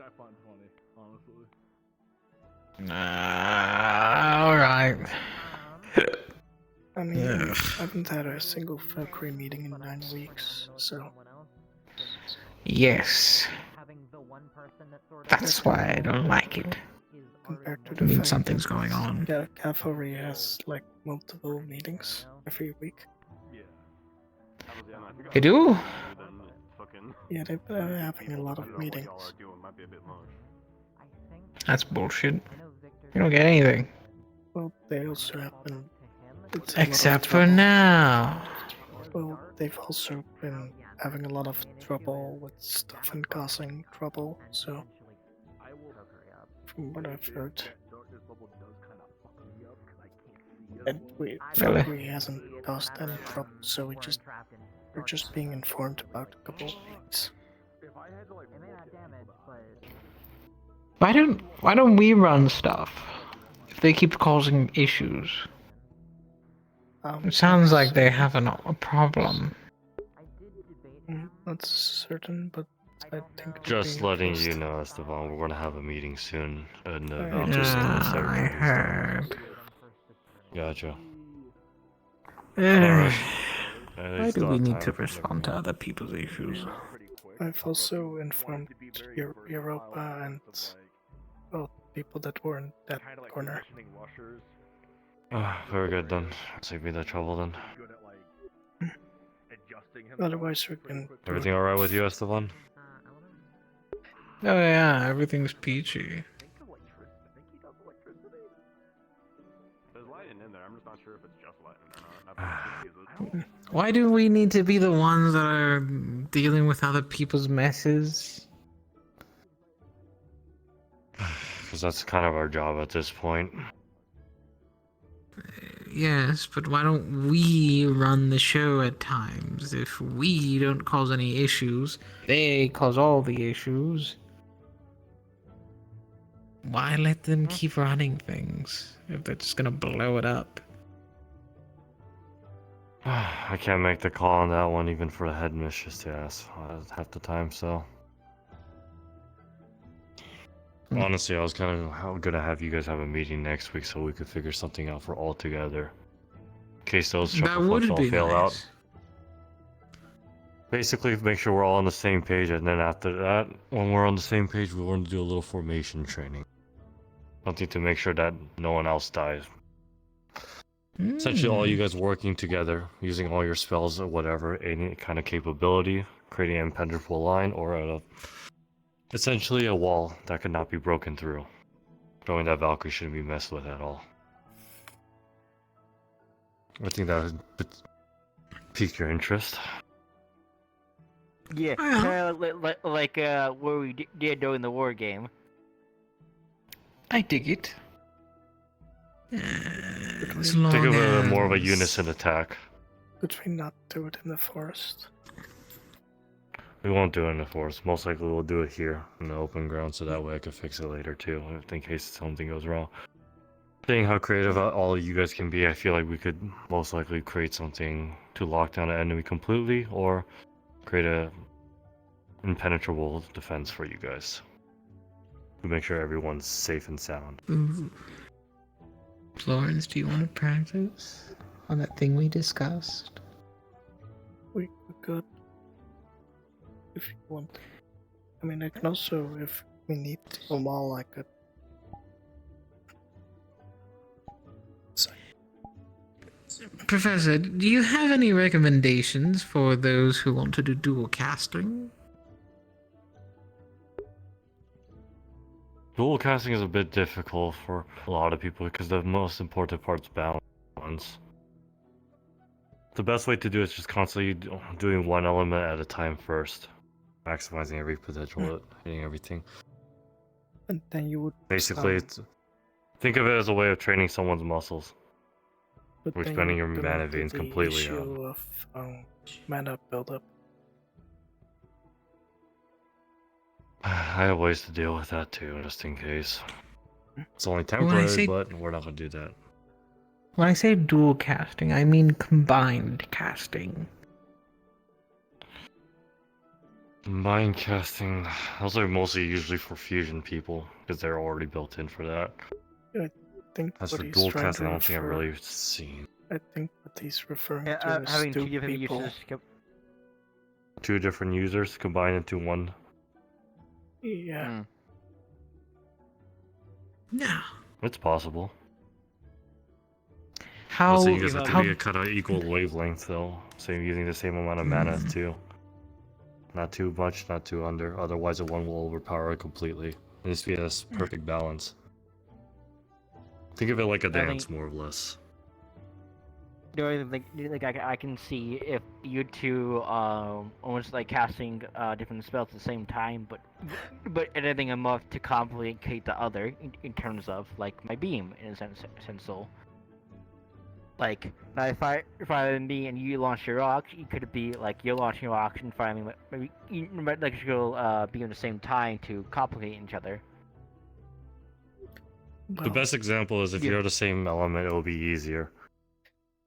Alright. I mean, I haven't had a single Valkyrie meeting in 9 weeks, so... Yes. That's why I don't like it. Compared to I the mean, fact something's that going on. Cavalry has, like, multiple meetings every week. They do? Yeah, they've been having a lot of meetings. That's bullshit. You don't get anything. Well, they also have been... Except for now. Well, they've also been having a lot of trouble with stuff and causing trouble, so... From what I've heard... And Valkyrie hasn't caused any trouble, so we're just being informed about a couple of things. Why don't we run stuff? If they keep causing issues. It sounds like they have a problem. Not certain, but I think... Just letting you know, Esteban, we're gonna have a meeting soon. And I heard. Gotcha. Why Alright. do we need to respond to other people's issues? I've also informed Europa and well, people that were in that corner. Very good then. Save me the trouble then. Otherwise, we can. Everything alright with you, Esteban? Oh yeah, everything's peachy. Why do we need to be the ones that are dealing with other people's messes? Because that's kind of our job at this point. Yes, but why don't we run the show at times? If we don't cause any issues, they cause all the issues. Why let them keep running things if they're just gonna blow it up? I can't make the call on that one, even for the headmistress to ask half the time, so... Honestly, I was kind of gonna have you guys have a meeting next week so we could figure something out for all together. In case those shuffle all fail out. Basically, make sure we're all on the same page, and then after that, when we're on the same page, we're going to do a little formation training. Something to make sure that no one else dies. Essentially, all you guys working together, using all your spells or whatever, any kind of capability, creating an impenetrable line, or essentially a wall that could not be broken through. Knowing that Valkyrie shouldn't be messed with at all. I think that would pique your interest. Yeah, like what we did during the war game. I dig it. Think of it more of a unison attack. Could we not do it in the forest? We won't do it in the forest. Most likely we'll do it here in the open ground, so that way I can fix it later too, in case something goes wrong. Seeing how creative all of you guys can be, I feel like we could most likely create something to lock down an enemy completely, or create a impenetrable defense for you guys to make sure everyone's safe and sound. Ooh. Florence, do you want to practice on that thing we discussed? We could, if you want. I mean, I can also, if we need them all, I could. Professor, do you have any recommendations for those who want to do dual casting? Dual casting is a bit difficult for a lot of people because the most important part's balance. The best way to do it is just constantly doing one element at a time first, maximizing every potential, hitting everything. And then you would basically think of it as a way of training someone's muscles. We're expending your mana veins completely issue of mana buildup. I have ways to deal with that too, just in case. It's only temporary, but we're not gonna do that. When I say dual casting, I mean combined casting. Combined casting, those are mostly usually for fusion people, because they're already built in for that. I think as for dual casting, I don't think I've really seen. I think what he's referring to is having two two different people. users. Two different users combined into one. Yeah. No. It's possible. How? So you guys have to be a kind of equal wavelength, though. So you're using the same amount of mana too. Not too much, not too under. Otherwise, the one will overpower it completely. It needs to be a perfect balance. Think of it like a dance, more or less. The only thing, like I can see if you two almost like casting different spells at the same time, but anything enough to complicate the other in terms of like my beam in a sense. So like now if I me and you launch your rock, it could be like you're launching your rock and firing maybe like you'll be at the same time to complicate each other. The best example is if you're the same element, it'll be easier.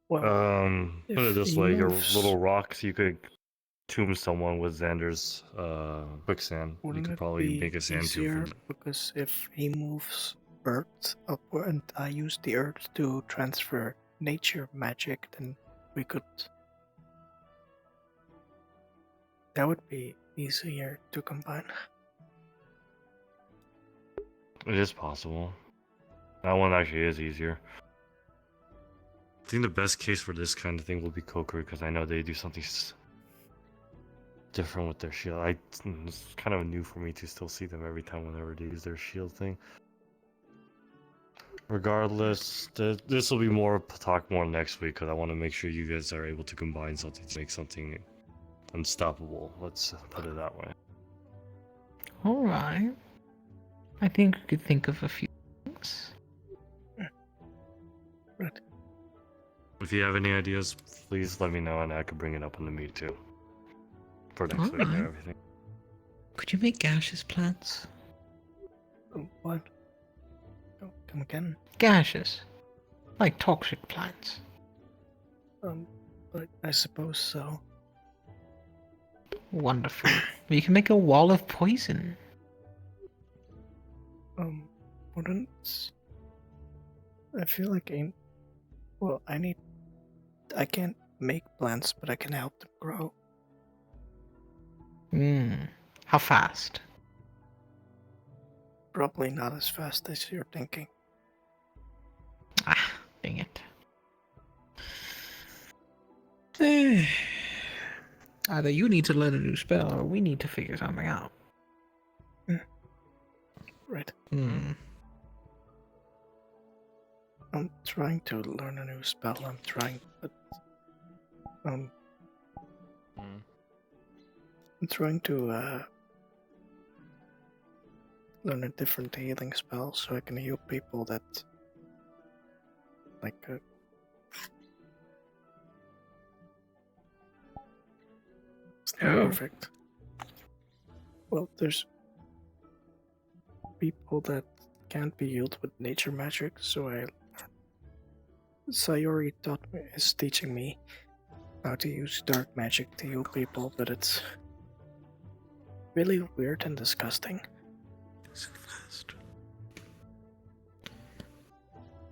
Well, put it this way, your little rocks, you could tomb someone with Xander's quicksand. You could probably make a sand tomb. Because if he moves earth upward and I use the earth to transfer nature magic, then we could... That would be easier to combine. It is possible. That one actually is easier. I think the best case for this kind of thing will be Kokiri, because I know they do something different with their shield. It's kind of new for me to still see them every time whenever they use their shield thing. Regardless, this will be talk more next week, because I want to make sure you guys are able to combine something to make something unstoppable. Let's put it that way. Alright. I think we could think of a few things. Right. If you have any ideas, please let me know and I could bring it up in the meet too. For next week and everything. Could you make gaseous plants? What? Oh, come again? Gaseous. Like toxic plants. I suppose so. Wonderful. You can make a wall of poison. Wouldn't... I feel like I can't make plants, but I can help them grow. How fast? Probably not as fast as you're thinking. Ah, dang it. Either you need to learn a new spell, or we need to figure something out. Right. I'm trying to learn a new spell. But I'm trying to learn a different healing spell so I can heal people that like it's not perfect. Well, there's people that can't be healed with nature magic, so I Sayori is teaching me how to use dark magic to heal people, but it's really weird and disgusting.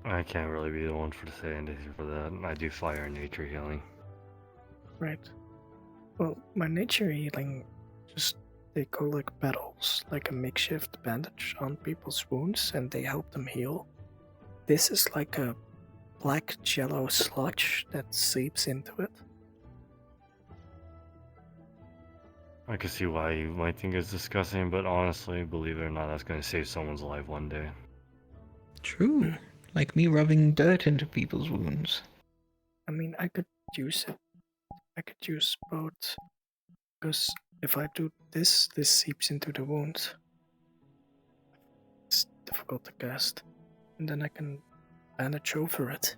I can't really be the one to say anything for that. I do fire and nature healing. Right. Well, my nature healing they go like petals, like a makeshift bandage on people's wounds, and they help them heal. This is like a black jello sludge that seeps into it. I can see why you might think it's disgusting, but honestly, believe it or not, that's going to save someone's life one day. True. Like me rubbing dirt into people's wounds. I mean, I could use it. I could use both. Because if I do this seeps into the wound. It's difficult to cast. And then I can bandage over it.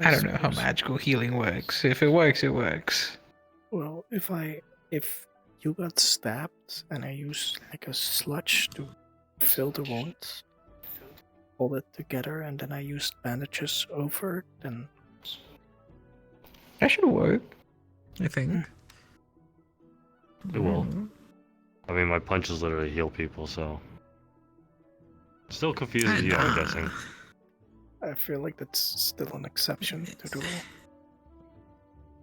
I don't know how magical healing works. If it works, it works. Well, if you got stabbed and I use like a sludge to fill the wound, hold it together, and then I used bandages over it, then that should work, I think. It will. I mean, my punches literally heal people, so... Still confuses you, I'm guessing. I feel like that's still an exception to the rule.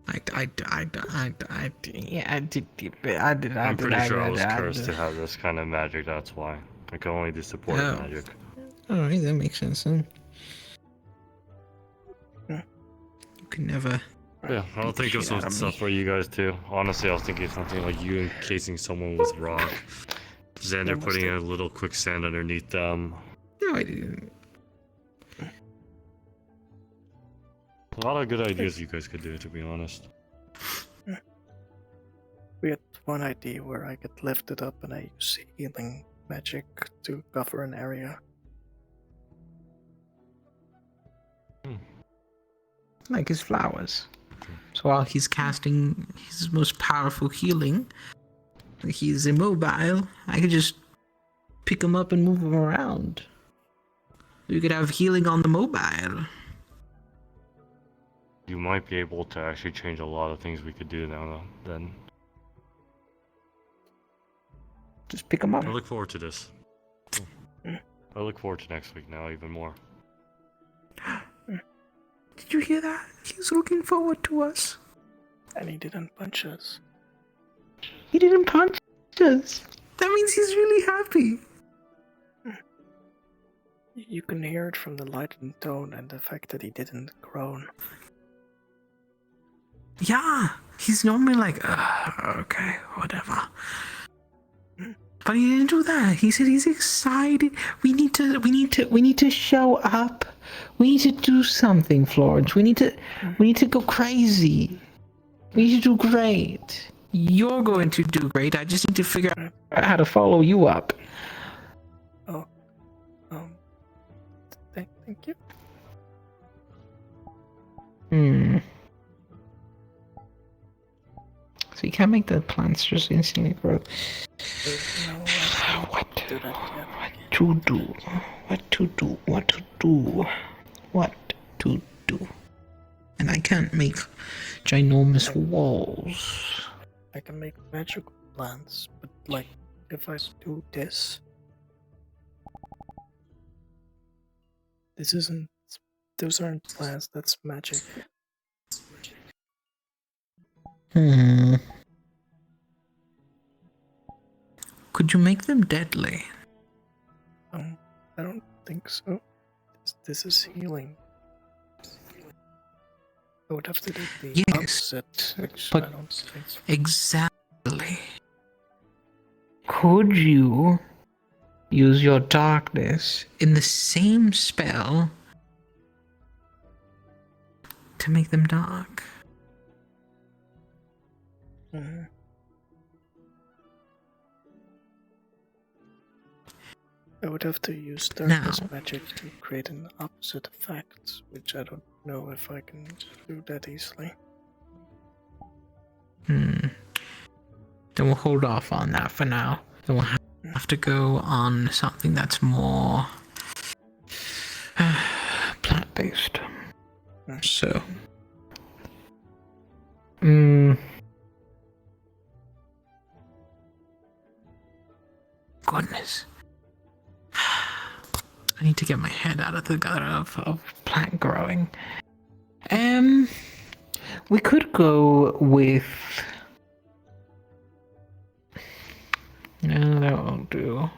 I'm pretty sure I was cursed to have this kind of magic, that's why. I can only do support magic. Alright, that makes sense then. You can never... Yeah, I'll think of some stuff for you guys too. Honestly, I was thinking of something like you encasing someone with rock. Xander putting a little quicksand underneath them. No, I didn't. A lot of good ideas you guys could do, to be honest. We had one idea where I could lift it up and I use healing magic to cover an area. Like his flowers. So while he's casting his most powerful healing, he's immobile, I could just pick him up and move him around. You could have healing on the mobile. You might be able to actually change a lot of things we could do now, then. Just pick him up. I look forward to this. I look forward to next week now, even more. Did you hear that? He's looking forward to us. And he didn't punch us. He didn't punch us. That means he's really happy. You can hear it from the light and tone and the fact that he didn't groan. Yeah, he's normally like, okay, whatever. But he didn't do that. He said he's excited. We need to show up. We need to do something, Florence. We need to go crazy. We need to do great. You're going to do great. I just need to figure out how to follow you up. Oh, thank you. So you can't make the plants just instantly grow. What to do. And I can't make ginormous walls. I can make magical plants, but like, if I do this... Those aren't plants, that's magic. Could you make them deadly? I don't think so. This is healing. I would have to do the opposite, which but I don't think so. Exactly. Could you use your darkness in the same spell to make them dark? I would have to use darkness magic to create an opposite effect, which I don't know if I can do that easily. Then we'll hold off on that for now. Then we'll have to go on something that's more based. So. Goodness. I need to get my head out of the gutter of plant growing. We could go with... No, that won't do.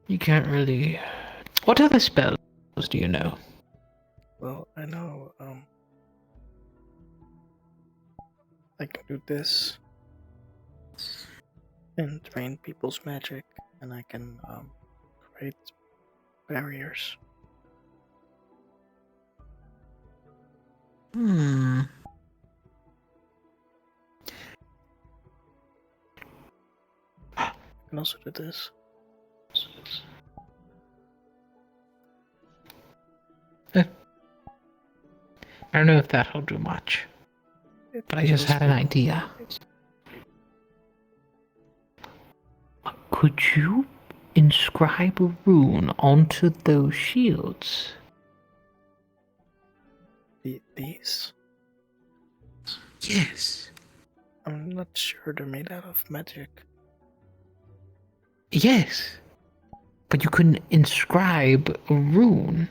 You can't really... What other spells do you know? Well, I know, I can do this and drain people's magic, and I can, create barriers. I can also do this. I don't know if that'll do much, but I just had an idea. Could you inscribe a rune onto those shields? These? Yes. I'm not sure they're made out of magic. Yes. But you couldn't inscribe a rune.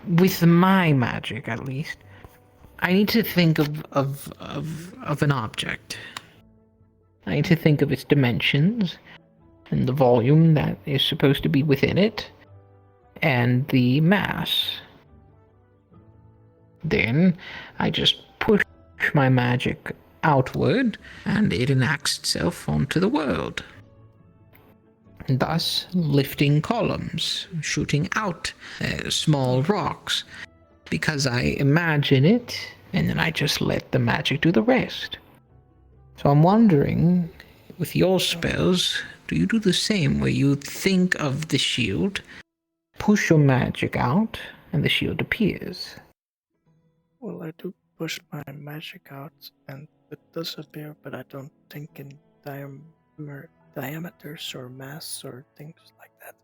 With my magic, at least. I need to think of an object. I need to think of its dimensions, and the volume that is supposed to be within it, and the mass. Then I just push my magic outward, and it enacts itself onto the world. Thus, lifting columns, shooting out small rocks, because I imagine it, and then I just let the magic do the rest. So I'm wondering, with your spells, do you do the same, where you think of the shield, push your magic out, and the shield appears? Well, I do push my magic out, and it does appear, but I don't think in diameters or mass or things like that.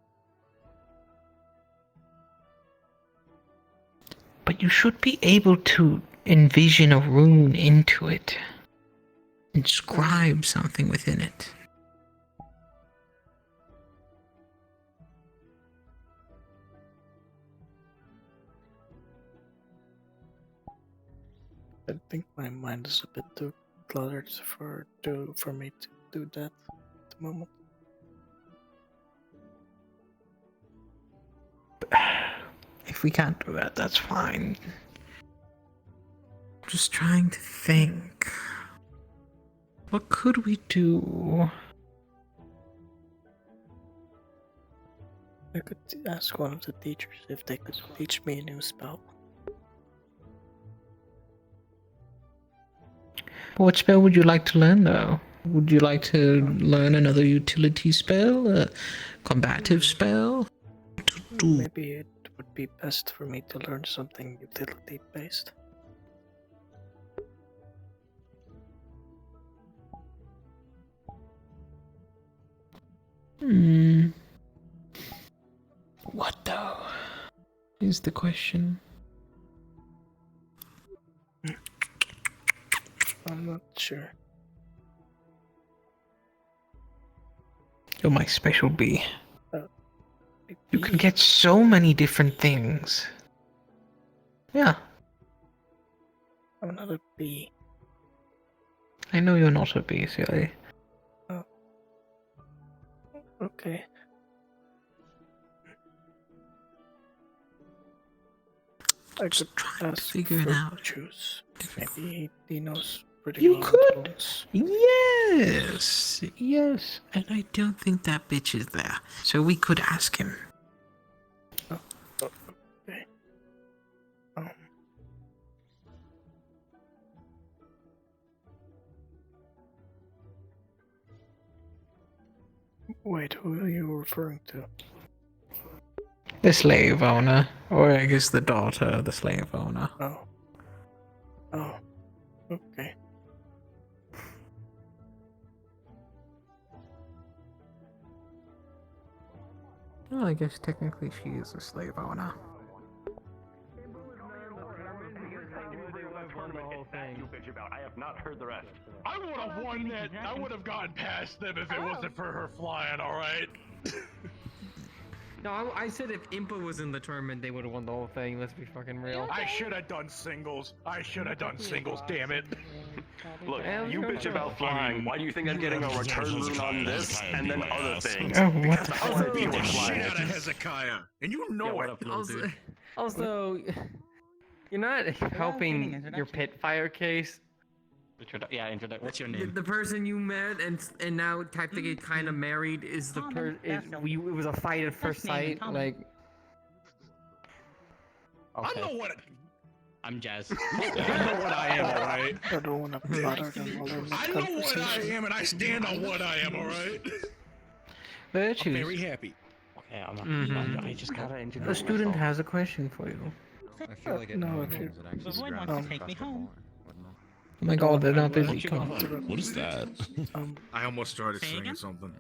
But you should be able to envision a rune into it. Inscribe something within it. I think my mind is a bit too cluttered for me to do that at the moment. If we can't do that, that's fine. I'm just trying to think. What could we do? I could ask one of the teachers if they could teach me a new spell. What spell would you like to learn, though? Would you like to learn another utility spell? A combative spell? Maybe it would be best for me to learn something utility-based. What, though? Is the question. I'm not sure. You're my special bee. You can get so many different things. Yeah. I'm not a bee. I know you're not a bee, silly. Oh. Okay. I could ask figure it out. Juice. Maybe he knows pretty You well. could. Yes. Yes. And I don't think that bitch is there. So we could ask him. Okay. Wait, who are you referring to? The slave owner. Or I guess the daughter of the slave owner. Oh. Oh. Okay. Well, I guess technically she is a slave owner. I have not heard the rest. I would have won that. I would have gotten past them if it wasn't for her flying. All right. No, I said if Impa was in the tournament, they would have won the whole thing. Let's be fucking real. I should have done singles. Damn it. Look, you bitch about flying. Why do you think I'm getting a return rune on this and then other things? Oh, what Because the I want to fuck? beat the Shit flying. out of Hezekiah, and you know it. Also, you're not helping your pit fire case. What's your name? The person you met and now technically kind of married is the it was a fight at first sight. Like, I know what. I'm Jazz. I know what I am, alright? I don't want to bother them while they're in this I know what I conversation. am, and I stand on what I am, alright? The I'm very happy. Okay, Mhm. I just gotta introduce The student myself. has a question for you. I feel like it No, if you... actually Void grab wants to the take me festival home. more, wouldn't it? Oh my god, they're not busy. Come on. What is that? I almost started singing something.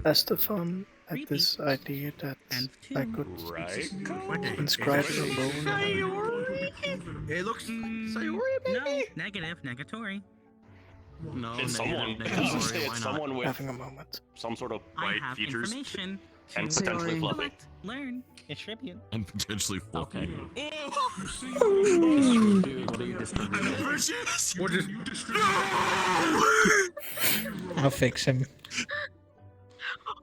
That's the fun at this idea that I could inscribe a rune. It looks No, negative, negatory. No, It's someone. It's someone with Having a moment. some sort of I bright have features information and to potentially fluffy. collect, learn, distribute. And potentially fluffy. I'll fix him.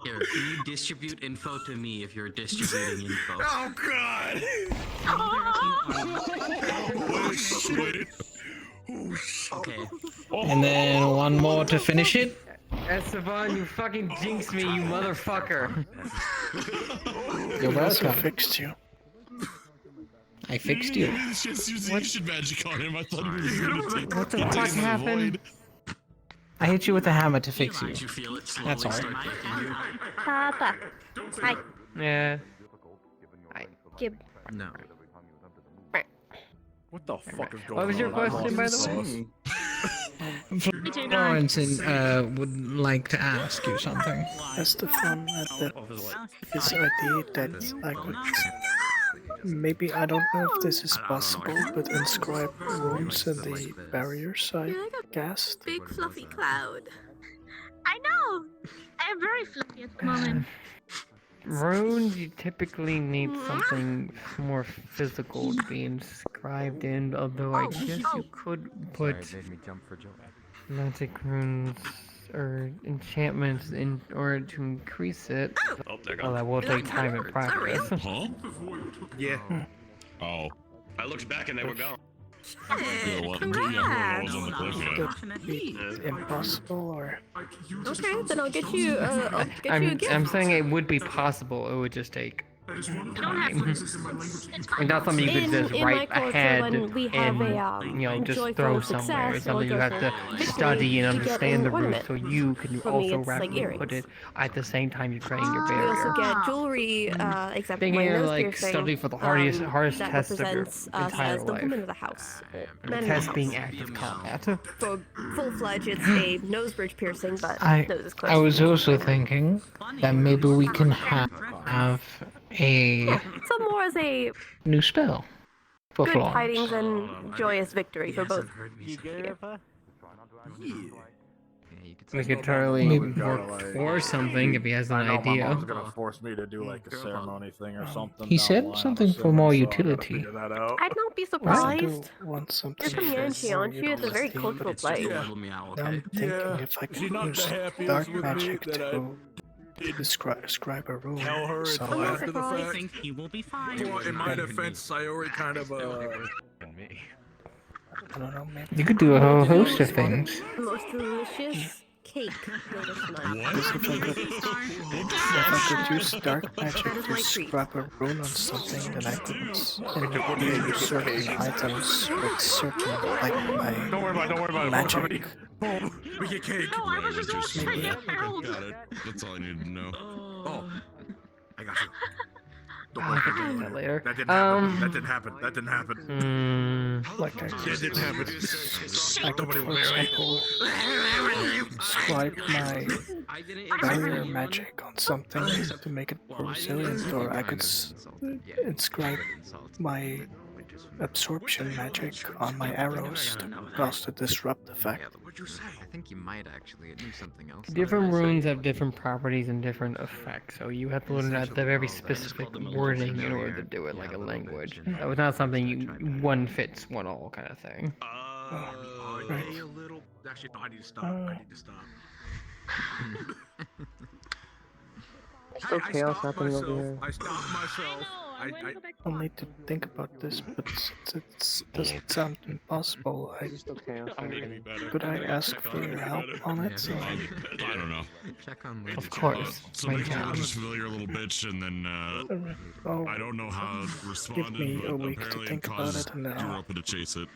Here, you distribute info to me if you're distributing info. Oh God! Okay. And then one more to finish it. Esteban, you fucking jinxed me, you motherfucker. You're I also welcome. fixed you. I fixed you. It's just using magic on him. I thought he was gonna take What the take fuck him in happened? I hit you with a hammer to fix you. You feel it slowly That's all. start taking you. Papa. Hi. Yeah. Gib. No. What the fuck is going on? What was your question, by the way? Florence would like to ask you something. That's the fun at this idea that I could... Maybe, I don't know if this is possible, but inscribe runes in the barrier side cast. Big fluffy cloud. I know! I am very fluffy at the moment. Runes, you typically need something more physical to be inscribed in, although I guess you could put magic runes or enchantments in order to increase it. Oh, there Well, that will take time and practice. Huh? Yeah. Oh. I looked back and they were gone. Yeah, well, Congrats. yeah, I was on the cliff, yeah. Could it be impossible, or... Okay, then I'll get you. I'll get you a gift. I'm saying it would be possible. It would just take time. Like not something you could just in write my culture, ahead when we have and a, you know just joyful throw success somewhere. It's or something you have to joyful victory, study and you get understand an the rules, ornament. so you can For me, also it's like rapidly put it earrings. at the same time you're creating your We barrier. also get jewelry, except Being my here, nose like, piercing, study for the hardest that test of your represents us entire as the life. women of the house. The Men in test the being house. active combat. For full-fledged, it's a nose bridge piercing, but nose is close. I was also thinking that maybe we can have a So more as a new spell for good Florence. tidings and joyous victory for both. We could totally work towards something if he has an I know my idea. mom's gonna force me to do like a ceremony thing or something. He down the said line. something I'm for more assuming, so I gotta utility. figure that out. I'd not be I surprised. do want something You're from Yanchi, aren't you? It's a very cultural place. Now I'm thinking if I could use dark magic to describe a room Tell her it's somewhere. after the I fact. think he will be fine. Well, in my defense, Sayori kind of I don't know, maybe. You could do a whole host of things. Most delicious cake. If I could use dark magic to scrap a rune on something, then I could use certain items with certain, like my Don't worry about it. magic. Boom. We get cake. No, I was just trying to Harold. Got it. That's all I needed to know. Oh, I got you. I'll get to that later. That didn't happen. That didn't happen. That didn't happen. Like I That didn't happen. I could, for example, inscribe my barrier magic on something to make it more resilient, or I could inscribe my absorption magic on my arrows to cast a disrupt effect. I think you might actually. It means something else. Different runes have different properties and different effects, so you have to learn the very specific wording in order to do it, like a language. That was not something you one fits one all kind of thing. Right. A little. Actually, no, I need to stop. I need to stop. So chaos happening over here. I stopped myself. I'll need to think about this, but it doesn't sound impossible. Could I ask for your help on it? I don't know. Check on Of course. Somebody called this familiar little bitch, and then I don't know how it responded. Give me a but week to apparently think about it, and then I'll Europa to chase it.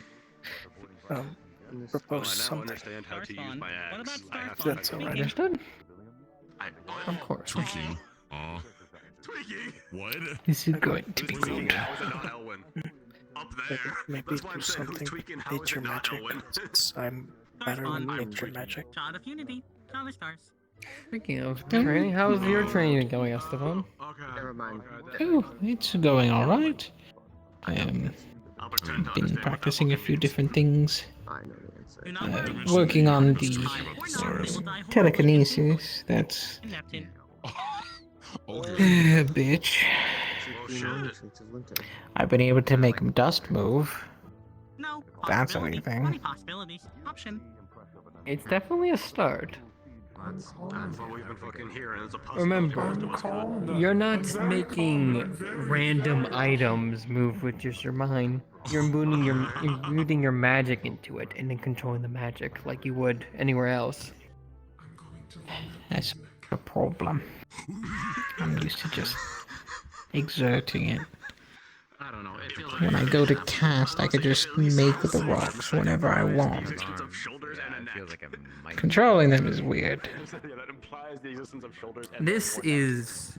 propose I now something. understand how to use my axe. I have That's alright. Understood? Of course. Tweaking. Aw. Tweaking? What? This is going to be Tweaking good. was not Elwyn. Up there. Maybe That's why I'm do saying who's something tweaking with how is nature it not magic, Elwyn? since I'm better than nature magic. Shot of Unity. Dollar stars. Speaking of training, how's your training going, Esteban? Never mind. Oh, it's going alright. I've been practicing a few different things. Working on the telekinesis, that's bitch. I've been able to make dust move. No. That's Possibility. anything. Many possibilities. Option. It's definitely a start. That's what we've been fucking hearing. It's a possibility. Remember, you're not making random items move with just your mind. You're rooting your magic into it and then controlling the magic like you would anywhere else. That's a problem. I'm used to just exerting it. I don't know. It feels When I go to cast, I could just make the rocks whenever I want. Controlling them is weird. This is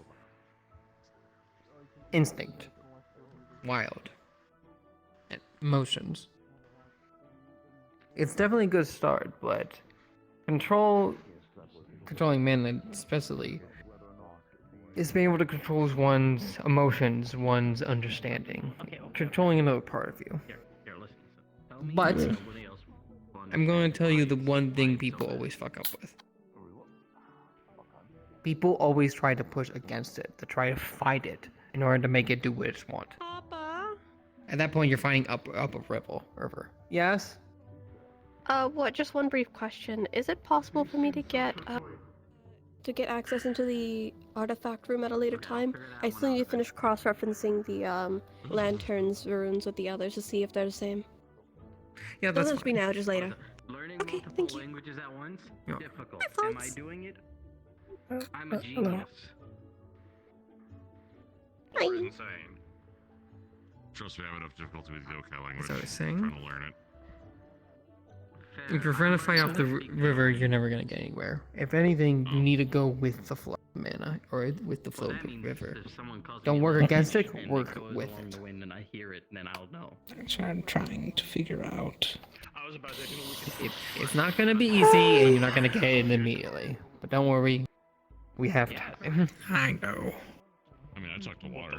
instinct, wild, emotions. It's definitely a good start, but controlling Mainland especially is being able to control one's emotions, one's understanding, controlling another part of you. But I'm going to tell you the one thing people always fuck up with. People always try to push against it, to try to fight it in order to make it do what it wants. At that point, you're fighting up a river. Yes? Just one brief question. Is it possible for me to get access into the artifact room at a later time? I still need to finish cross-referencing the lanterns runes with the others to see if they're the same. Yeah, that's Doesn't have to be now, just later. Learning Okay, multiple thank you. languages at once? Yeah. Difficult. Hi, Am I Florence. doing it? I'm a hello. genius. Hi. Insane. Trust me, I have enough difficulty with Yokai language. That's what I was saying. I'm trying to learn it. If you're trying to fight off the river, you're never gonna get anywhere. If anything, you need to go with the flow of mana, or with the flow of the river. Don't work against it, work with it. The wind and I hear it, then I'll know. That's what I'm trying to figure out. It's not gonna be easy, and you're not gonna get it immediately. But don't worry, we have time. I know. I mean, I talked to water.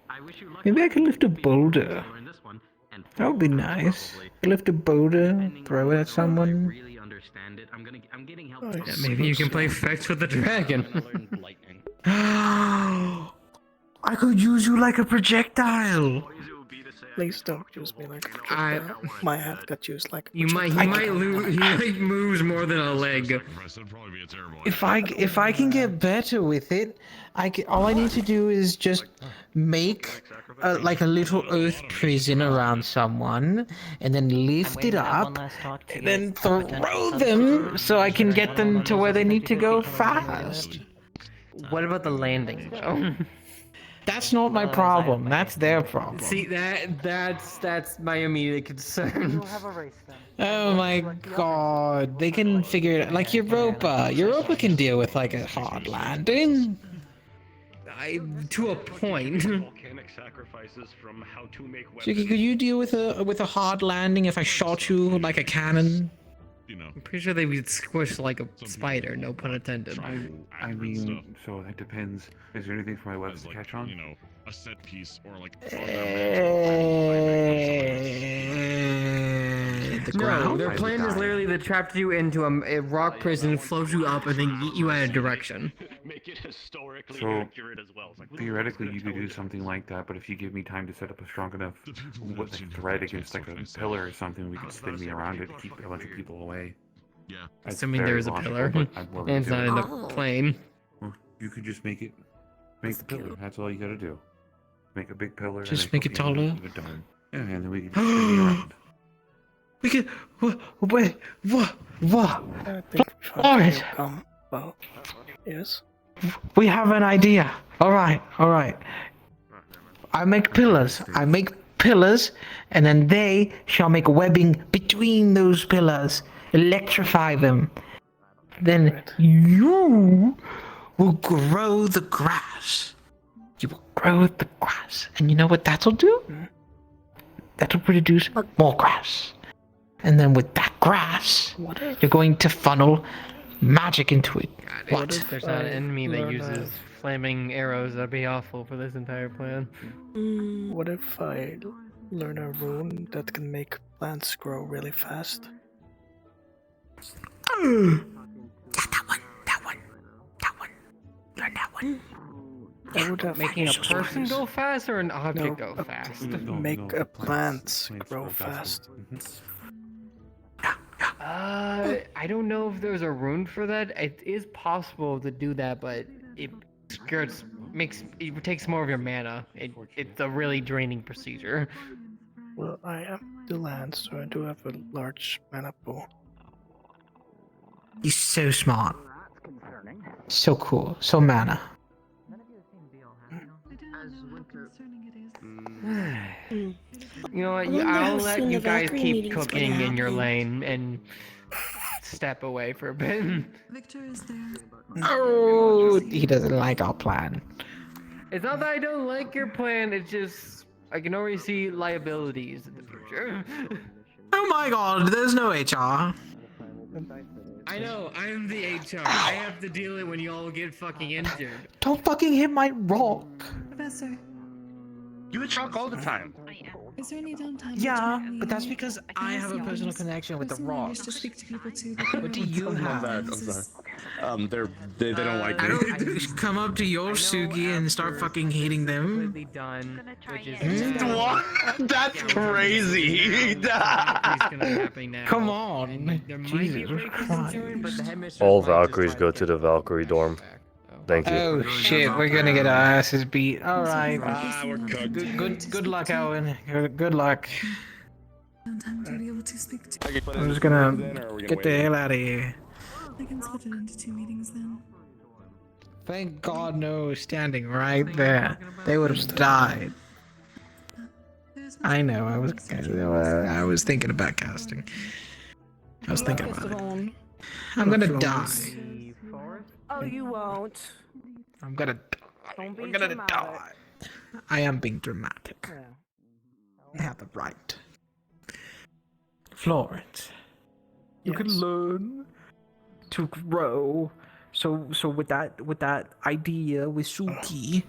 I wish you luck. Maybe I can lift a boulder. Learn this one, and That would be nice. Lift a boulder, throw it at someone. really understand it. I'm getting help. Yeah, maybe you can play fetch with the dragon. I could use you like a projectile. Please don't use me like a projectile. My hat got used like a He might lose. He might moves more than a leg. If I can get better with it, all I need to do is just make like a little earth prison around someone, and then lift it up, and then throw them so I can get them to where they need to go fast. What about the landing, though? That's not my problem. That's their problem. See, that's my immediate concern. Oh my god, they can figure it out. Like Europa can deal with like a hard landing. to a point. Volcanic sacrifices from how to make weapons. Suki, could you deal with a hard landing if I shot you like a cannon? I'm pretty sure they would squish like a spider, no pun intended. I mean, so that depends. Is there anything for my webs to catch on? A set piece or like The No, ground? their plan is literally to trap you into a rock prison, float you up, and then yeet you at a direction. Make it historically So, accurate as well. It's like, theoretically, you could do something like that, but if you give me time to set up a strong enough thread against like a pillar or something, we could spin me around it to keep a bunch of people away. Yeah. That's Assuming very there's a logical, pillar, but I'm willing and it's to not do in it. a plane. Well, you could just make the pillar. That's all you gotta do. Make a big pillar. Just and make it taller? a dome. Yeah, and then we can just spin me around. We could. Wait. What? I think Florence! Well, yes. We have an idea. All right. I make pillars, and then they shall make webbing between those pillars, electrify them. Then you will grow the grass. You will grow the grass, and you know what that'll do? That'll produce more grass. And then with that grass, you're going to funnel magic into it. What if there's not an enemy that uses flaming arrows? That'd be awful for this entire plan. What if I learn a rune that can make plants grow really fast? Learn that one. That would have Making a person go fast or an object go fast? Make a plant grow fast. I don't know if there's a rune for that. It is possible to do that, but it takes more of your mana. It's a really draining procedure. Well, I am the land, so I do have a large mana pool. He's so smart. So cool. So mana. You know what? I'll let you guys keep cooking in your lane and step away for a bit. Victor is there. Oh, he doesn't like our plan. It's not that I don't like your plan, it's just I can already see liabilities in the future. Oh my god, there's no HR. I know, I'm the HR. I have to deal with it when you all get fucking injured. Don't fucking hit my rock. Professor, You would talk all the time. is there any downtime? Yeah, between but that's the because I have a personal connection with the Personally, I wish rock. to speak to people too. What do you have? I'm sorry. They don't like I me. don't come up to your Sugi and start fucking hating them. Completely done, which is What? That's crazy. Come on. Jesus Christ. All Valkyries go to the Valkyrie dorm. Thank you. Oh shit, we're gonna get our asses beat. Alright. We're cooked. Good luck, Owen. Good luck. Downtime to be able to speak to. I'm just gonna get the hell out of here. I can split it into 2 meetings then. Thank God no standing right there. They would have died. I know, I was thinking about casting. I was thinking about it. I'm gonna die. Oh, you won't. I'm gonna die. I'm gonna die. I am being dramatic. I have the right. Florence, you can learn to grow. So with that idea with Suki,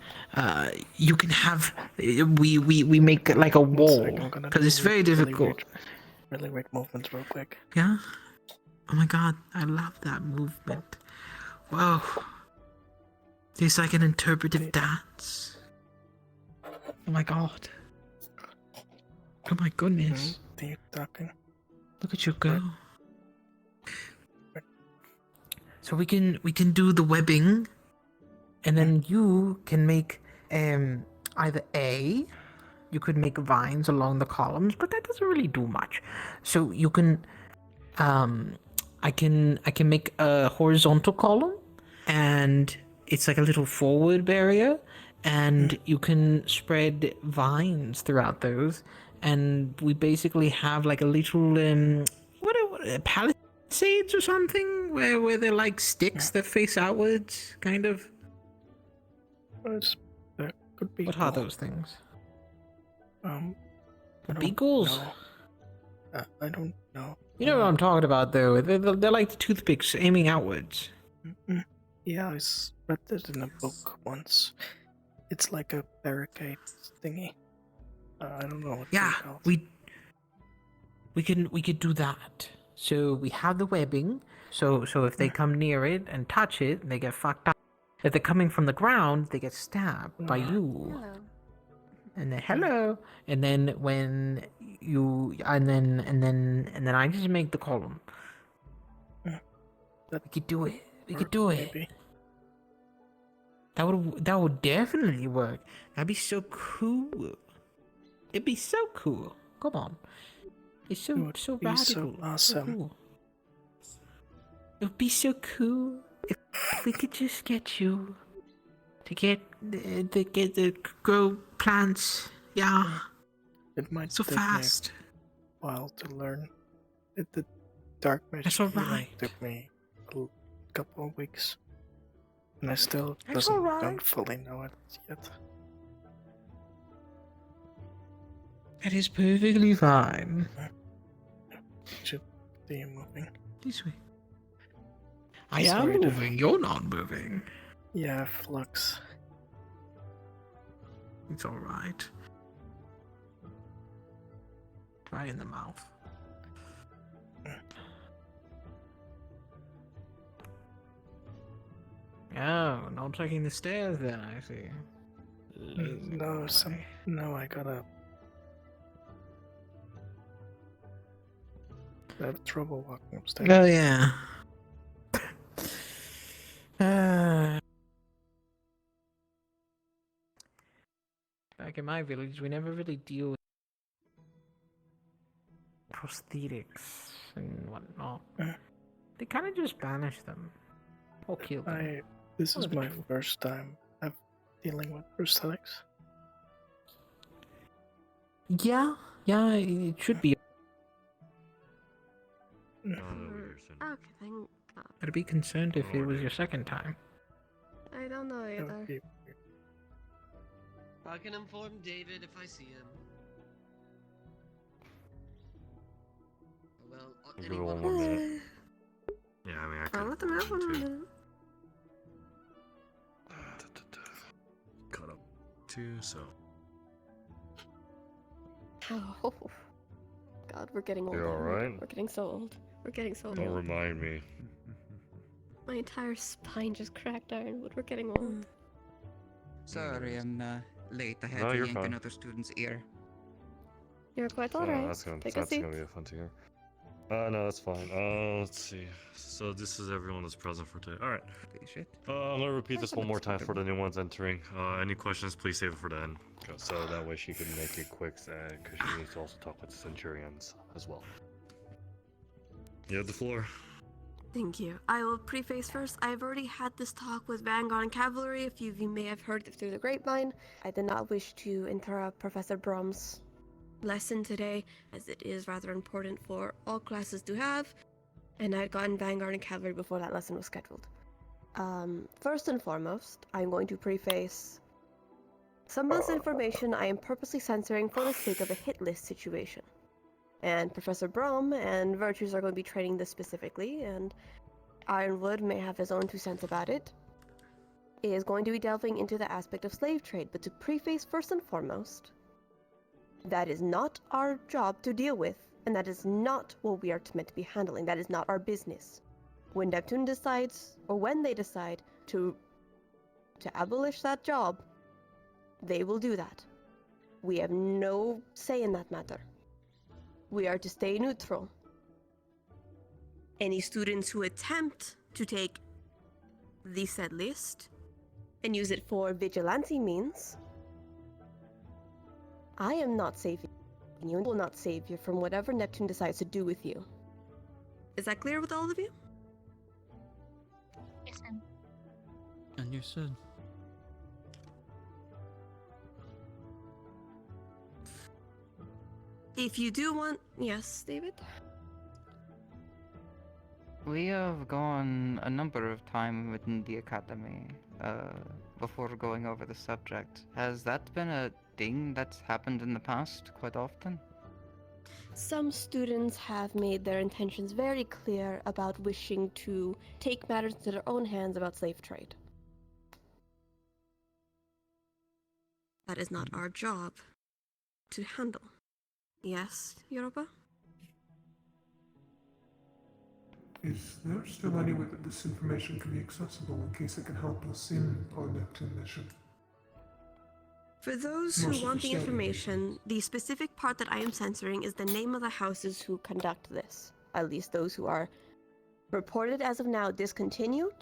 you can have we make like a wall because it's very difficult. Really weird movements, real quick. Yeah. Oh my God, I love that movement. Whoa. It's like an interpretive dance. Oh my God. Oh my goodness. Talking. Look at you go. So we can do the webbing, and then you can make either you could make vines along the columns, but that doesn't really do much. So you can I can make a horizontal column, and it's like a little forward barrier, and you can spread vines throughout those, and we basically have like a little what palisades or something where they're like sticks that face outwards, kind of. There could be. What are those things? I don't Beagles? know. I don't know. You know what I'm talking about, though. They're like the toothpicks aiming outwards. Yeah, I read it in a book once. It's like a barricade thingy. I don't know what Yeah, they're called. we could do that. So we have the webbing. So if they come near it and touch it, they get fucked up. If they're coming from the ground, they get stabbed by you. Hello. And then hello. And then when you and then I just make the column. We could do it. We could do it. Maybe. That would definitely work. That'd be so cool. It'd be so cool. Come on. It's so Be radical. so awesome. Cool. It would be so cool if we could just get you to get the grow plants. Yeah. It might so take fast. Me a while to learn. The dark magic That's healing alright. took me a couple of weeks, and I still That's don't alright. fully know it yet. That is perfectly fine. Should be moving. This way. I Sorry am to- moving. You're not moving. Yeah, flux. It's alright. Right in the mouth. Oh, not taking the stairs then, I see. No, I gotta. I have trouble walking upstairs. Oh, yeah. Back in my village, we never really deal with prosthetics and whatnot. They kind of just banish them or kill them. This One is of the my two. first time dealing with prosthetics. Yeah, it should be. Okay, thank God. I'd be concerned if it was your second time. I don't know either. I can inform David if I see him. Well, Give it one more minute. Yeah, I mean, I I'll could let them have one too. minute. Cut up too, so. Oh, God, we're getting old. You alright? We're getting so old. We're getting so Don't old. remind me. My entire spine just cracked, Ironwood. We're getting old. Sorry, I'm late. I had No, to you're yank fine. another student's ear. You're quite Oh, alright. that's gonna Take a seat. be fun to hear. No, that's fine. Let's see. So this is everyone that's present for today. All right. I'm gonna repeat this one more time for the new ones entering. Any questions? Please save it for the end. So that way she can make it quick, because she needs to also talk with the Centurions as well. You have the floor. Thank you. I will preface first. I've already had this talk with Vanguard and Cavalry. A few of you may have heard it through the grapevine. I did not wish to interrupt Professor Brom's lesson today, as it is rather important for all classes to have, and I had gotten Vanguard and Cavalry before that lesson was scheduled. First and foremost, I'm going to preface some misinformation I am purposely censoring for the sake of a hit list situation. And Professor Brom and Virtues are going to be training this specifically, and Ironwood may have his own 2 cents about it. It is going to be delving into the aspect of slave trade, but to preface first and foremost, that is not our job to deal with, and that is not what we are meant to be handling. That is not our business. When Neptune decides, or when they decide to abolish that job, they will do that. We have no say in that matter. We are to stay neutral. Any students who attempt to take the said list and use it for vigilante means, I am not saving you and will not save you from whatever Neptune decides to do with you. Is that clear with all of you? Yes, ma'am. Understood. If you do want... Yes, David? We have gone a number of times within the academy. before going over the subject. Has that been a thing that's happened in the past quite often? Some students have made their intentions very clear about wishing to take matters into their own hands about slave trade. That is not our job to handle. Yes, Yoruba? Is there still any way that this information can be accessible in case it can help us in our Neptune mission? For those who want the information, the specific part that I am censoring is the name of the houses who conduct this. At least those who are reported as of now discontinued,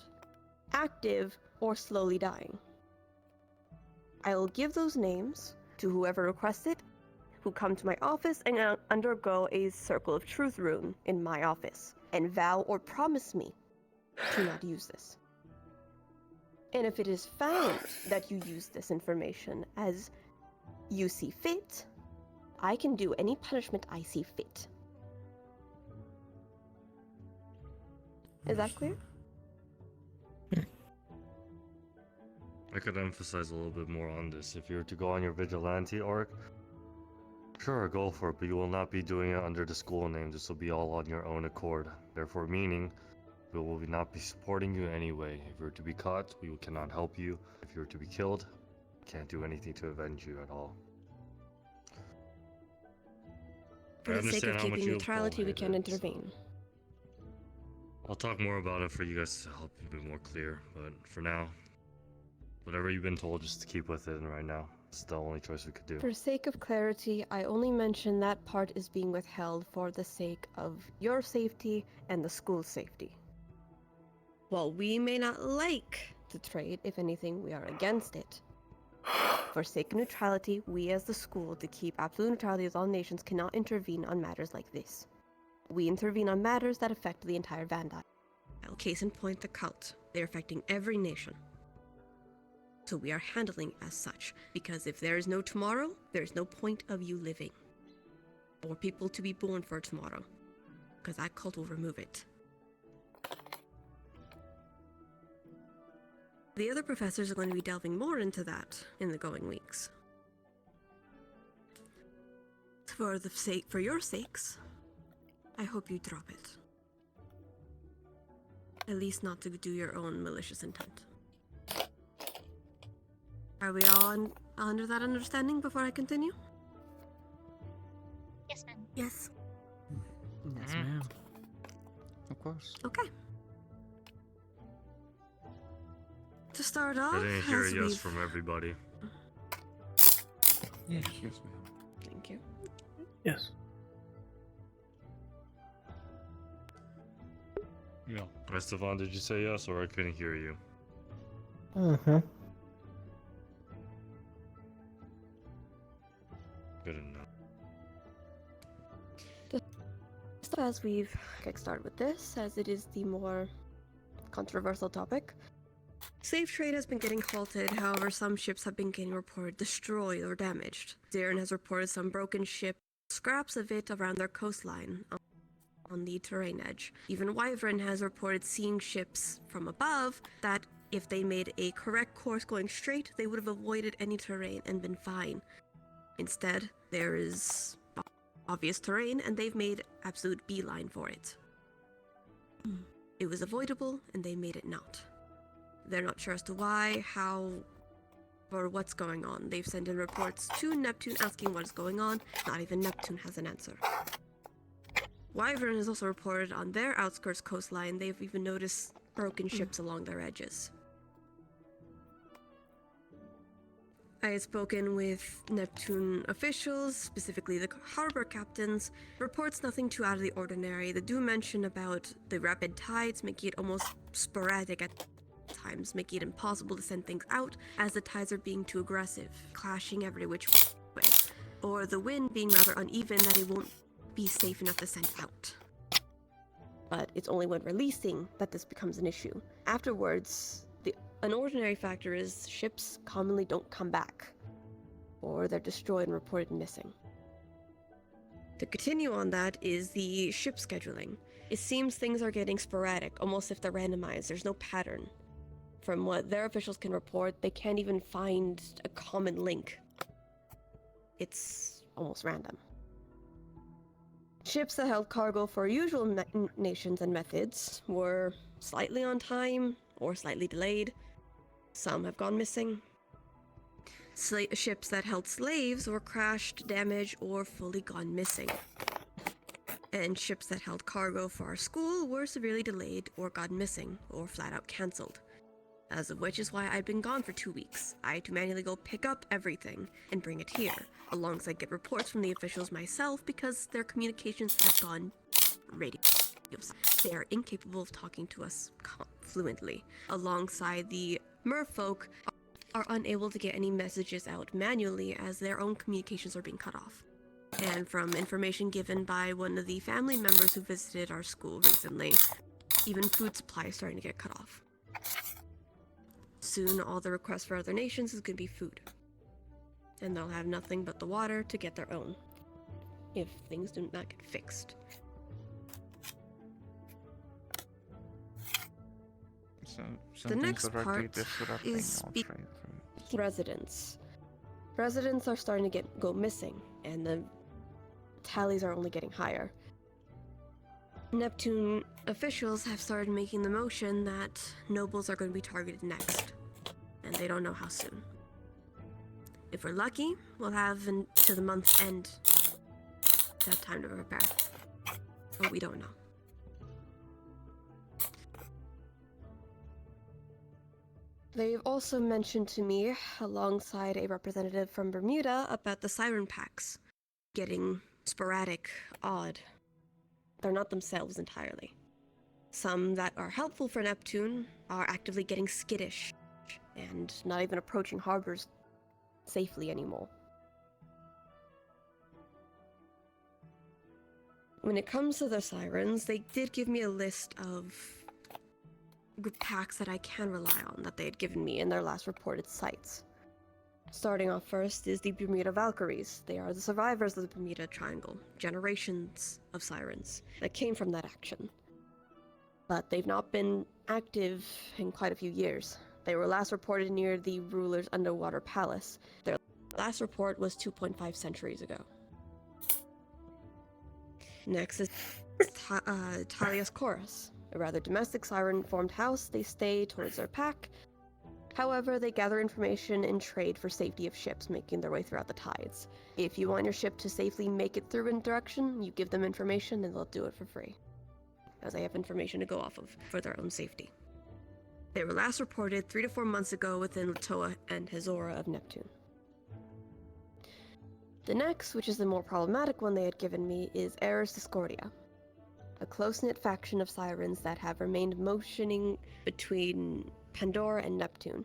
active, or slowly dying. I will give those names to whoever requests it, who come to my office and undergo a Circle of Truth rune in my office, and vow or promise me to not use this. And if it is found that you use this information as you see fit, I can do any punishment I see fit. Is that clear? I could emphasize a little bit more on this. If you were to go on your vigilante arc, sure, go for it, but you will not be doing it under the school name. This will be all on your own accord. Therefore, meaning we will not be supporting you anyway. If you were to be caught, we cannot help you. If you were to be killed, we can't do anything to avenge you at all. For the sake of keeping neutrality, we can intervene. I'll talk more about it for you guys to help you be more clear, but for now, whatever you've been told, just to keep with it right now. It's the only choice we could do. For sake of clarity, I only mention that part is being withheld for the sake of your safety and the school's safety. While we may not like the trade, if anything, we are against it. For sake of neutrality, we as the school, to keep absolute neutrality as all nations, cannot intervene on matters like this. We intervene on matters that affect the entire Vandai. Case in point, the cult. They're affecting every nation. So we are handling as such, because if there is no tomorrow, there is no point of you living. Or people to be born for tomorrow. Because that cult will remove it. The other professors are going to be delving more into that in the going weeks. For your sakes, I hope you drop it. At least not to do your own malicious intent. Are we all under that understanding before I continue? Yes, ma'am. Yes. Yes, ma'am. Of course. Okay. To start off, I didn't hear a as yes we've... from everybody. Yes, yes, ma'am. Thank you. Yes. Yeah. Estevan, did you say yes, or I couldn't hear you? Mm-hmm. Good enough. Just as we've kickstarted with this, as it is the more controversial topic, slave trade has been getting halted. However, some ships have been getting reported destroyed or damaged. Darren has reported some broken ship, scraps of it around their coastline on the terrain edge. Even Wyvern has reported seeing ships from above that if they made a correct course going straight, they would have avoided any terrain and been fine. Instead, there is obvious terrain, and they've made absolute beeline for it. It was avoidable, and they made it not. They're not sure as to why, how, or what's going on. They've sent in reports to Neptune asking what is going on. Not even Neptune has an answer. Wyvern has also reported on their outskirts coastline, they've even noticed broken ships along their edges. I had spoken with Neptune officials, specifically the harbor captains. Reports nothing too out of the ordinary. They do mention about the rapid tides, making it almost sporadic at times, making it impossible to send things out as the tides are being too aggressive, clashing every which way. Or the wind being rather uneven that it won't be safe enough to send out. But it's only when releasing that this becomes an issue. Afterwards, an ordinary factor is ships commonly don't come back, or they're destroyed and reported missing. To continue on that is the ship scheduling. It seems things are getting sporadic, almost if they're randomized. There's no pattern. from what their officials can report, they can't even find a common link. It's almost random. Ships that held cargo for usual nations and methods were slightly on time or slightly delayed. Some have gone missing. Ships that held slaves were crashed, damaged, or fully gone missing. And ships that held cargo for our school were severely delayed or gone missing or flat out cancelled. As of which is why I've been gone for 2 weeks. I had to manually go pick up everything and bring it here, alongside get reports from the officials myself because their communications have gone radio. They are incapable of talking to us fluently. Alongside the merfolk are unable to get any messages out manually as their own communications are being cut off. And from information given by one of the family members who visited our school recently, even food supply is starting to get cut off. Soon, all the requests for other nations is going to be food. And they'll have nothing but the water to get their own, if things do not get fixed. So, The next part is residents. Residents are starting to go missing, and the tallies are only getting higher. Neptune officials have started making the motion that nobles are going to be targeted next, and they don't know how soon. If we're lucky, we'll have to the month's end that time to prepare, but we don't know. They've also mentioned to me, alongside a representative from Bermuda, about the siren packs getting sporadic, odd. They're not themselves entirely. Some that are helpful for Neptune are actively getting skittish and not even approaching harbors safely anymore. When it comes to the sirens, they did give me a list of packs that I can rely on that they had given me in their last reported sites. Starting off first is the Bermuda Valkyries. They are the survivors of the Bermuda Triangle, generations of sirens that came from that action. But they've not been active in quite a few years. They were last reported near the ruler's underwater palace. Their last report was 2.5 centuries ago. Next is Talia's Chorus. A rather domestic siren-formed house, they stay towards their pack. However, they gather information and trade for safety of ships making their way throughout the tides. If you want your ship to safely make it through in direction, you give them information and they'll do it for free, as they have information to go off of for their own safety. They were last reported 3 to 4 months ago within Latoa and Hazora of Neptune. The next, which is the more problematic one they had given me, is Eris Discordia, a close-knit faction of sirens that have remained motioning between Pandora and Neptune.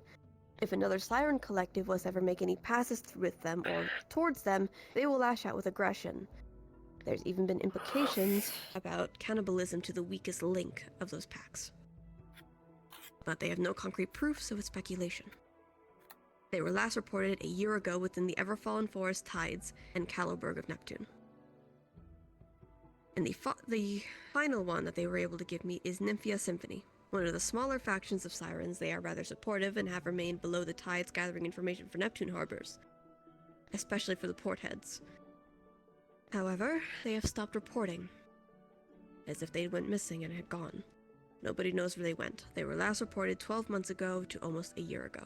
If another siren collective was to ever make any passes with them or towards them, they will lash out with aggression. There's even been implications about cannibalism to the weakest link of those packs. But they have no concrete proof, so it's speculation. They were last reported a year ago within the Everfallen Forest Tides and Caloburg of Neptune. And the final one that they were able to give me is Nymphia Symphony. One of the smaller factions of sirens, they are rather supportive and have remained below the tides gathering information for Neptune harbors, especially for the port heads. However, they have stopped reporting, as if they went missing and had gone. Nobody knows where they went. They were last reported 12 months ago to almost a year ago.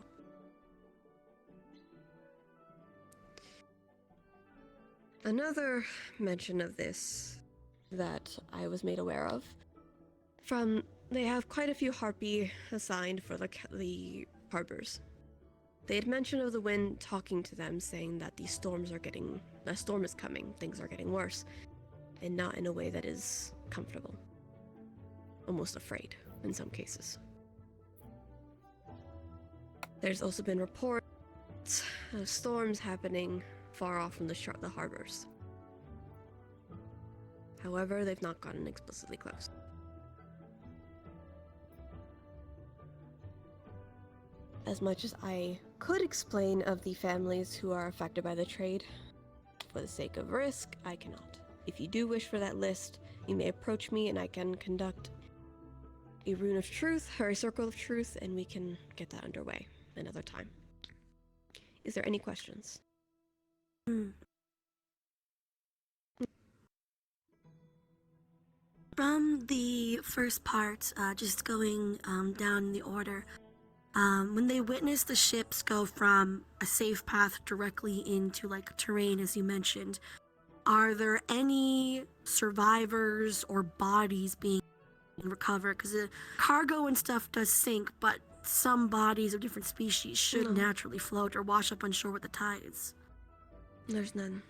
Another mention of this that I was made aware of, they have quite a few harpy assigned for the harbors. They had mentioned of the wind talking to them, saying that a storm is coming, things are getting worse, and not in a way that is comfortable. Almost afraid, in some cases. There's also been reports of storms happening far off from the harbors. However, they've not gotten explicitly close. As much as I could explain of the families who are affected by the trade, for the sake of risk, I cannot. If you do wish for that list, you may approach me and I can conduct a rune of truth, or a circle of truth, and we can get that underway another time. Is there any questions? From the first part, just going down in the order, when they witness the ships go from a safe path directly into like terrain, as you mentioned, are there any survivors or bodies being recovered? Because the cargo and stuff does sink, but some bodies of different species should naturally float or wash up on shore with the tides. There's none.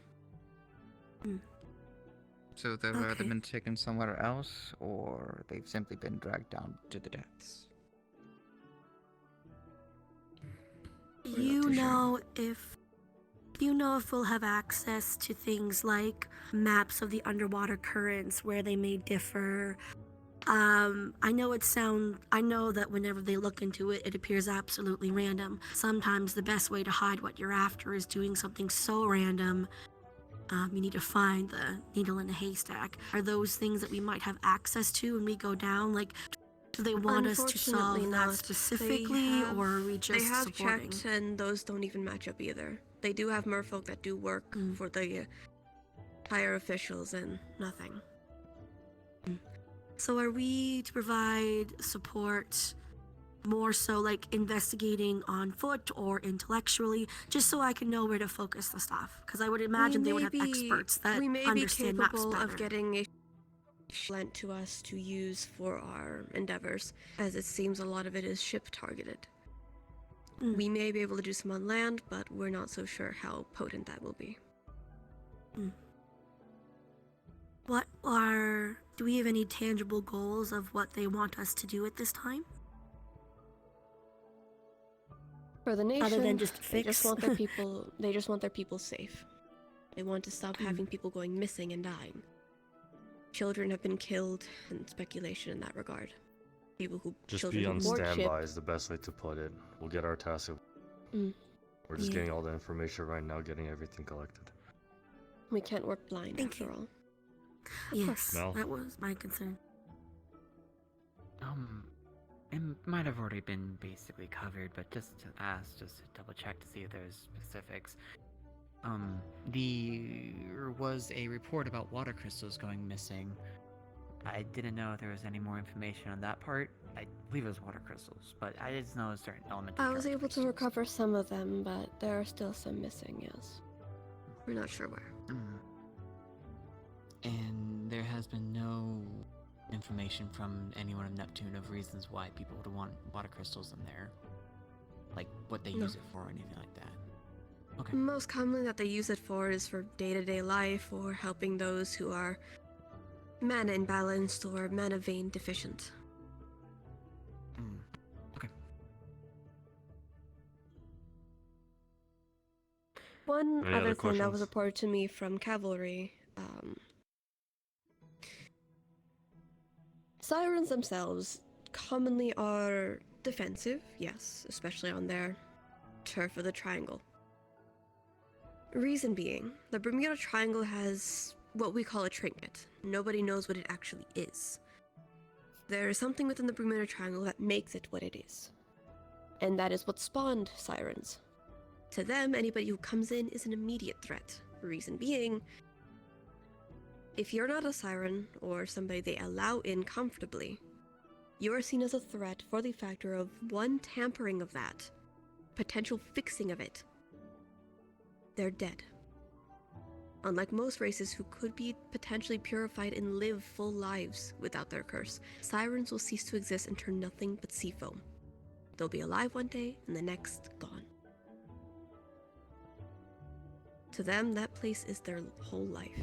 So they've either been taken somewhere else, or they've simply been dragged down to the depths. You know if we'll have access to things like maps of the underwater currents where they may differ. I know that whenever they look into it, it appears absolutely random. Sometimes the best way to hide what you're after is doing something so random. You need to find the needle in the haystack. Are those things that we might have access to when we go down? Like, do they want us to solve that specifically, or are we just They have supporting? checked, and those don't even match up either. They do have merfolk that do work for the higher officials, and nothing. So are we to provide support more so like investigating on foot or intellectually, just so I can know where to focus the stuff? Because I would imagine they would have experts that we may understand be maps capable better. of getting a lent to us to use for our endeavors, as it seems a lot of it is ship targeted. We may be able to do some on land, but we're not so sure how potent that will be. Do we have any tangible goals of what they want us to do at this time? For the nation, Other than just they just fix? want their people. They just want their people safe. They want to stop having people going missing and dying. Children have been killed, and speculation in that regard. People who Just be on standby is the best way to put it. We'll get our task. We're just getting all the information right now, getting everything collected. We can't work blind after all. Yes, Mel? that was my concern. It might have already been basically covered, but just to double check to see if there's specifics. There was a report about water crystals going missing. I didn't know if there was any more information on that part. I believe it was water crystals, but I just know a certain element. I was able to recover some of them, but there are still some missing, yes. We're not sure where. And there has been no information from anyone of Neptune of reasons why people would want water crystals in there. Like, what they use it for or anything like that. Okay. Most commonly that they use it for is for day-to-day life, or helping those who are mana imbalanced or mana vein deficient. Okay. One Any other other thing that was questions? reported to me from cavalry, sirens themselves commonly are defensive, yes, especially on their turf of the triangle. Reason being, the Bermuda Triangle has what we call a trinket. Nobody knows what it actually is. There is something within the Bermuda Triangle that makes it what it is. And that is what spawned sirens. To them, anybody who comes in is an immediate threat. Reason being, if you're not a siren or somebody they allow in comfortably, you are seen as a threat for the factor of one tampering of that, potential fixing of it. They're dead. Unlike most races who could be potentially purified and live full lives without their curse, sirens will cease to exist and turn nothing but sea foam. They'll be alive one day and the next gone. To them, that place is their whole life.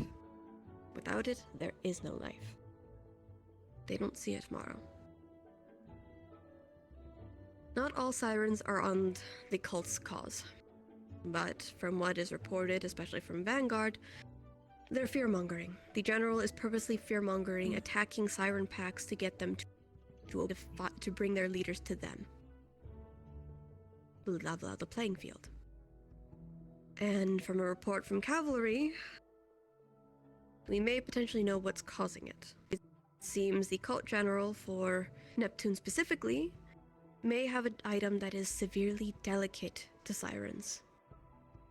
Without it, there is no life. They don't see it tomorrow. Not all sirens are on the cult's cause, but from what is reported, especially from Vanguard, they're fear-mongering. The General is purposely fear-mongering, attacking siren packs to get them to bring their leaders to them. Level out the playing field. And from a report from Cavalry, we may potentially know what's causing it. It seems the cult general for Neptune specifically may have an item that is severely delicate to sirens,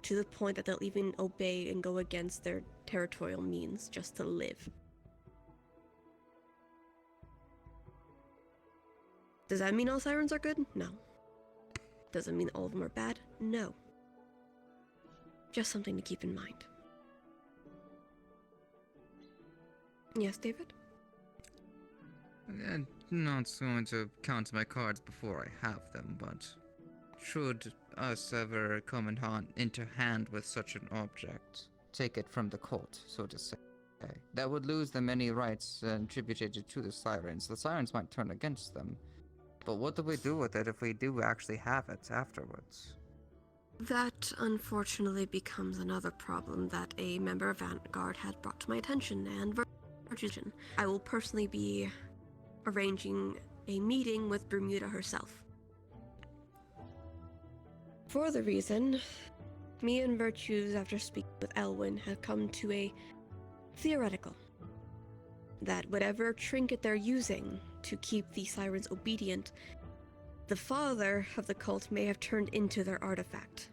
to the point that they'll even obey and go against their territorial means just to live. Does that mean all sirens are good? No. Does it mean all of them are bad? No. Just something to keep in mind. Yes, David? Not going to count my cards before I have them, but should us ever come into hand with such an object, take it from the court, so to say, that would lose them any rights attributed to the sirens. The sirens might turn against them, but what do we do with it if we do actually have it afterwards? That unfortunately becomes another problem that a member of Vanguard had brought to my attention, and I will personally be arranging a meeting with Bermuda herself. For the reason, me and Virtues, after speaking with Elwyn, have come to a theoretical that whatever trinket they're using to keep the sirens obedient, the father of the cult may have turned into their artifact.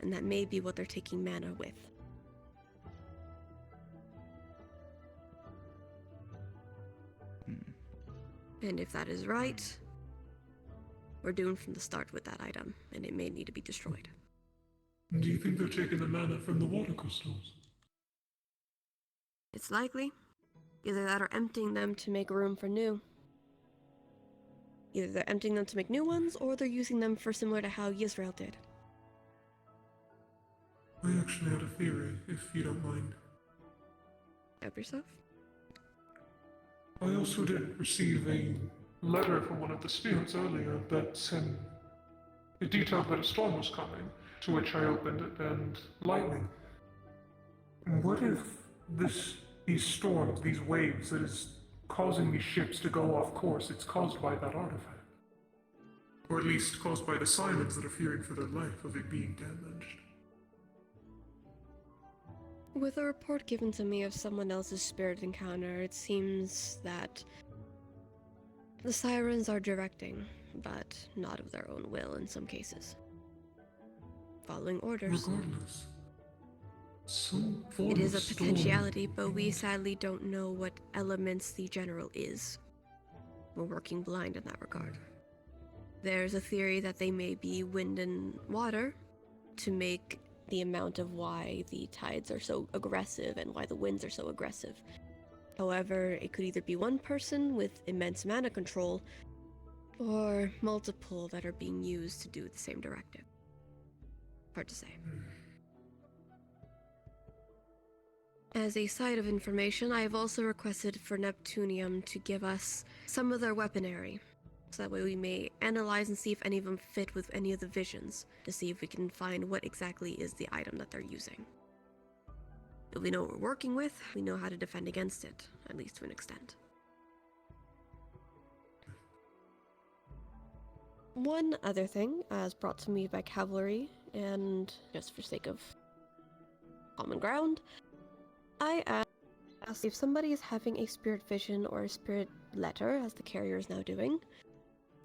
And that may be what they're taking mana with. And if that is right, we're doomed from the start with that item, and it may need to be destroyed. Do you think they're taking the mana from the water crystals? It's likely. Either that or emptying them to make room for new. Either they're emptying them to make new ones, or they're using them for similar to how Yisrael did. I actually had a theory, if you don't mind. Help yourself? I also did receive a letter from one of the spirits earlier that said it detailed that a storm was coming, to which I opened it and lightning. What if these storms, these waves that is causing these ships to go off course, it's caused by that artifact? Or at least caused by the sirens that are fearing for their life of it being damaged. With a report given to me of someone else's spirit encounter, it seems that the sirens are directing, but not of their own will in some cases. Following orders. Regardless, some form It is of a storm. potentiality, but we sadly don't know what elements the general is. We're working blind in that regard. There's a theory that they may be wind and water to make the amount of why the tides are so aggressive and why the winds are so aggressive. However, it could either be one person with immense mana control, or multiple that are being used to do the same directive. Hard to say. As a side of information, I have also requested for Neptunium to give us some of their weaponry, so that way we may analyze and see if any of them fit with any of the visions, to see if we can find what exactly is the item that they're using. If we know what we're working with, we know how to defend against it, at least to an extent. One other thing, as brought to me by Cavalry, and just for sake of common ground, I asked if somebody is having a spirit vision or a spirit letter, as the carrier is now doing,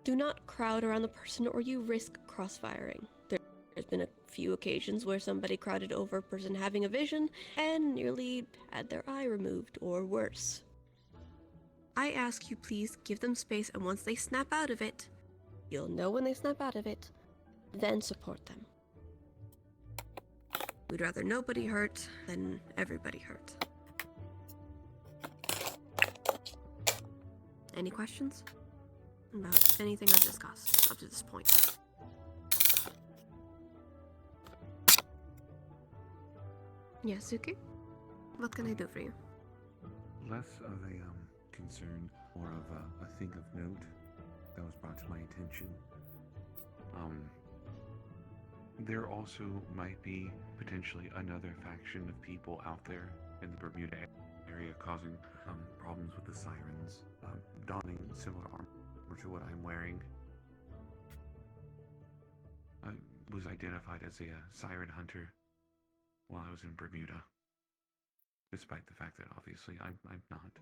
do not crowd around the person or you risk crossfiring. There's been a few occasions where somebody crowded over a person having a vision and nearly had their eye removed, or worse. I ask you please give them space, and once they snap out of it, you'll know when they snap out of it, then support them. We'd rather nobody hurt than everybody hurt. Any questions about anything I've discussed up to this point? Yes, Suki? What can I do for you? Less of a concern, more of a thing of note that was brought to my attention. There also might be potentially another faction of people out there in the Bermuda area causing problems with the sirens, donning similar armor to what I'm wearing. I was identified as a siren hunter while I was in Bermuda, despite the fact that obviously I'm not.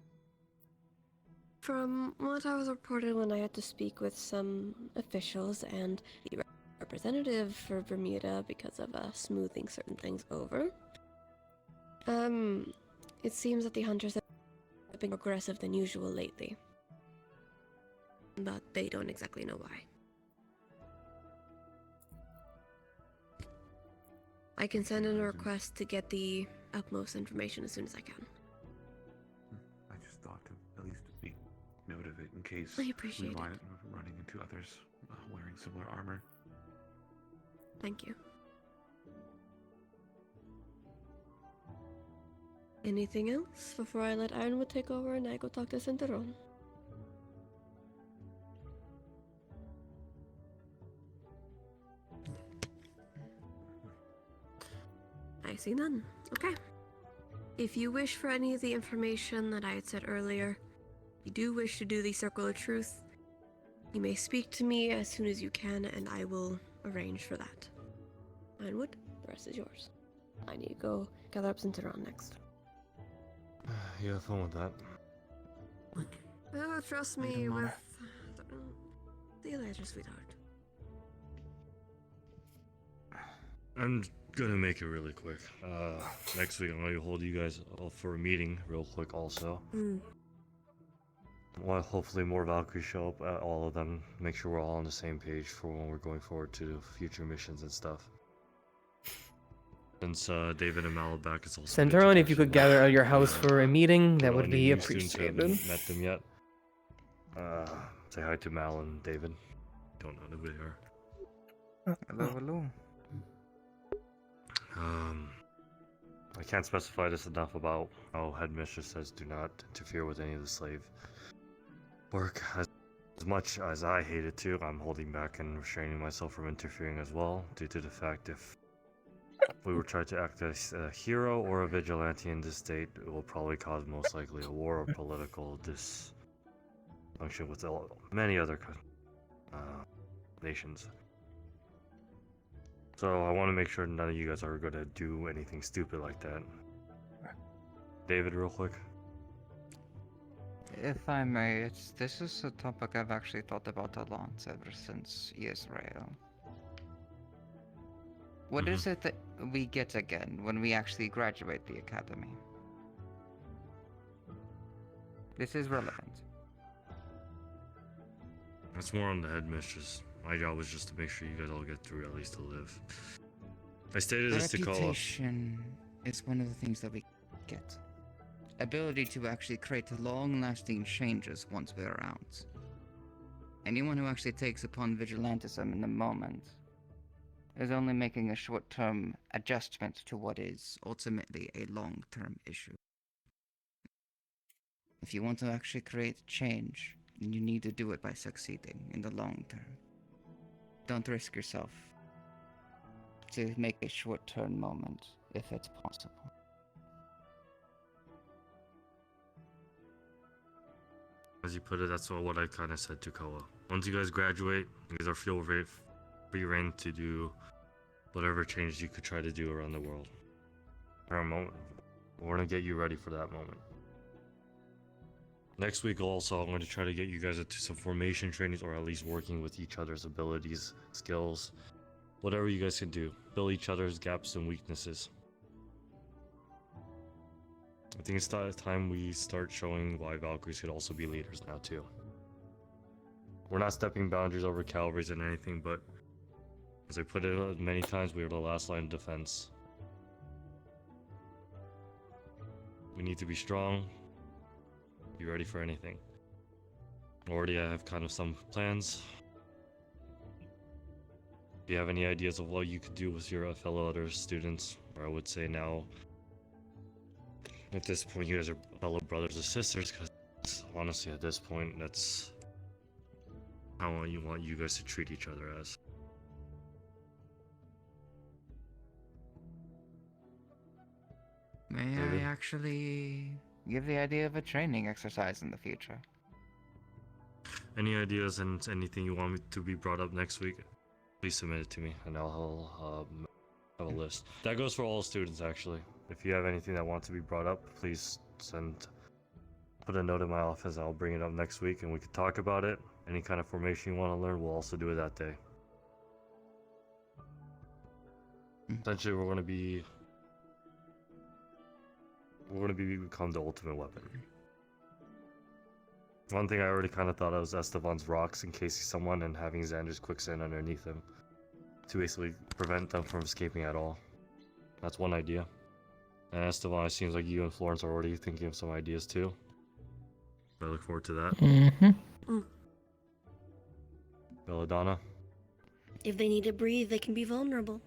From what I was reported when I had to speak with some officials and the representative for Bermuda because of smoothing certain things over, it seems that the hunters have been more aggressive than usual lately. But they don't exactly know why. I can send in a request to get the utmost information as soon as I can. I just thought to at least be note of it in case I appreciate we it. wind up running into others wearing similar armor. Thank you. Anything else before I let Ironwood take over and I go talk to Centauron? I see none. Okay. If you wish for any of the information that I had said earlier, you do wish to do the Circle of Truth, you may speak to me as soon as you can and I will arrange for that. Ironwood, the rest is yours. I need to go gather up Centauron next. You have fun with that. Oh, trust me, with... See you later, sweetheart. I'm gonna make it really quick. Next week I'm gonna hold you guys all for a meeting real quick also. Well, hopefully more Valkyries show up, all of them. Make sure we're all on the same page for when we're going forward to future missions and stuff. Since David and Malabak is also... Centauron, if you could gather at your house for a meeting, that would Any be new students who appreciated. haven't met them yet. Say hi to Mal and David. Don't know who they are. Hello, hello. I can't specify this enough about how Headmistress says do not interfere with any of the slave work. As much as I hate it too, I'm holding back and restraining myself from interfering as well, due to the fact if we were trying to act as a hero or a vigilante in this state, it will probably cause most likely a war or political dysfunction with many other nations. So I want to make sure none of you guys are going to do anything stupid like that. David, real quick. If I may, this is a topic I've actually thought about a lot ever since Israel. What is it that we get again when we actually graduate the academy? This is relevant. That's more on the Headmistress. My job was just to make sure you guys all get through at least to live. I stated this to call up. Reputation is one of the things that we get. Ability to actually create long-lasting changes once we're out. Anyone who actually takes upon vigilantism in the moment is only making a short-term adjustment to what is ultimately a long-term issue. If you want to actually create change, you need to do it by succeeding in the long term. Don't risk yourself to make a short-term moment if it's possible. As you put it, that's what I kind of said to Koa. Once you guys graduate, you guys are feel free reign to do whatever changes you could try to do around the world. For a moment, we're gonna get you ready for that moment. Next week also, I'm going to try to get you guys into some formation trainings, or at least working with each other's abilities, skills, whatever you guys can do. Fill each other's gaps and weaknesses. I think it's time we start showing why Valkyries could also be leaders now too. We're not stepping boundaries over Calvaries and anything, but as I put it many times, we are the last line of defense. We need to be strong, be ready for anything. Already I have kind of some plans. If you have any ideas of what you could do with your fellow other students, or I would say now, at this point you guys are fellow brothers and sisters, because honestly at this point that's how you want you guys to treat each other as. May I actually give the idea of a training exercise in the future? Any ideas and anything you want me to be brought up next week, please submit it to me and I'll have a list. That goes for all students actually. If you have anything that wants to be brought up, please send put a note in my office. I'll bring it up next week and we can talk about it. Any kind of formation you want to learn, we'll also do it that day. Essentially, we're going to become the ultimate weapon. One thing I already kind of thought of was Esteban's rocks encasing someone and having Xander's quicksand underneath him to basically prevent them from escaping at all. That's one idea. And Esteban, it seems like you and Florence are already thinking of some ideas too. I look forward to that. Mm. Belladonna? If they need to breathe, they can be vulnerable.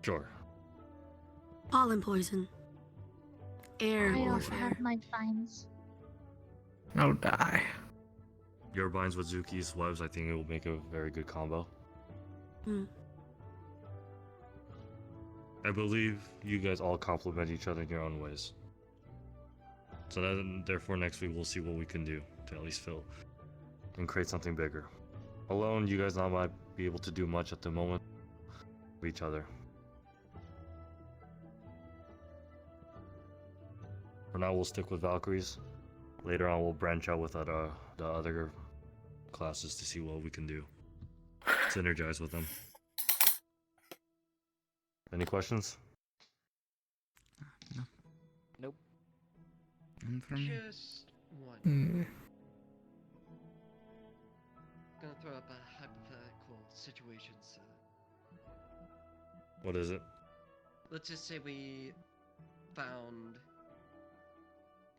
Sure. Pollen poison. Air I also warfare. have my vines. I'll die. Your binds with Zuki's webs, I think it will make a very good combo. Hmm. I believe you guys all complement each other in your own ways. So then, therefore, next week we'll see what we can do to at least fill and create something bigger. Alone, you guys not might be able to do much at the moment with each other. For now, we'll stick with Valkyries. Later on, we'll branch out with the other classes to see what we can do. Synergize with them. Any questions? No. Nope. None from me. Just one. Gonna throw up a hypothetical situation, sir. What is it? Let's just say we found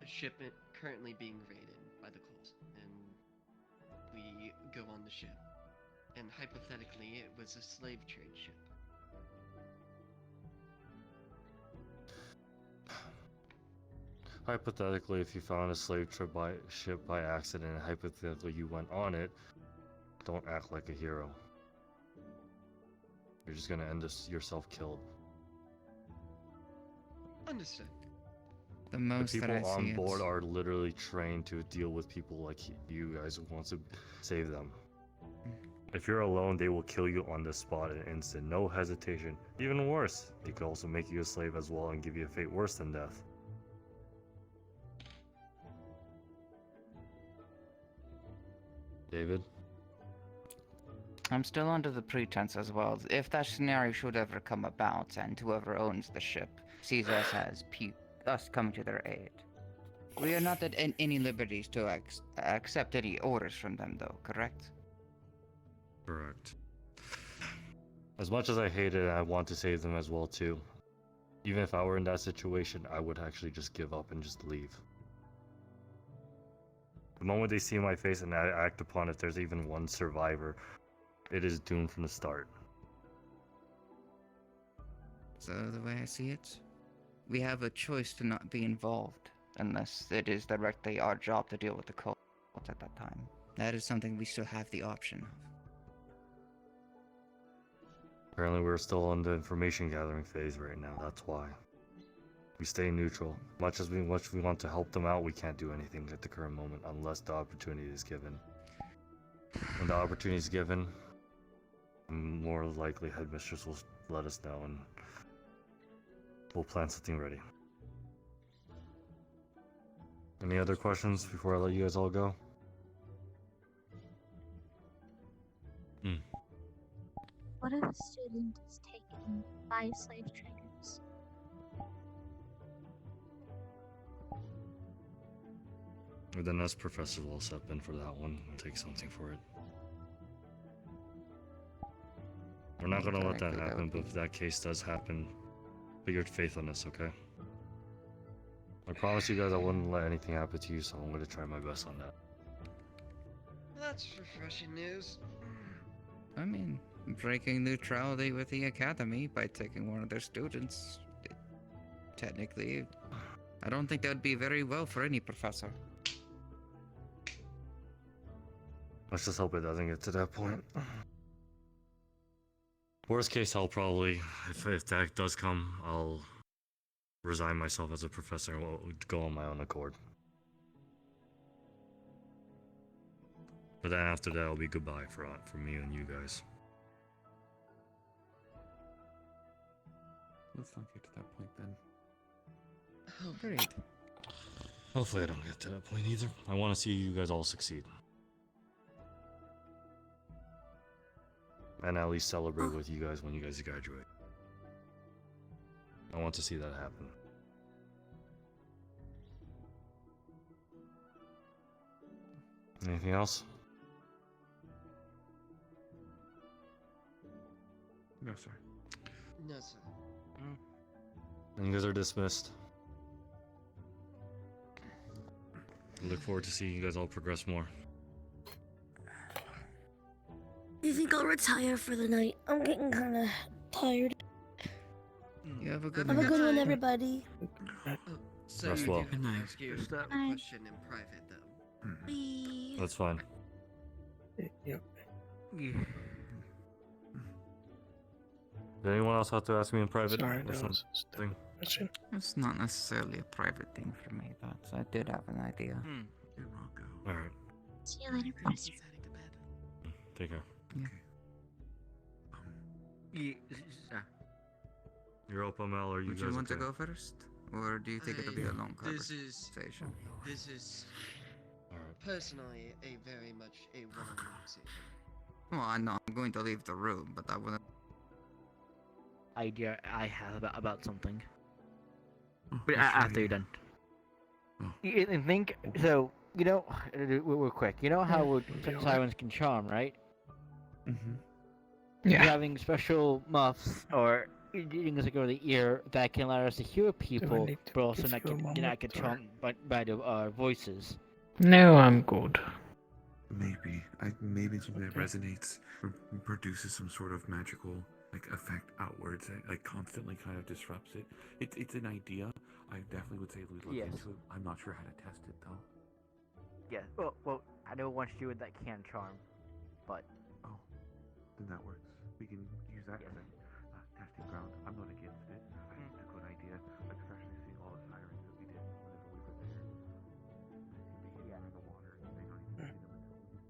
a shipment currently being raided by the Coles, and we go on the ship. And hypothetically, it was a slave trade ship. Hypothetically, if you found a slave ship by accident and hypothetically you went on it, don't act like a hero. You're just gonna end yourself killed. Understood. The most people that I on see board are literally trained to deal with people like you guys who wants to save them. If you're alone, they will kill you on the spot in an instant, no hesitation. Even worse, they could also make you a slave as well and give you a fate worse than death. David? I'm still under the pretense as well. If that scenario should ever come about and whoever owns the ship sees us as us coming to their aid, we are not at any liberties to accept any orders from them, though, correct? Correct. As much as I hate it, I want to save them as well, too. Even if I were in that situation, I would actually just give up and just leave. The moment they see my face and I act upon it, if there's even one survivor, it is doomed from the start. So, the way I see it, we have a choice to not be involved, unless it is directly our job to deal with the cult at that time. That is something we still have the option of. Apparently we're still in the information gathering phase right now, that's why. We stay neutral. Much as we want to help them out, we can't do anything at the current moment unless the opportunity is given. When the opportunity is given, more likely Headmistress will let us know and we'll plan something ready. Any other questions before I let you guys all go? What if a student is taken by slave traders? Or then us professors will step in for that one and take something for it. We're not gonna let that happen, but if that case does happen, put your faith on us, okay? I promise you guys I wouldn't let anything happen to you, so I'm gonna try my best on that. That's refreshing news. I mean, breaking neutrality with the Academy by taking one of their students, technically, I don't think that would be very well for any professor. Let's just hope it doesn't get to that point. Worst case, I'll probably, if that does come, I'll resign myself as a professor and will go on my own accord. But then after that, it'll be goodbye for me and you guys. Let's not get to that point then. Great. Hopefully I don't get to that point either. I want to see you guys all succeed. And at least celebrate with you guys when you guys graduate. I want to see that happen. Anything else? No, sir. No, sir. And you guys are dismissed. I look forward to seeing you guys all progress more. You think I'll retire for the night? I'm getting kind of tired. You have a good Have a night. good one, everybody. So Rest you well. can ask you a question in private, though. Bye. That's fine. Does anyone else have to ask me in private Sorry, or that was something? It's not necessarily a private thing for me, but I did have an idea. Alright. See you later, Professor. Take care. You're up, Mel, or you Would guys you want okay? to go first? Or do you think it'll be a long This is personally a very much a one-on-one decision. Well, I know I'm going to leave the room, but I wouldn't. Idea I have about something. Oh, But what's your after you're idea? done. You think so? You know, real quick. You know how sirens can charm, right? Mm-hmm. Yeah. Having special muffs or things that go to the ear that can allow us to hear people, but also not get charmed by the voices. No, I'm good. Maybe. Maybe it's something that resonates or produces some sort of magical effect outwards that constantly kind of disrupts it. It's an idea. I definitely would say we'd look into it. I'm not sure how to test it though. Yeah. Well, I know once you that can charm, but Then that works. We can use that as a testing ground. I'm not against it. I think it's a good idea, especially seeing all the sirens that we did whenever we were there. They seem to get in the water. They don't even see them until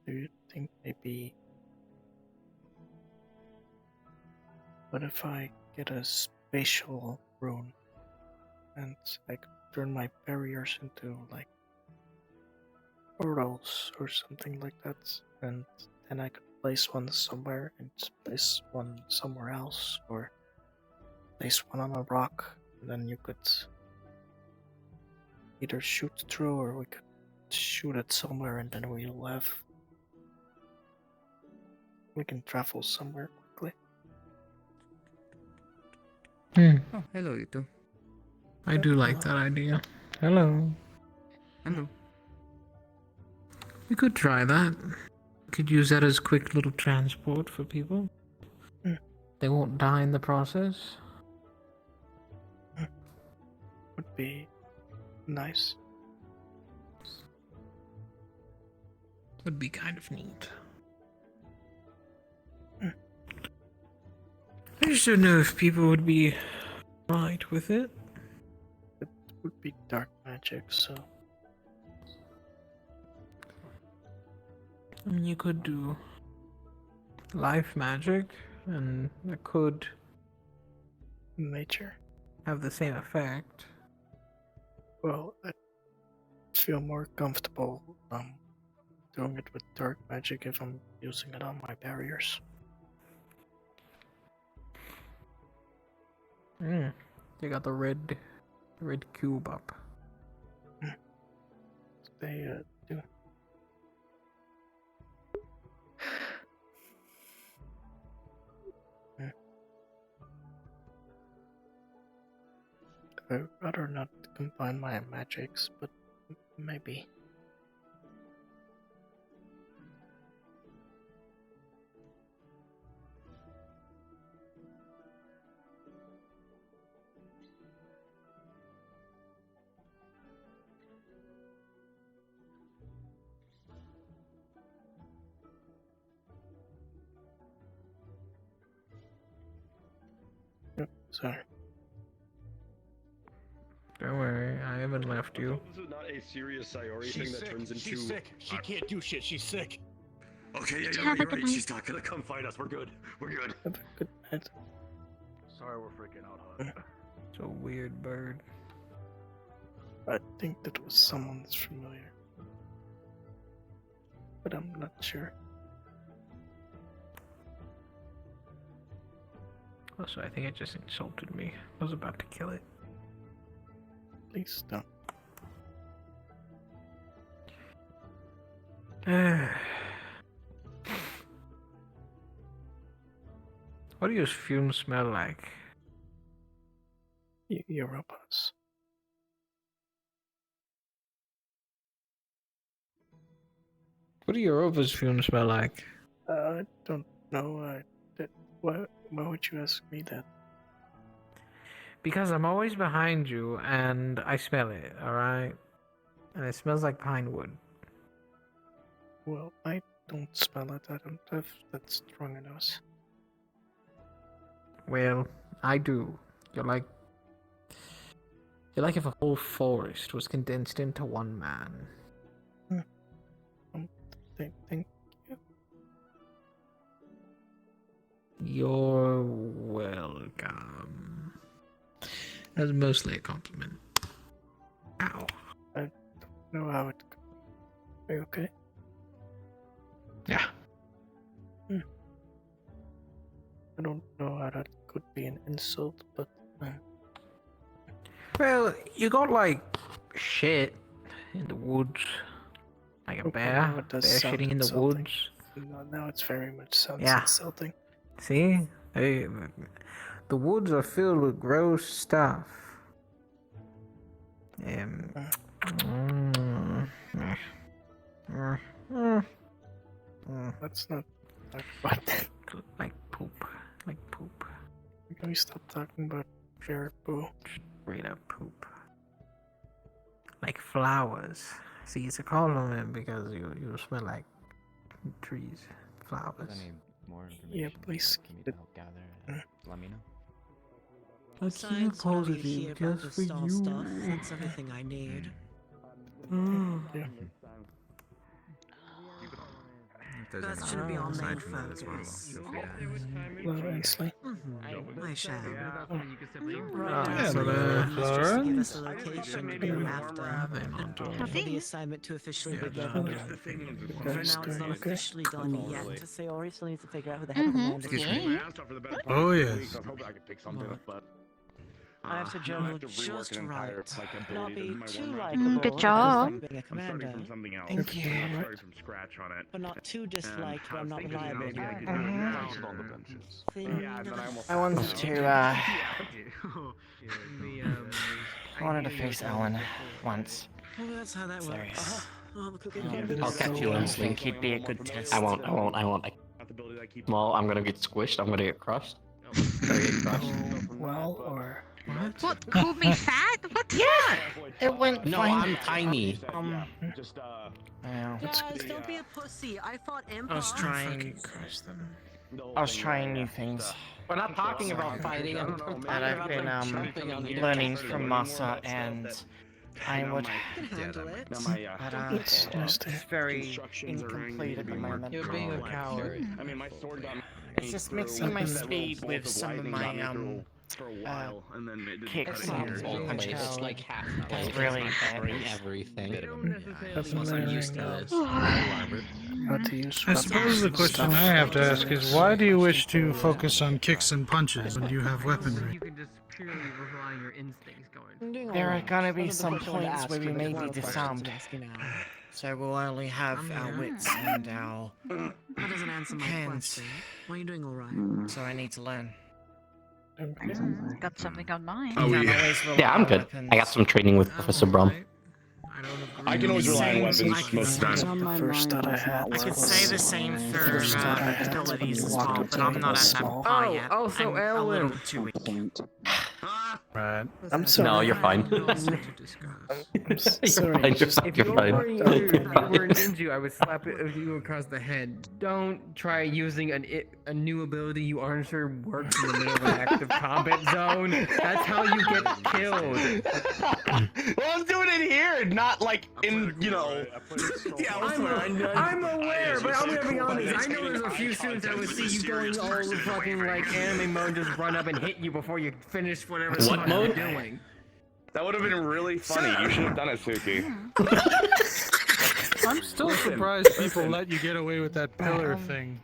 Do you think maybe... What if I get a spatial rune and I could turn my barriers into portals or something like that, and then I could place one somewhere and place one somewhere else, or place one on a rock, and then you could either shoot through or we could shoot it somewhere and then we can travel somewhere quickly. Oh, hello, you two. I do like that idea. Hello. Hello. We could try that. We could use that as quick little transport for people. They won't die in the process. Would be nice. Would be kind of neat. I just don't know if people would be right with it. It would be dark magic, so. I mean, you could do life magic, and that could nature have the same effect. Well, I feel more comfortable doing it with dark magic if I'm using it on my barriers. They got the red cube up. They do. I'd rather not combine my magics, but maybe. Sorry. Don't worry, I haven't left you. This is not a serious Sayori thing She's that sick. turns into. She's sick. She can't do shit. She's sick. Okay, yeah, Did you you're have right. a You're good right. night? She's not gonna come fight us. We're good. We're good. Have a good night. Sorry, we're freaking out, huh? It's a weird bird. I think that was someone that's familiar. But I'm not sure. Also, I think it just insulted me. I was about to kill it. Please don't. What do your fumes smell like? Europas. What do Europa's fumes smell like? I don't know. Why would you ask me that? Because I'm always behind you and I smell it, alright? And it smells like pine wood. Well, I don't smell it. I don't have that strong a nose. Well, I do. You're like if a whole forest was condensed into one man. Thank you. You're welcome. That's mostly a compliment. Ow. I don't know how it. Are you okay? Yeah. I don't know how that could be an insult, but. Well, you got like shit in the woods. Like a bear. It does Bear sound shitting in the insulting. woods. Now it's very much sounds Yeah. insulting. See? The woods are filled with gross stuff. Let's not talk about that. Like poop. Like poop. Can we stop talking about fair poo? Straight up poop. Like flowers. See, it's a compliment because you smell like trees, flowers. Any more Yeah, information please for me keep to it. help gather? Let me know. I keep Besides what I need positive here about just the for stall you. stuff, that's everything I need. Yeah. If there's That's anything gonna be our aside main from that as well, focus. feel free to Well, Ainsley. I shall. Yeah, So Florence. just to give us a location to go after for the Nothing. assignment to officially Yeah, begin. You For guys now, it's doing not okay? officially done yet. Sayori still needs to figure out who the heck commands Excuse it. me. Oh, yes. I have to juggle just right. Not be too Good likable job. because I'm being a commander, Thank you. Alright. from scratch on it. but not too disliked where I'm not Thinking reliable. maybe I could do anymore. it on the benches. Thing Yeah, and then I almost. I wanted to, I wanted to face Ellen once. Well, that's how that It's works. hilarious. I'll catch you, I Ainsley. think he'd be a good test. I won't. Well, I'm gonna get squished. I'm gonna get crushed. I'm gonna get crushed. Well, or. What? Called me fat? What? Yeah! It went No, fine. I'm tiny. Just Wow. Guys, don't be a pussy. I fought Empire. I was trying. I was trying new things We're not talking about fighting. I'm talking that I've about been like jumping on the learning other from side. Masa, and I would. You can handle it. But it's very incomplete at the moment. You're being a coward. I mean, my sword got. It's just mixing my speed with some of my for a while, and then it didn't kicks cut and it. Only it's like half. It's really bring everything. I'm used to this. How to use I suppose the question I have to ask is why do you wish to focus on kicks and punches when you have weaponry? You can just purely rely on your instincts going. There are gonna be some points where we may be disarmed, so we'll only have our wits and our That doesn't answer my hands. question. Why are you doing all right? So I need to learn. Got something on mind. Oh, Can't always rely Yeah, I'm on good. weapons. I got some training with Professor Brum. I can always rely on weapons most of the The time. first thought I had I could was. say the same for First thought I had abilities when as you walked well, up but to I'm me not was at that small. par yet. Oh, so I'm a little Ellen. too weak. Right. I'm sorry. No, you're fine. I'm sorry. You're just- fine, If you you're fine. were a ninja, I would slap it of you across the head. Don't try using a new ability you aren't sure works in the middle of an active combat zone. That's how you get killed. Well, I'm doing it here, not like in, you know. Yeah, I'm aware, but I'm gonna be honest. I know there's a few students that would see you going all fucking like anime mode, just run up and hit you before you finish whatever What mode? you're doing. That would have been really funny. You should have done it, Suki. I'm still surprised people let you get away with that pillar thing.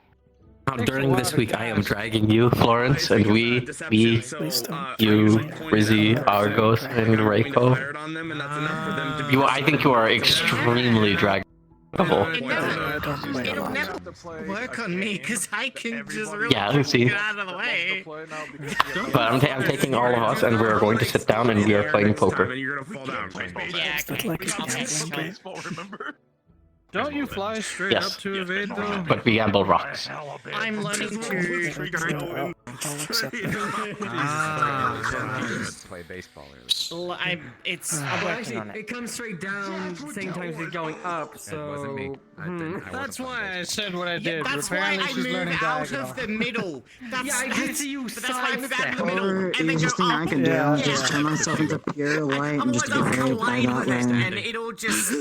During this week, I am dragging you, Florence, and me, you, Rizzy, Argos, and Reiko. I think you are extremely draggable. It'll never work on me because I can just really Yeah, see. get out of the way. But I'm taking all of us, and we are going to sit down, and we are playing poker. Yeah, Don't you fly straight Yes. up to evade though? But we gamble rocks. I'm learning to. Play baseball earlier. I'm working on It comes straight down, same time as it's going up, so... That's why I said what I did. That's why Apparently I she's move learning out diagonal. of the middle. That's, Yeah, I did see you that's why I move out of the middle. Or And then easiest thing go I up. can do is just turn myself into pure light and just get buried by that way. And it'll just...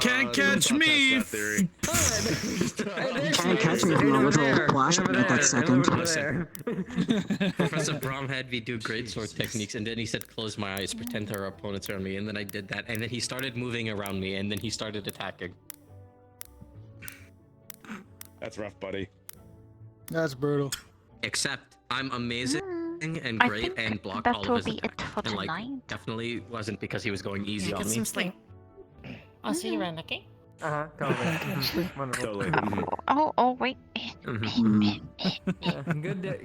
Can't catch me! You can't catch me from a literal flashbang at that second. Professor Brom had me do great sword techniques, and then he said, "Close my eyes, pretend there are opponents around me," and then I did that, and then he started moving around me, and then he started attacking. That's rough, buddy. That's brutal. Except I'm amazing and I great think and blocked that all will of his be it attacks. for And like, tonight. definitely wasn't because he was going easy Get on me. some sleep. I'll see you around, okay? Totally. Oh, wait.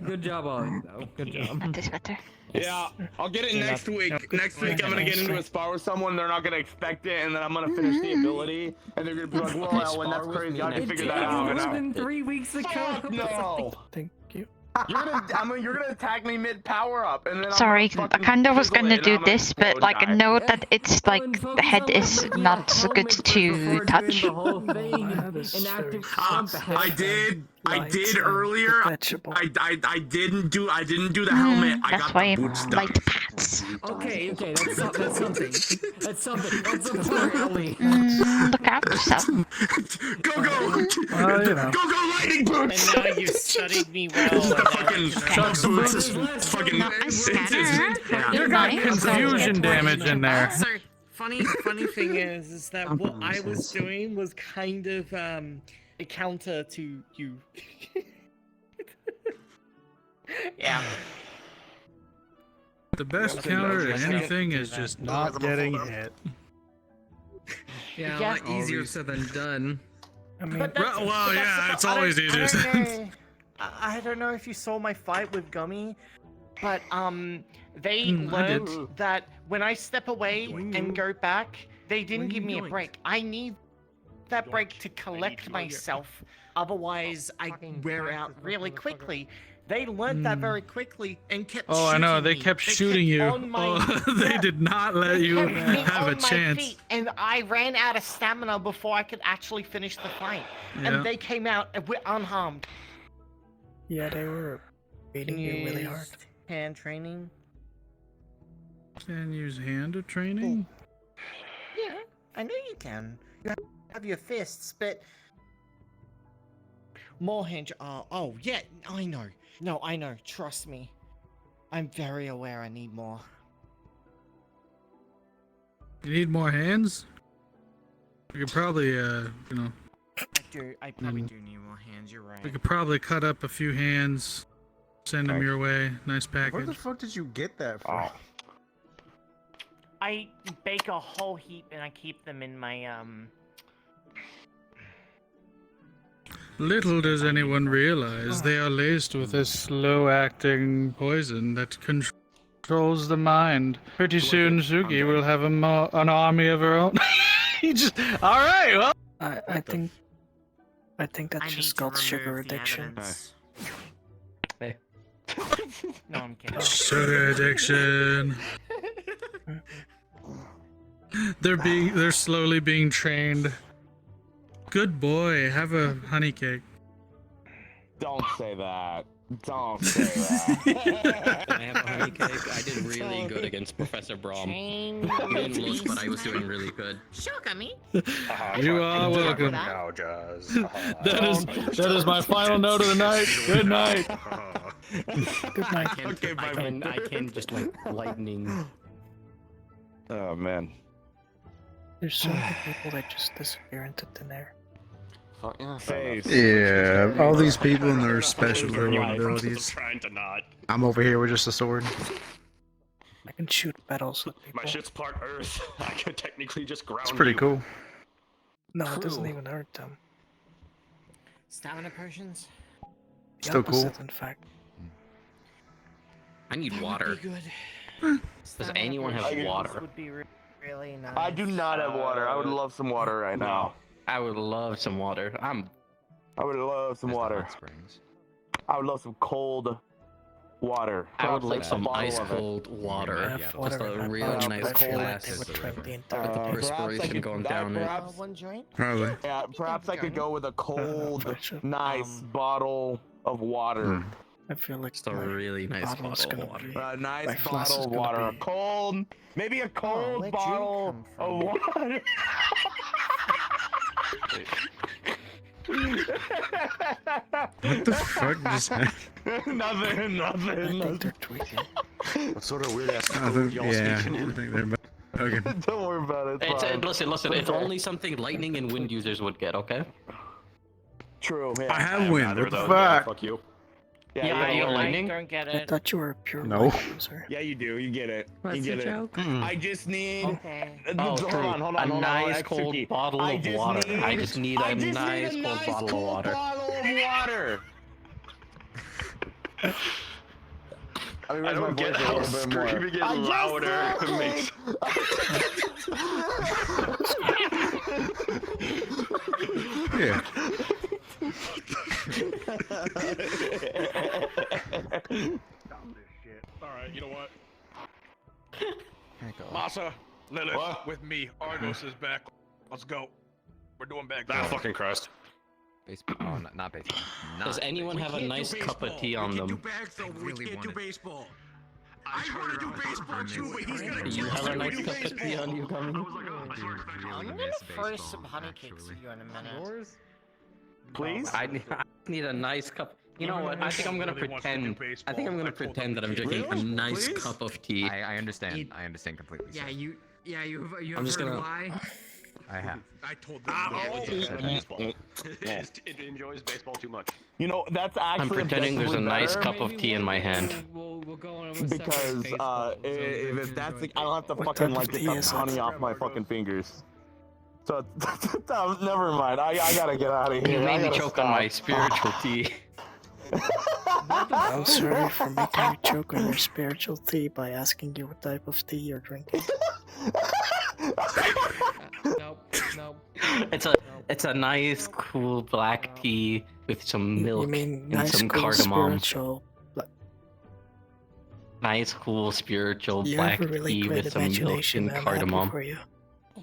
Good job on though. Good job. That is better. Yeah, I'll get it next week. Next week, I'm gonna get into a spar with someone. They're not gonna expect it, and then I'm gonna finish the ability, and they're gonna be like, "Whoa, Ellen, that's crazy. I didn't figure that out." It's been 3 weeks ago. Fuck no. Thank you. You're gonna attack me mid power up, and then Sorry, I kinda was gonna do this, but like die. know that it's like the head is not so good to touch. I did earlier. I didn't do the helmet. I That's got why the boots done. light pads. Okay, that's something. That's something. That's important. Look out yourself. Go! Well, you know. Go, lightning boots! And now you studied me well. Fucking shock boots. Fucking. You got confusion damage in there. Sorry. Funny thing is that what I was doing was kind of a counter to you. Yeah. The best counter to anything is just not getting hit. Yeah, a lot easier said than done. I mean, Well, yeah, it's always easier said. I don't know if you saw my fight with Gummy, but they I learned did. that when I step away and go back, they didn't give me a break. I need that break to collect myself, otherwise I wear out really quickly. They learned that very quickly and kept Oh, I know. They shooting me. kept shooting you. on my- They did not let you kept me have a on my chance. feet, and I ran out of stamina before I could actually finish the fight. Yeah. And they came out unharmed. yeah, they were beating you really hard. Hand training. Can use hand training? Yeah, I know you can. You have your fists, but more hinge. Oh, yeah, I know. No, I know. Trust me. I'm very aware I need more. You need more hands? We could probably, I probably do need more hands. You're right. we could probably cut up a few hands, send them your way. Nice Where the package. fuck did you get that from? I bake a whole heap and I keep them in my Little does anyone realize they are laced with a slow-acting poison that controls the mind. Pretty soon, Suki will have an army of her own. All right. Well, I think that's just called sugar addiction. Hey. No, I'm kidding. Sugar addiction. They're slowly being trained. Good boy, have a honey cake. Don't say that. Don't say that. Can I have a honey cake? I did really good against Professor Braum. You didn't look, but I was doing really good. Sugar me. You are welcome. Now, Jazz. That is my final note of the night. Good night. Good night. Okay, bye. I can just like lightning. Oh man. There's so many people that just disappear into thin air. Yeah, all these people and their special abilities. Trying to not. I'm over here with just a sword. I can shoot battles with people. My shit's part Earth. I could technically just ground. It's pretty you. cool. No, it doesn't even hurt them. Stamina potions? The Still cool. opposite, in fact. I need That water. would be good. Does anyone have water? Would be really nice. I do not have water. I would love some water right now. I would love some water. I would love some water. I would love some cold water. I would Perhaps like a some bottle ice of it. cold water. Yeah, Just a really nice glass They would drink the with the entire day. perspiration going down it. Perhaps, One joint? Probably. yeah, perhaps I could go with a cold, nice bottle of water. I feel like Just a really nice bottle is bottle of gonna water. be... A nice my flask is bottle of gonna water. be- A cold, maybe a cold where'd you bottle come of water. What the fuck just happened? Nothing. I think they're tweaking. What sort of weird ass I code think, y'all yeah, I speaking in? think they're okay. Don't worry about it. It's fine. Listen, it's only something lightning and wind users would get, okay? True. Yeah. I have wind. Neither What the of those. fuck? Fuck you. Yeah, you got lightning? Don't get I it. thought you were a pure No. light user. Yeah, you do. You get it. What's you the get it. joke? I just need. Okay. Oh, hold true. on. A nice extra cold key. bottle I of just water. need- I just need I a just nice need a cold nice bottle of cold water. bottle of water. I mean, I raise my don't get voice a how little bit more. screaming it I just louder need- makes. Yeah. Stop this shit. Alright, you know what? Masa, Lilith, with me. Argos is back. Let's go. We're doing back. That fucking crust. Baseball. Oh, not baseball. Does anyone have a nice cup of tea on them? baseball. I want to do baseball too, but he's gonna Do you have a nice cup of tea on you coming? I'm gonna fry some honey cakes for you in a minute. Please? I need a nice cup. You know what? I think I'm gonna pretend. I think I'm gonna pretend that I'm drinking a nice cup of tea. I understand. I understand completely. Yeah, you have I'm just heard gonna- why? I have. I told them. Baseball. It enjoys baseball too much. You know, that's actually I'm pretending there's a objectively nice better cup of tea in my hand. We'll go on with because if that's the, I don't have to What fucking type like of get tea the is it? honey off my fucking fingers. So never mind. I gotta get out of here. You I made me gotta choke stop. on my spiritual tea. I'm sorry for making you choke on your spiritual tea by asking you what type of tea you're drinking. Nope. It's a nice cool black tea with some milk You mean and nice, some cool, cardamom. spiritual? Nice cool spiritual You black have a really tea great with some milk imagination, and I'm happy cardamom. for you.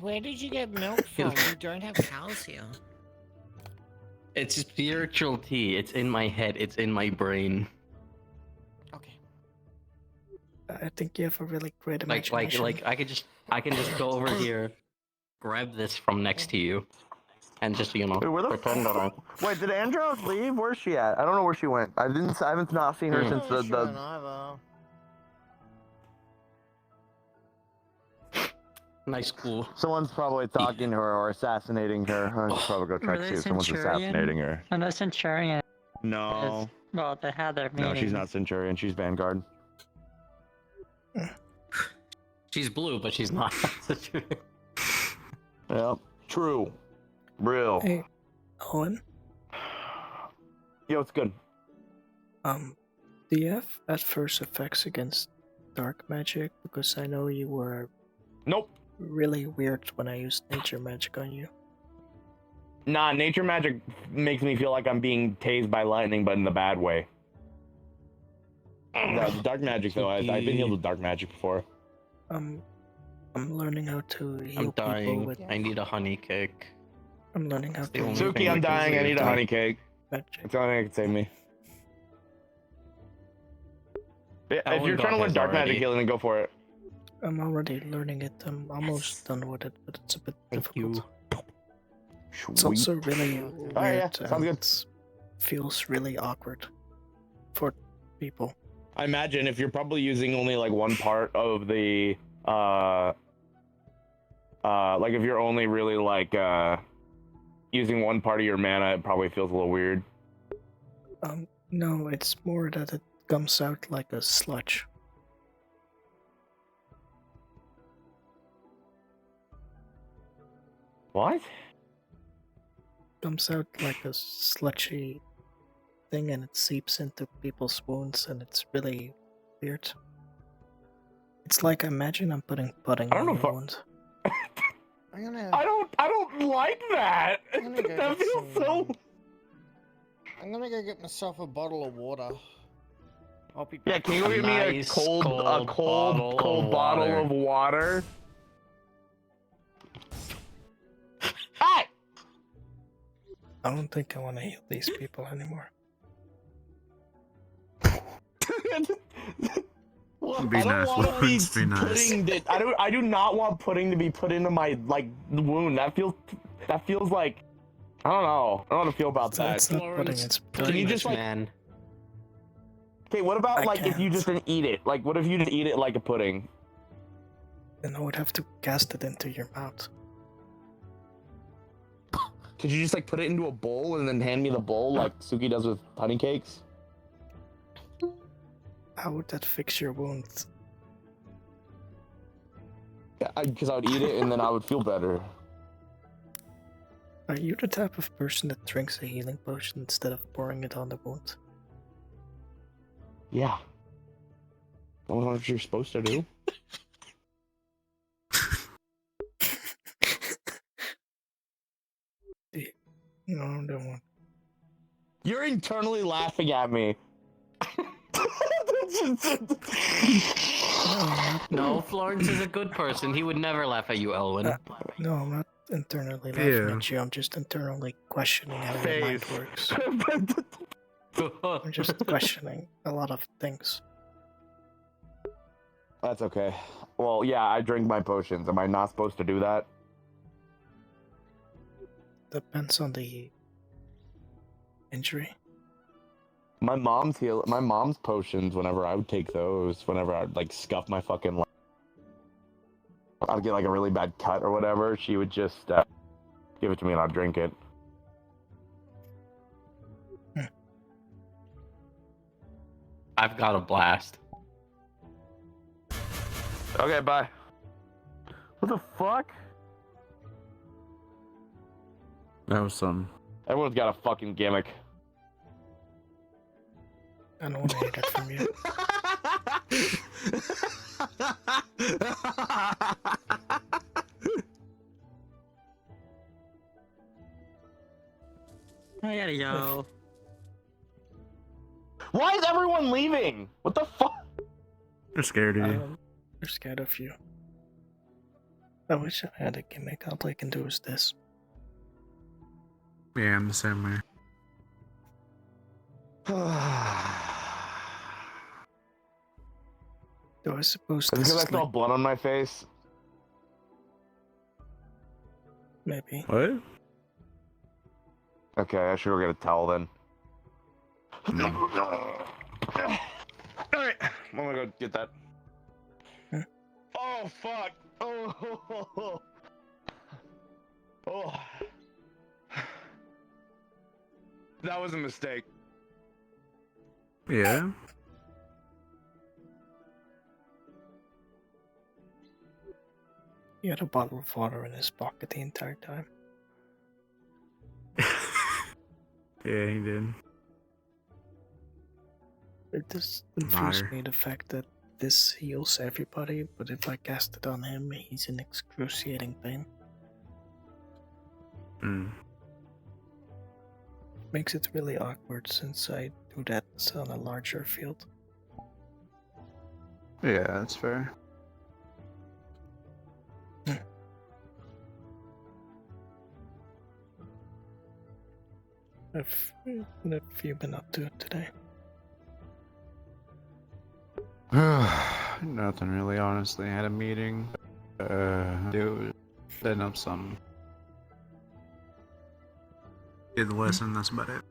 Where did you get milk from? We don't have cows here. It's spiritual tea. It's in my head. It's in my brain. Okay. I think you have a really great Like imagination. I can just go over here, grab this from next to you, and just Wait, where the pretend that I. Wait, did Andros leave? Where's she at? I don't know where she went. I haven't not seen her since the. Nice cool. Someone's probably talking to her or assassinating her. I should probably go Were check they too. Someone's Centurion? assassinating her. And the Centurion No. well, they had their meeting. No, she's not Centurion. She's Vanguard. She's blue, but she's not. Yep. True. Real. Hey, Owen, Yo, it's good. do you have adverse effects against dark magic? Because I know you were Nope. really weird when I used nature magic on you. Nah, nature magic makes me feel like I'm being tased by lightning, but in the bad way. No, the dark magic though. I've been healed with dark magic before. I'm learning how to heal I'm people dying. with. I need a honey cake. I'm learning how It's the to. only heal thing Suki, I'm that can dying. I save need a me. honey cake. magic. It's the only thing that can save me. Yeah, if Ellen you're trying to got learn his dark magic already. healing, then go for it. I'm already learning it. I'm almost done with it, but it's a bit difficult. It's also really weird. Oh yeah, sounds good. It feels really awkward for people. I imagine if you're probably using only like one part of the like if you're only really like using one part of your mana, it probably feels a little weird. No, it's more that it comes out like a sludge. What? Comes out like a sludgy thing, and it seeps into people's wounds, and it's really weird. It's like, imagine I'm putting pudding on your wound. I don't like that. That feels so. I'm gonna go get myself a bottle of water. I'll be Yeah, back. can you go get me a cold bottle of water? Hey! I don't think I want to heal these people anymore. I Be don't nice, want to be Florence, be nice. putting that. I do not want pudding to be put into my like wound. That feels like I don't know. I don't know how to feel about that. It's not pudding, it's Can you just like? Okay, what about I like if you can't. just didn't eat it? Like, what if you just eat it like a pudding? Then I would have to cast it into your mouth. Could you just like put it into a bowl and then hand me the bowl like Suki does with honey cakes? How would that fix your wound? Yeah, because I would eat it and then I would feel better. Are you the type of person that drinks a healing potion instead of pouring it on the wound? Yeah. I don't know what you're supposed to do. No, I don't want. You're internally laughing at me. No, Florence is a good person. He would never laugh at you, Elwin. No, I'm not internally laughing at you. I'm just internally questioning how your mind works. I'm just questioning a lot of things. That's okay. Well, yeah, I drink my potions. Am I not supposed to do that? Depends on the injury. My mom's potions, whenever I would take those, whenever I'd like scuff my fucking leg, I'd get like a really bad cut or whatever, she would just give it to me and I'd drink it. I've got a blast. Okay, bye. What the fuck? That was some. Everyone's got a fucking gimmick. I don't want to hear that from you. I gotta go. Why is everyone leaving? What the fuck? They're scared of you. They're scared of you. I wish I had a gimmick. All I can do is this. Yeah, I'm the same way. Do I suppose Is it this because I is still like, have blood on my face? maybe? What? Okay, I should go get a towel then. Alright, I'm gonna go get that. Oh, fuck! Oh. That was a mistake. Yeah. He had a bottle of water in his pocket the entire time. Yeah, he did. It just confused Liar. me, the fact that this heals everybody, but if I cast it on him, he's in excruciating pain. Makes it really awkward since I do that on a larger field. Yeah, that's fair. What have you been up to today? Nothing really, honestly. Had a meeting. Dude, setting up some. Did the lesson, that's about it.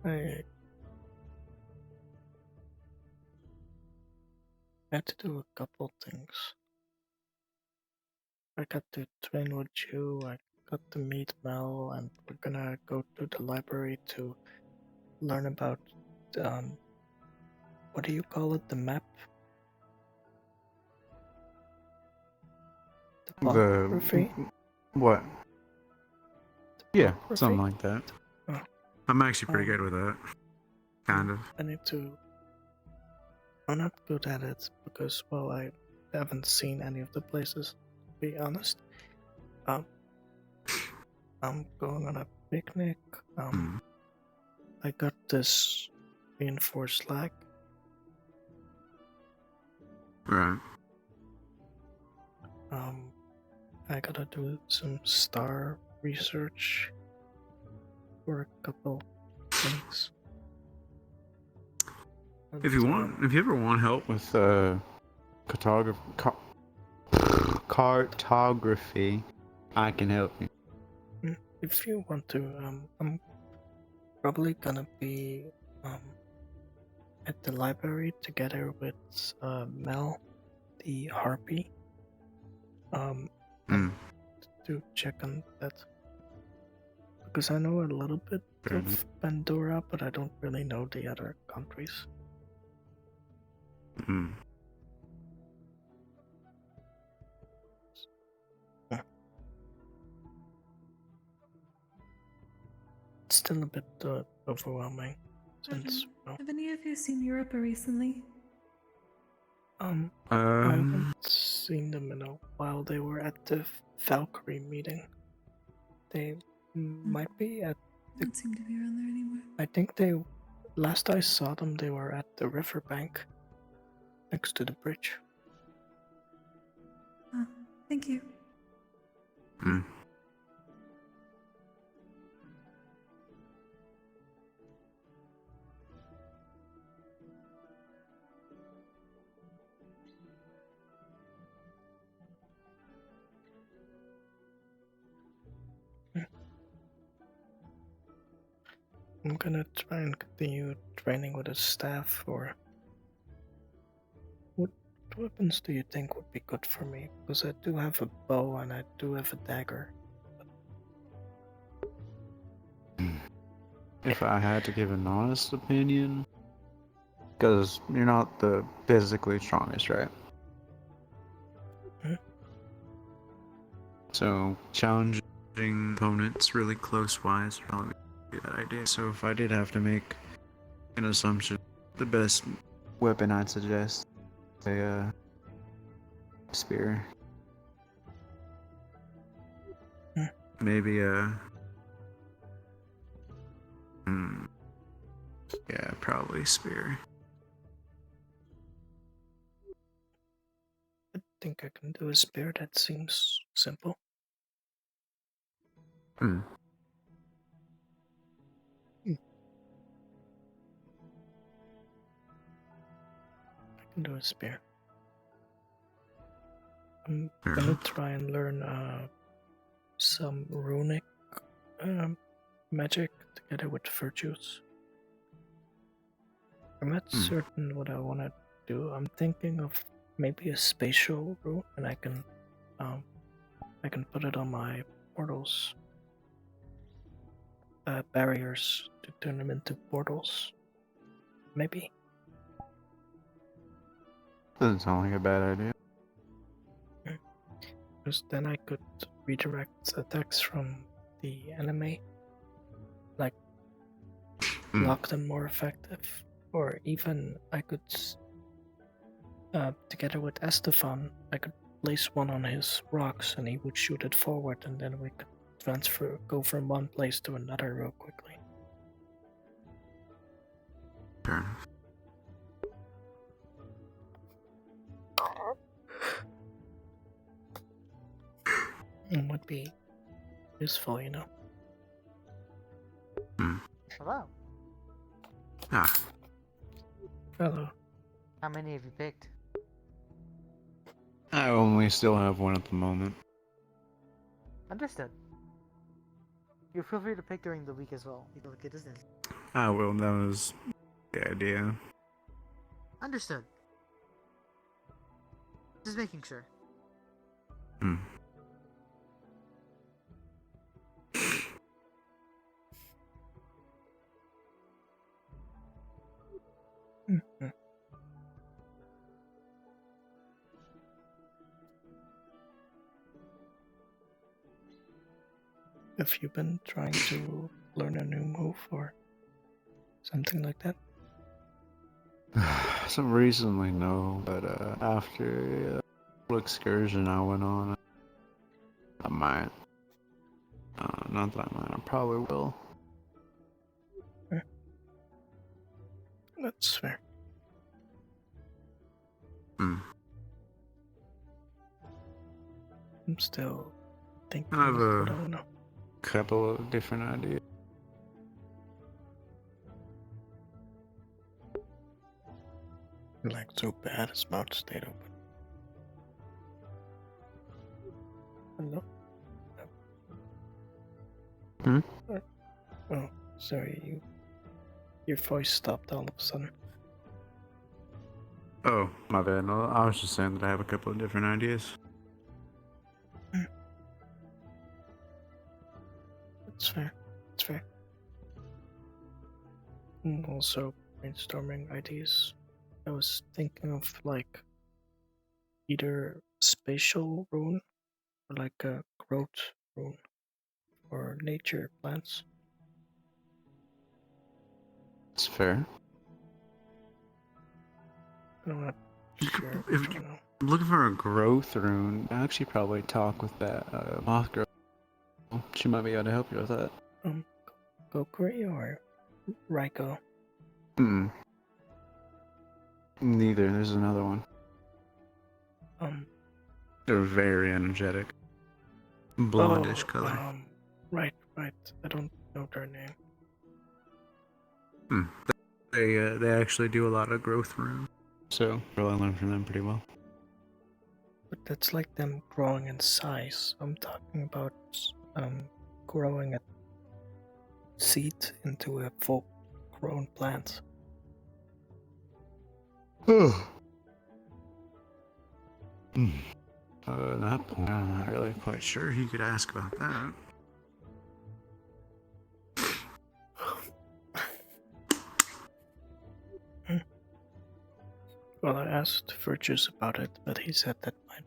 I had to do a couple things. I got to train with you, I got to meet Mel, and we're gonna go to the library to learn about, what do you call it, the map? Topography? What? Yeah, Topography? something like that. Oh. I'm actually pretty good with that. Kind of. I need to. I'm not good at it because, well, I haven't seen any of the places, to be honest. I'm going on a picnic. I got this reinforced flag. Right. I gotta do some star research for a couple things. If you ever want help with cartography, I can help you. If you want to, I'm probably gonna be at the library together with Mel, the harpy, to check on that. Because I know a little bit of Pandora, but I don't really know the other countries. It's still a bit overwhelming since, Have any of you seen Europa recently? I haven't seen them in a while. They were at the Valkyrie meeting. They might be at the... Don't seem to be around there anymore. I think they... Last I saw them, they were at the riverbank, next to the bridge. Oh, thank you. I'm gonna try and continue training with a staff, or what weapons do you think would be good for me? Because I do have a bow and I do have a dagger. If I had to give an honest opinion, because you're not the physically strongest, right? So challenging opponents really close wise probably be that idea. So if I did have to make an assumption, the best weapon I'd suggest a spear. Maybe yeah, probably spear. I think I can do a spear. That seems simple. I can do a spear. I'm gonna try and learn some runic magic together with virtues. I'm not certain what I want to do. I'm thinking of maybe a spatial rune, and I can put it on my portals, barriers, to turn them into portals. Maybe. Doesn't sound like a bad idea. Because then I could redirect attacks from the enemy, like block them more effective, or even I could, together with Estefan, I could place one on his rocks and he would shoot it forward, and then we could go from one place to another real quickly. Fair enough. It would be useful, you know. Hello. Ah, Hello. How many have you picked? I only still have one at the moment. Understood. You feel free to pick during the week as well. You can look at this. I will. That was the idea. Understood. Just making sure. Hmm. Have you been trying to learn a new move or something like that? So recently, no, but after a excursion I went on, I might. Not that I might, I probably will. That's fair. Hmm. I'm still thinking I have of what a I wanna. couple of different ideas. Like so bad his mouth stayed open. Hello? Hmm? Oh, sorry, your voice stopped all of a sudden. Oh, my bad. No, I was just saying that I have a couple of different ideas. That's fair. That's fair. I'm also brainstorming ideas. I was thinking of like either spatial rune or like a growth rune or nature plants. It's fair. I'm not sure. If you're looking for a growth rune, I actually probably talk with that moth girl. She might be able to help you with that. Gokuri or Raiko? Hmm. Neither. There's another one. They're very energetic. Blondish color. Right. I don't know their name. Hmm. They actually do a lot of growth runes. So really learn from them pretty well. But that's like them growing in size. I'm talking about growing a seed into a full grown plant. That point, I'm not really quite sure. You could ask about that. Well, I asked Virtus about it, but he said that might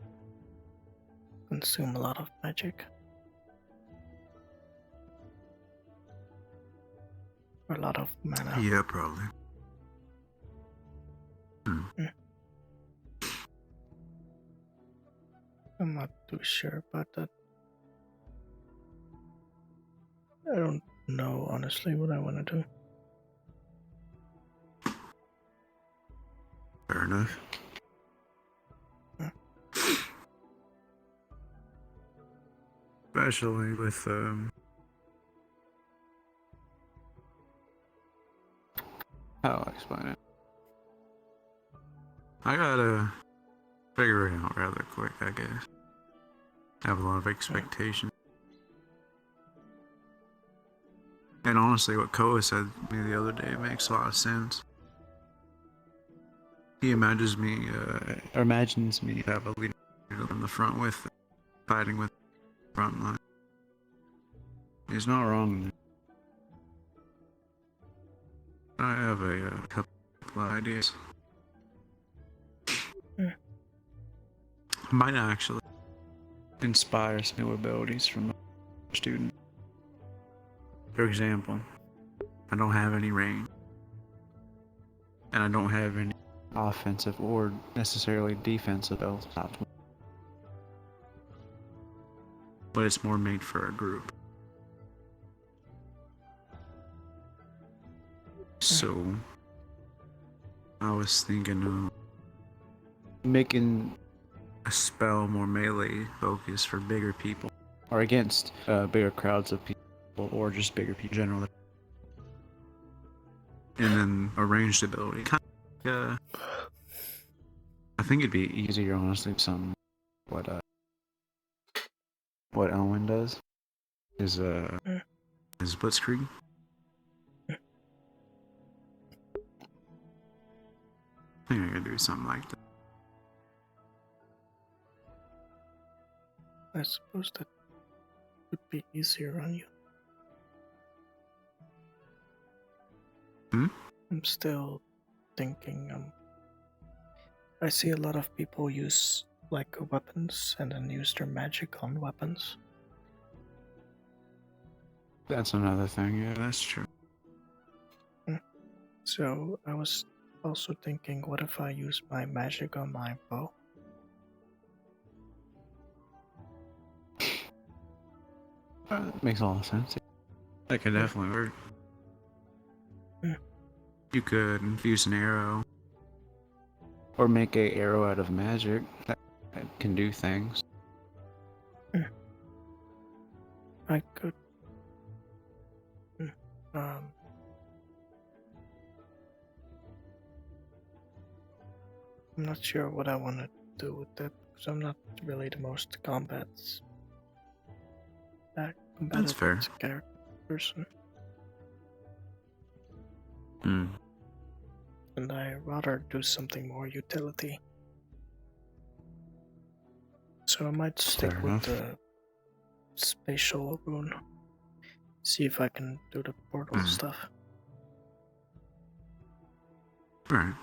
consume a lot of magic. Or a lot of mana. Yeah, probably. I'm not too sure about that. I don't know, honestly, what I want to do. Fair enough. Especially with how do I explain it? I gotta figure it out rather quick, I guess. I have a lot of expectations. And honestly, what Koa said to me the other day makes a lot of sense. He imagines me have a leader in the front with, fighting with the front line. He's not wrong. I have a couple of ideas. Might actually inspire some new abilities from a student. For example, I don't have any range, and I don't have any offensive or necessarily defensive spells. But it's more made for a group. So, I was thinking of making a spell more melee focused for bigger people. or against bigger crowds of people, or just bigger people in general. And then a ranged ability. I think it'd be easier, honestly, something what Elwyn does is Blitzkrieg. I think I could do something like that. I suppose that would be easier on you. I'm still thinking, I see a lot of people use like weapons and then use their magic on weapons. That's another thing, yeah, that's true. So I was also thinking, what if I use my magic on my bow? That makes a lot of sense. That could definitely work. You could use an arrow. Or make a arrow out of magic that can do things. I could. I'm not sure what I want to do with that, because I'm not really the most combative That's fair. person. Hmm. And I rather do something more utility. So I might stick Fair with enough. the spatial rune. See if I can do the portal stuff. Right.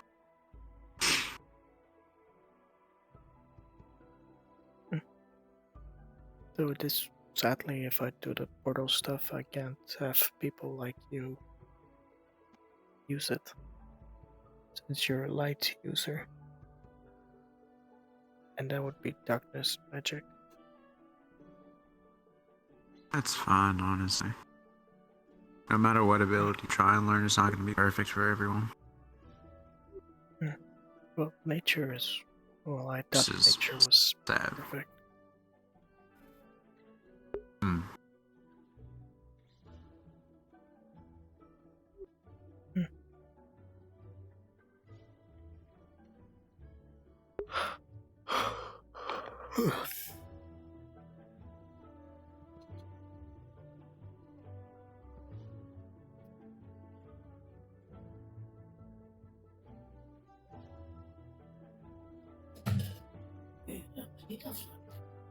Though it is, sadly, if I do the portal stuff, I can't have people like you use it. Since you're a light user. And that would be darkness magic. That's fine, honestly. No matter what ability you try and learn, it's not going to be perfect for everyone. Well, nature is... Well, I thought nature was sad. perfect.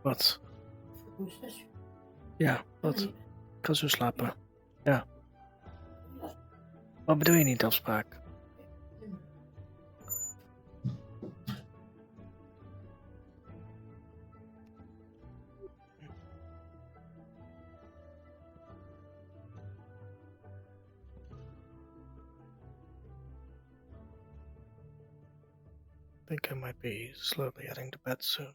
Wat? Ja, wat? Ik ga zo slapen. Ja. Wat bedoel je niet afspraak? I think I might be slowly heading to bed soon.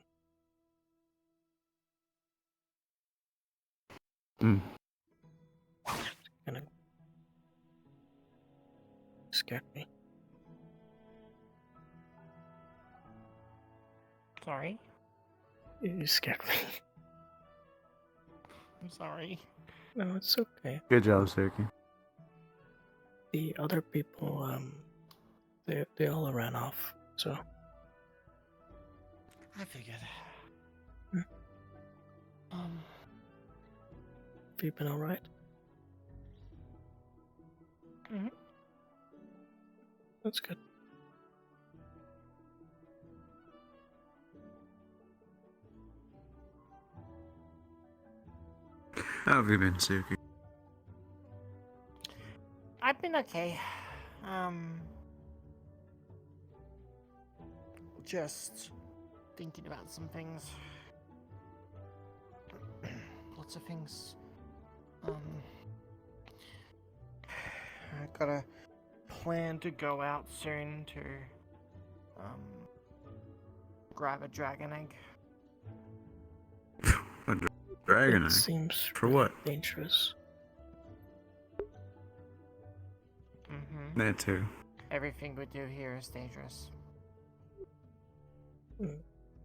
Kind of scared me. Sorry. You scared me. I'm sorry. No, it's okay. Good job, Suki. The other people, they all ran off, so. I figured. Have you been alright? That's good. How have you been, Suki? I've been okay. Just thinking about some things. Lots of things. I got a plan to go out soon to grab a dragon egg. A dragon egg? Seems for what? Dangerous. That too. Everything we do here is dangerous.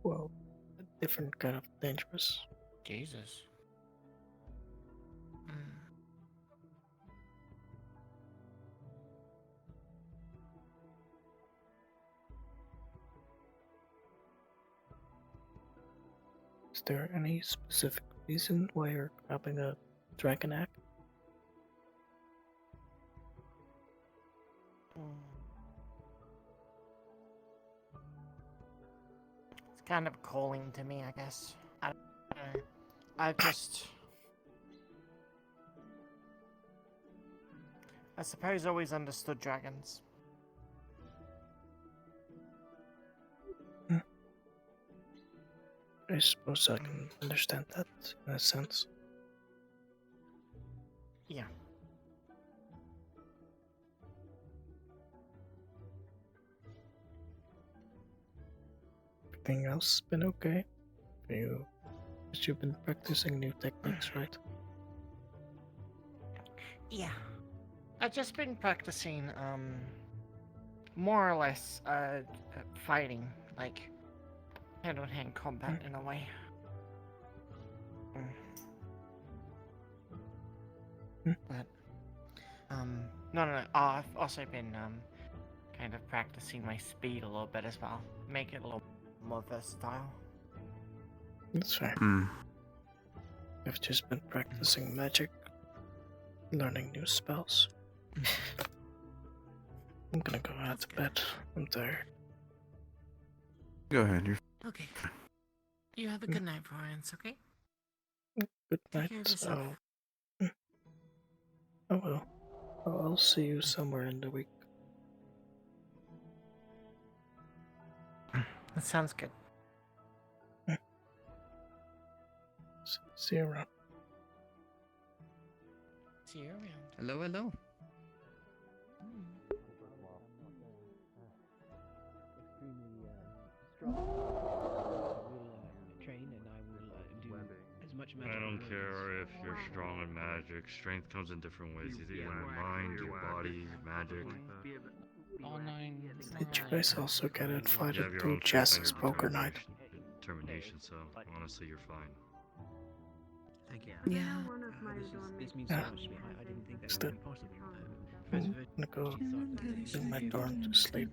Well, a different kind of dangerous. Jesus. Is there any specific reason why you're grabbing a dragon egg? It's kind of calling to me, I guess. I don't know. I suppose always understood dragons. I suppose I can understand that in a sense. Yeah. Everything else been okay? But you've been practicing new techniques, right? Yeah. I've just been practicing, more or less, fighting, like, hand-on-hand combat in a way. But, no. I've also been, kind of practicing my speed a little bit as well. Make it a little more versatile. That's fair. I've just been practicing magic, learning new spells. I'm gonna go out to bed. I'm tired. Go ahead. You're Okay. You have a good night, Florence, okay? Good Take night. care of yourself. I will. I'll see you somewhere in the week. That sounds good. See you around. See you around. Hello, hello. Train and I will do as much magic. I don't care if you're strong in magic. Strength comes in different ways. Either your mind, your body, magic. All 9. Did you guys also get You invited have your to own Jazz's poker night? determination, so honestly, you're fine. Thank you. Yeah. This means Yeah. so much to me. I didn't think that Is would that- be possible. I'm gonna go in my dorm to sleep.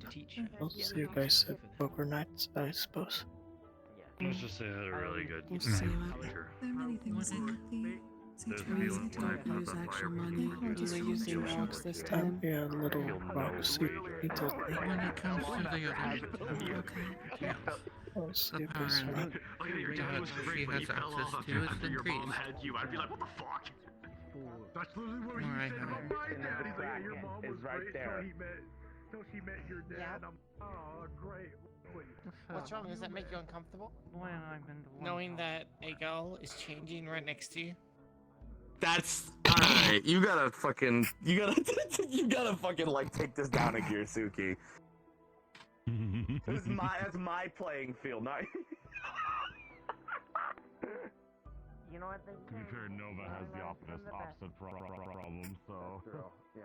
I'll see you guys at poker night, I suppose. Let's just say I had a really good We'll see you future. There are many things in life. There's It's really feeling easy when I to put use the actual fire money. between Or just you. for using rocks this time. Yeah, little rocks. He told me. When it comes to the other I'll see you the guys power around. that she has access to is increased. I'd be like, what the fuck? That's literally what he Alright, said honey. about my dad. He's like, yeah, your mom was right great there. till she met your dad. I'm, oh, great. What's wrong? Does that make you uncomfortable? Knowing that a girl is changing right next to you? That's alright. You gotta fucking like take this down a gear, Suki. That's my playing field, not. You know what they To be fair, Nova has the opposite problem, so. Yeah.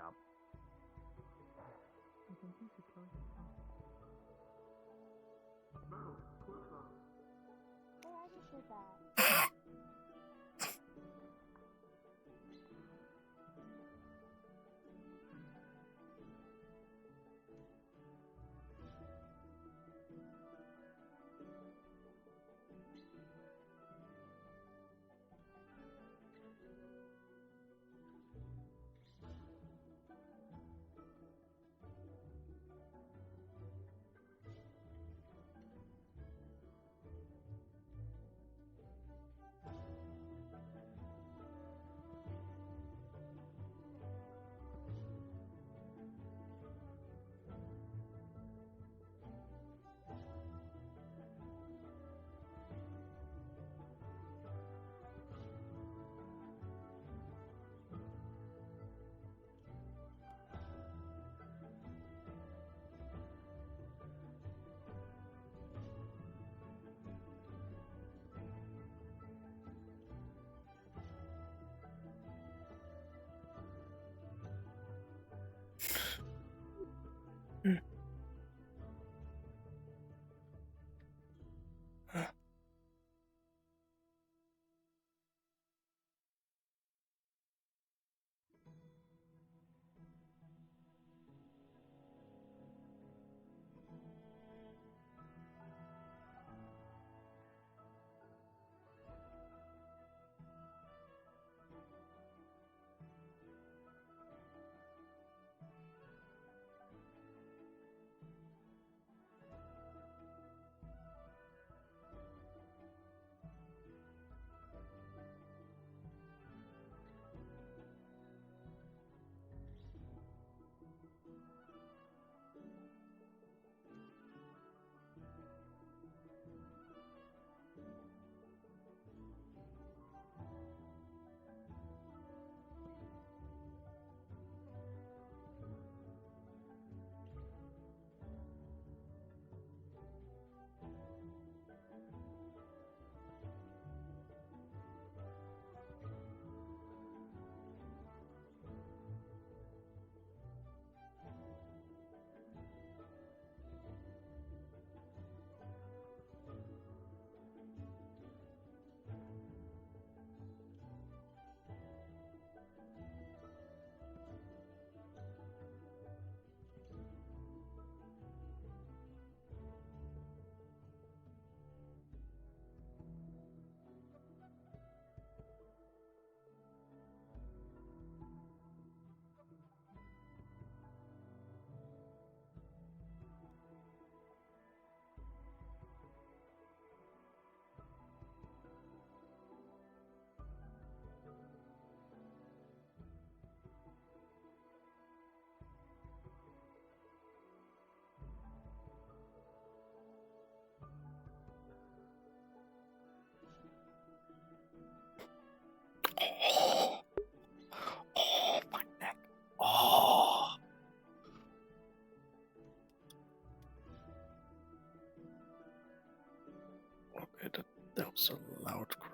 That was a loud cry.